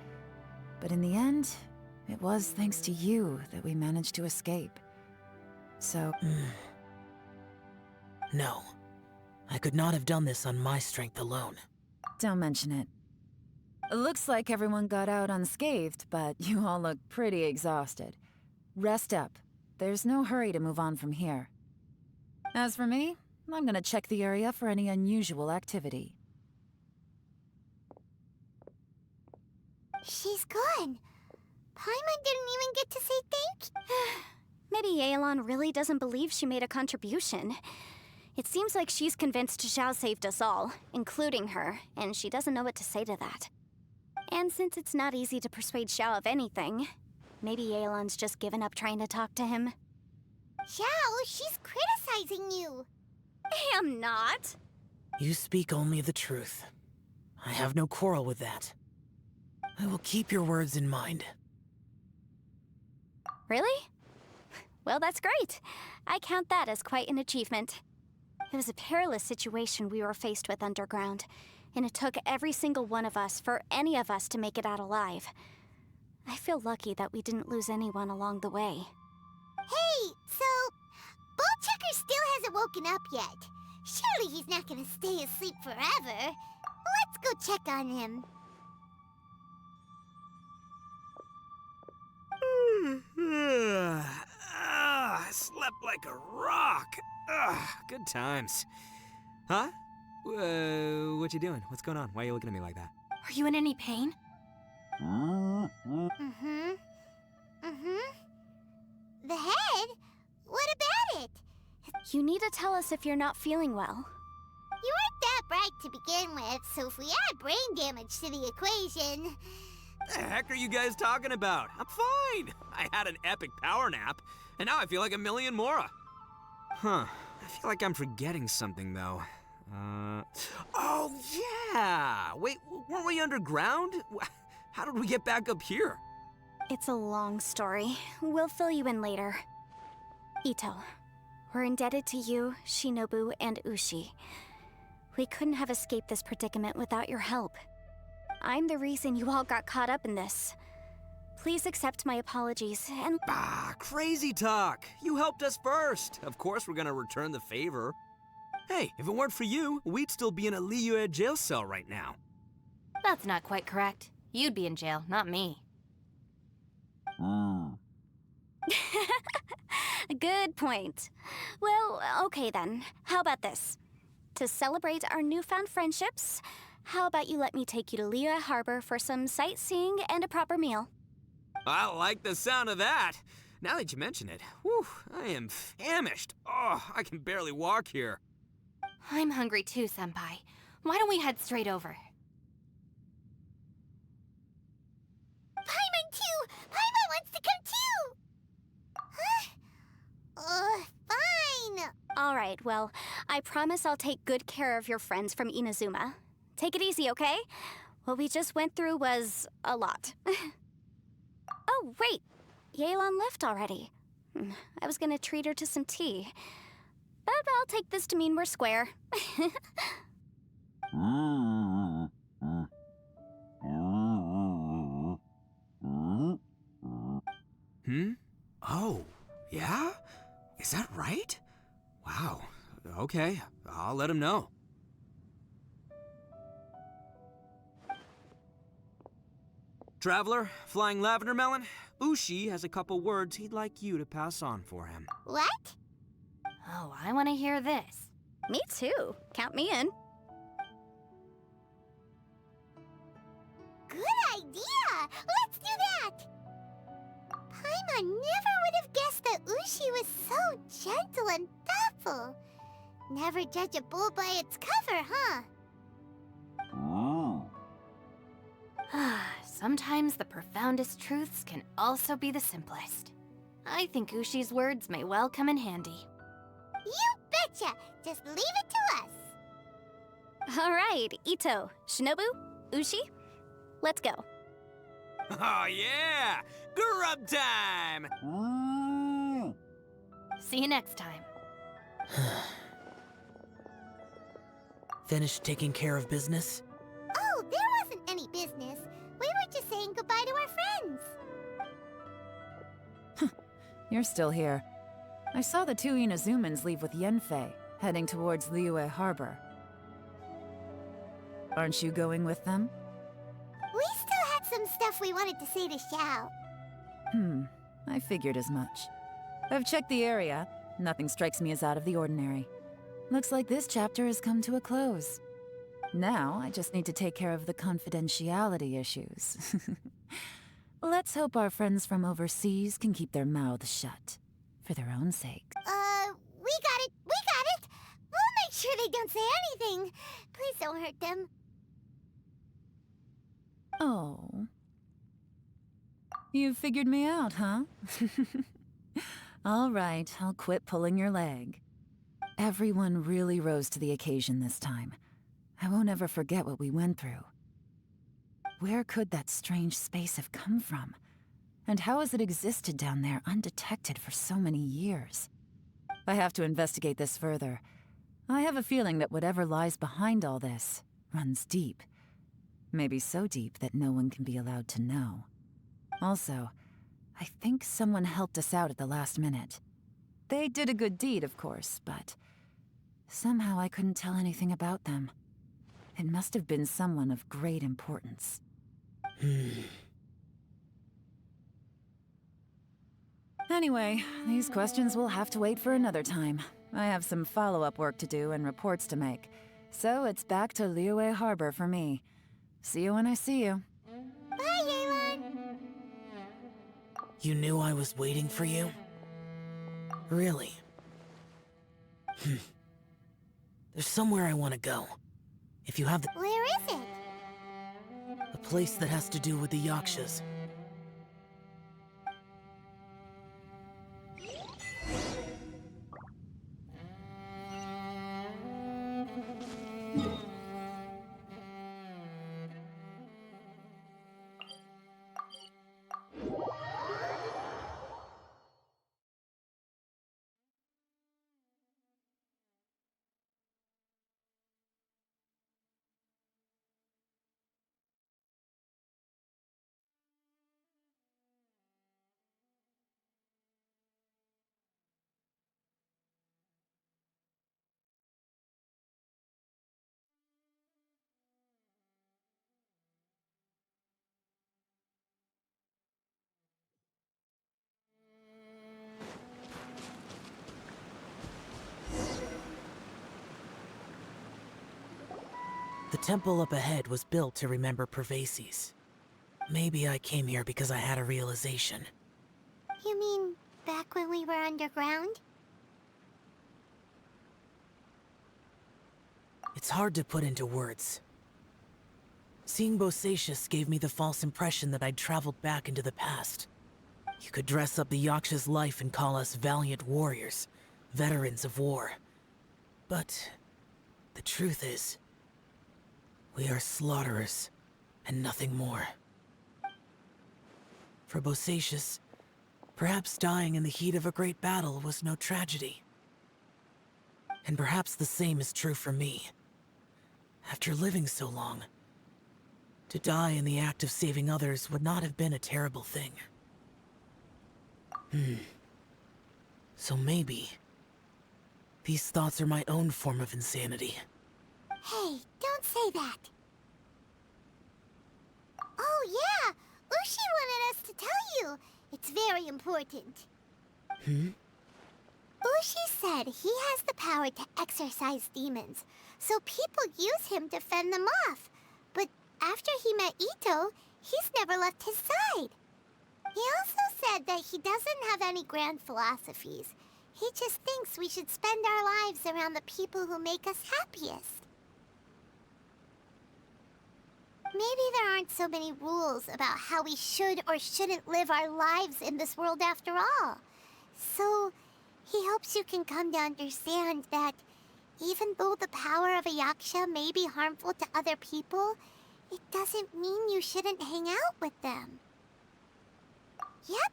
But in the end, it was thanks to you that we managed to escape. So... No. I could not have done this on my strength alone. Don't mention it. It looks like everyone got out unscathed, but you all look pretty exhausted. Rest up. There's no hurry to move on from here. As for me, I'm gonna check the area for any unusual activity. She's gone. Paimon didn't even get to say thank you. Maybe Yelan really doesn't believe she made a contribution. It seems like she's convinced Xiao saved us all, including her, and she doesn't know what to say to that. And since it's not easy to persuade Xiao of anything, maybe Yelan's just given up trying to talk to him. Xiao, she's criticizing you. I'm not. You speak only the truth. I have no quarrel with that. I will keep your words in mind. Really? Well, that's great. I count that as quite an achievement. It was a perilous situation we were faced with underground, and it took every single one of us for any of us to make it out alive. I feel lucky that we didn't lose anyone along the way. Hey, so... Ballchecker still hasn't woken up yet. Surely he's not gonna stay asleep forever. Let's go check on him. I slept like a rock. Good times. Huh? What you doing? What's going on? Why are you looking at me like that? Are you in any pain? The head? What about You need to tell us if you're not feeling well. You weren't that bright to begin with, so if we add brain damage to the equation... The heck are you guys talking about? I'm fine. I had an epic power nap, and now I feel like a million more. Huh. I feel like I'm forgetting something, though. Oh, yeah! Wait, weren't we underground? How did we get back up here? It's a long story. We'll fill you in later. Ito, we're indebted to you, Shinobu, and Ushi. We couldn't have escaped this predicament without your help. I'm the reason you all got caught up in this. Please accept my apologies, and— Ah, crazy talk! You helped us first! Of course we're gonna return the favor. Hey, if it weren't for you, we'd still be in a Liyue jail cell right now. That's not quite correct. You'd be in jail, not me. Good point. Well, okay then. How about this? To celebrate our newfound friendships, how about you let me take you to Liyue Harbor for some sightseeing and a proper meal? I like the sound of that. Now that you mention it, whew, I am famished. Oh, I can barely walk here. I'm hungry too, Senpai. Why don't we head straight over? Paimon too! Paimon wants to come too! Huh? Fine! Alright, well, I promise I'll take good care of your friends from Inazuma. Take it easy, okay? What we just went through was a lot. Oh, wait! Yelan left already. I was gonna treat her to some tea. But I'll take this to mean we're square. Oh, yeah? Is that right? Wow. Okay, I'll let him know. Traveler, Flying Lavender Melon, Ushi has a couple words he'd like you to pass on for him. What? Oh, I want to hear this. Me too. Count me in. Good idea! Let's do that! Paimon never would have guessed that Ushi was so gentle and thoughtful. Never judge a bull by its cover, huh? Sometimes the profoundest truths can also be the simplest. I think Ushi's words may well come in handy. You betcha! Just leave it to us! Alright, Ito, Shinobu, Ushi, let's go. Oh yeah! Grub time! See you next time. Finished taking care of business? Oh, there wasn't any business. We were just saying goodbye to our friends. You're still here. I saw the two Inazumans leave with Yanfei, heading towards Liyue Harbor. Aren't you going with them? We still had some stuff we wanted to say to Xiao. I figured as much. I've checked the area. Nothing strikes me as out of the ordinary. Looks like this chapter has come to a close. Now, I just need to take care of the confidentiality issues. Let's hope our friends from overseas can keep their mouths shut. For their own sake. We got it! We got it! We'll make sure they don't say anything. Please don't hurt them. Oh. You figured me out, huh? All right, I'll quit pulling your leg. Everyone really rose to the occasion this time. I won't ever forget what we went through. Where could that strange space have come from? And how has it existed down there undetected for so many years? I have to investigate this further. I have a feeling that whatever lies behind all this runs deep. Maybe so deep that no one can be allowed to know. Also, I think someone helped us out at the last minute. They did a good deed, of course, but somehow I couldn't tell anything about them. It must have been someone of great importance. Anyway, these questions will have to wait for another time. I have some follow-up work to do and reports to make. So it's back to Liyue Harbor for me. See you when I see you. Bye, Yelan! You knew I was waiting for you? Really? There's somewhere I want to go. If you have the... Where is it? A place that has to do with the Yakshas. The temple up ahead was built to remember Pervases. Maybe I came here because I had a realization. You mean back when we were underground? It's hard to put into words. Seeing Bosacius gave me the false impression that I'd traveled back into the past. You could dress up the Yaksha's life and call us valiant warriors, veterans of war. But the truth is, we are slaughterers, and nothing more. For Bosacius, perhaps dying in the heat of a great battle was no tragedy. And perhaps the same is true for me. After living so long, to die in the act of saving others would not have been a terrible thing. So maybe these thoughts are my own form of insanity. Hey, don't say that. Oh yeah, Ushi wanted us to tell you. It's very important. Ushi said he has the power to exorcise demons, so people use him to fend them off. But after he met Ito, he's never left his side. He also said that he doesn't have any grand philosophies. He just thinks we should spend our lives around the people who make us happiest. Maybe there aren't so many rules about how we should or shouldn't live our lives in this world after all. So, he hopes you can come to understand that even though the power of a Yaksha may be harmful to other people, it doesn't mean you shouldn't hang out with them. Yep,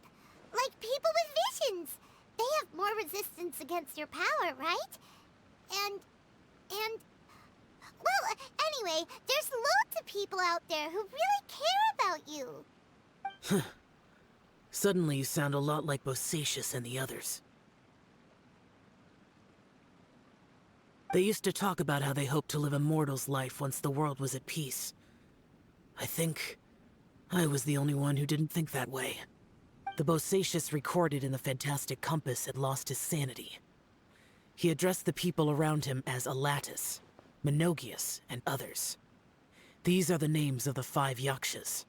like people with visions. They have more resistance against your power, right? And... Well, anyway, there's loads of people out there who really care about you. Suddenly you sound a lot like Bosacius and the others. They used to talk about how they hoped to live a mortal's life once the world was at peace. I think I was the only one who didn't think that way. The Bosacius recorded in the Fantastic Compass had lost his sanity. He addressed the people around him as Alatus, Menogius, and others. These are the names of the 5 Yakshas.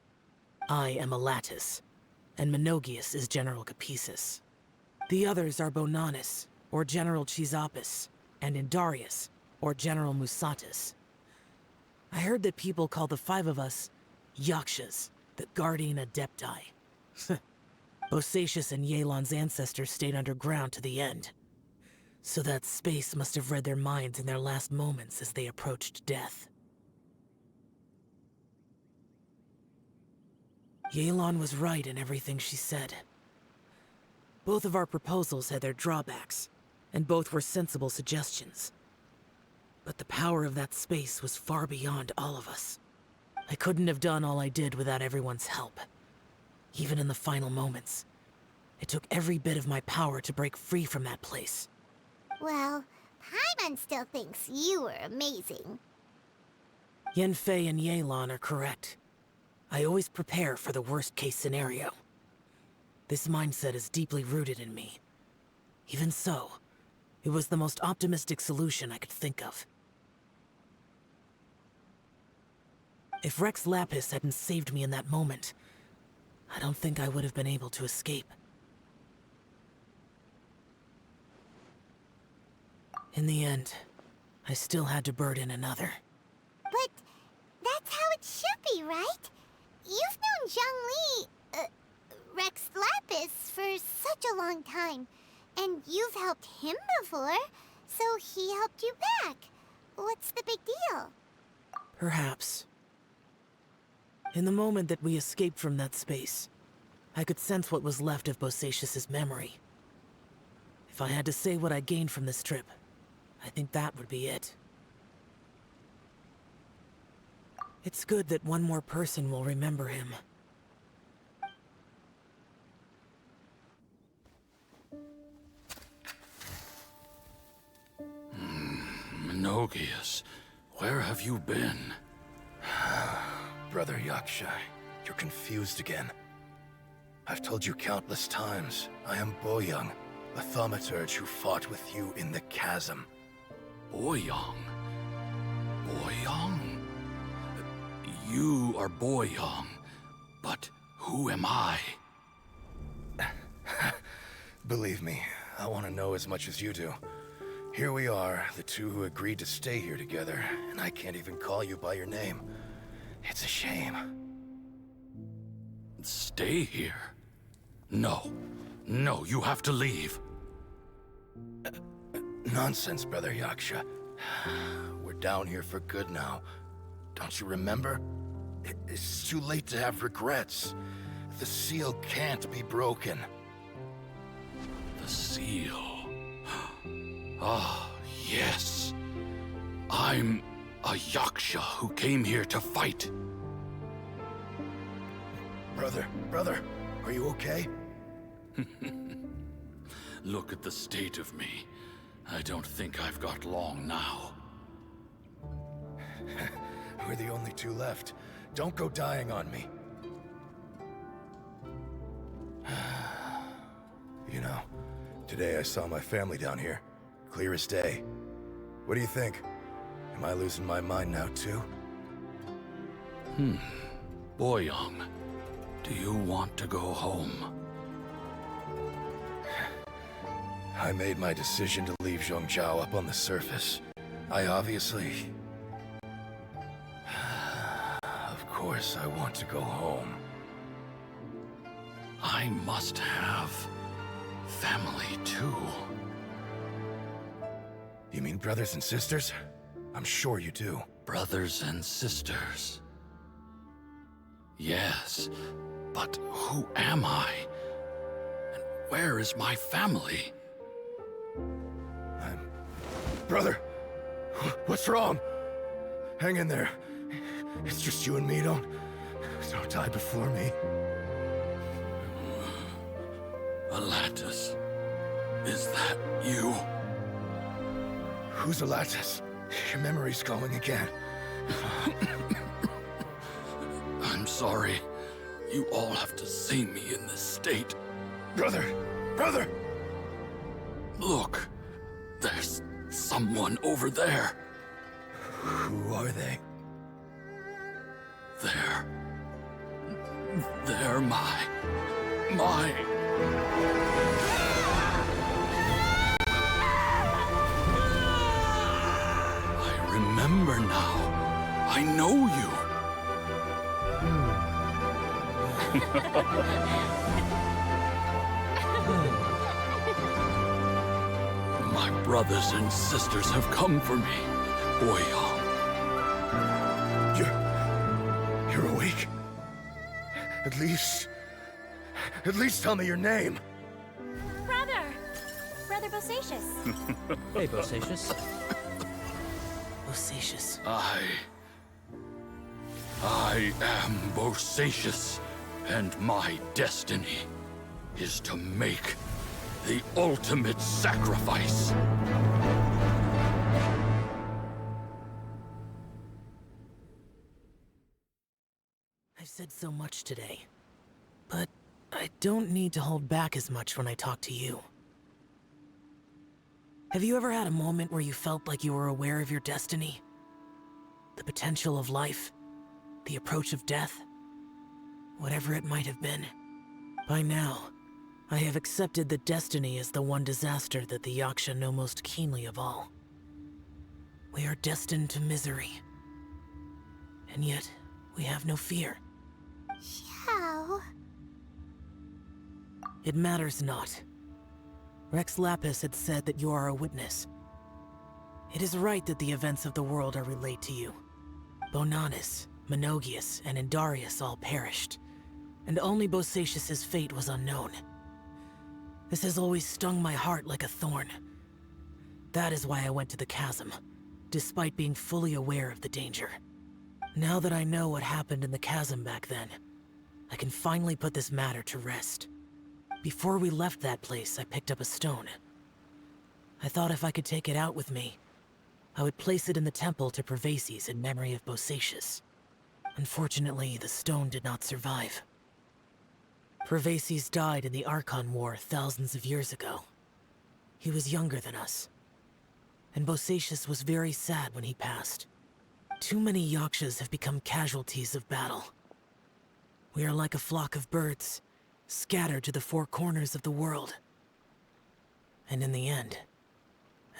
I am Alatus, and Menogius is General Capisis. The others are Bonanis, or General Chisapis, and Indarius, or General Musatus. I heard that people call the 5 of us Yakshas, the Guardian Adepti. Bosacius and Yelan's ancestors stayed underground to the end. So that space must have read their minds in their last moments as they approached death. Yelan was right in everything she said. Both of our proposals had their drawbacks, and both were sensible suggestions. But the power of that space was far beyond all of us. I couldn't have done all I did without everyone's help. Even in the final moments, it took every bit of my power to break free from that place. Well, Paimon still thinks you were amazing. Yanfei and Yelan are correct. I always prepare for the worst-case scenario. This mindset is deeply rooted in me. Even so, it was the most optimistic solution I could think of. If Rex Lapis hadn't saved me in that moment, I don't think I would have been able to escape. In the end, I still had to burden another. But that's how it should be, right? You've known Zhang Li, Rex Lapis, for such a long time. And you've helped him before, so he helped you back. What's the big deal? Perhaps. In the moment that we escaped from that space, I could sense what was left of Bosacius's memory. If I had to say what I gained from this trip, I think that would be it. It's good that one more person will remember him. Menogias, where have you been? Brother Yaksha, you're confused again. I've told you countless times, I am Boyoung, a thaumaturge who fought with you in the chasm. Boyoung? Boyoung? You are Boyoung, but who am I? Believe me, I want to know as much as you do. Here we are, the two who agreed to stay here together, and I can't even call you by your name. It's a shame. Stay here? No. No, you have to leave. Nonsense, Brother Yaksha. We're down here for good now. Don't you remember? It's too late to have regrets. The seal can't be broken. The seal. Ah, yes. I'm a Yaksha who came here to fight. Brother, are you okay? Look at the state of me. I don't think I've got long now. We're the only two left. Don't go dying on me. You know, today I saw my family down here. Clear as day. What do you think? Am I losing my mind now, too? Boyoung, do you want to go home? I made my decision to leave Zhongzhou up on the surface. I obviously... Of course I want to go home. I must have family, too. You mean brothers and sisters? I'm sure you do. Brothers and sisters. Yes, but who am I? And where is my family? Brother! What's wrong? Hang in there. It's just you and me, don't die before me. Alatus, is that you? Who's Alatus? Your memory's going again. I'm sorry. You all have to see me in this state. Brother! Look, there's someone over there. Who are they? They're my... I remember now. I know you. My brothers and sisters have come for me, Boyoung. You're awake? At least tell me your name. Brother Bosacius. Hey, Bosacius. Bosacius. I am Bosacius, and my destiny is to make the ultimate sacrifice. I've said so much today, but I don't need to hold back as much when I talk to you. Have you ever had a moment where you felt like you were aware of your destiny? The potential of life? The approach of death? Whatever it might have been. By now, I have accepted that destiny is the one disaster that the Yaksha know most keenly of all. We are destined to misery. And yet, we have no fear. Xiao. It matters not. Rex Lapis had said that you are a witness. It is right that the events of the world are relayed to you. Bonanis, Menogias, and Indarius all perished, and only Bosacius's fate was unknown. This has always stung my heart like a thorn. That is why I went to the chasm, despite being fully aware of the danger. Now that I know what happened in the chasm back then, I can finally put this matter to rest. Before we left that place, I picked up a stone. I thought if I could take it out with me, I would place it in the temple to Pervases in memory of Bosacius. Unfortunately, the stone did not survive. Pervases died in the Archon War thousands of years ago. He was younger than us. And Bosacius was very sad when he passed. Too many Yakshas have become casualties of battle. We are like a flock of birds, scattered to the four corners of the world. And in the end,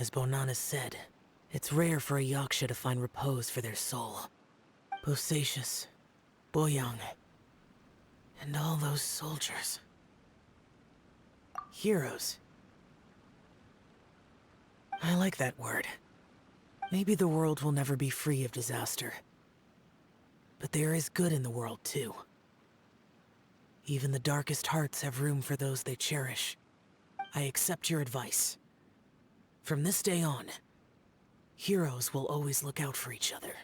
as Bonanis said, it's rare for a Yaksha to find repose for their soul. Bosacius, Boyang, and all those soldiers. Heroes. I like that word. Maybe the world will never be free of disaster. But there is good in the world, too. Even the darkest hearts have room for those they cherish. I accept your advice. From this day on, heroes will always look out for each other.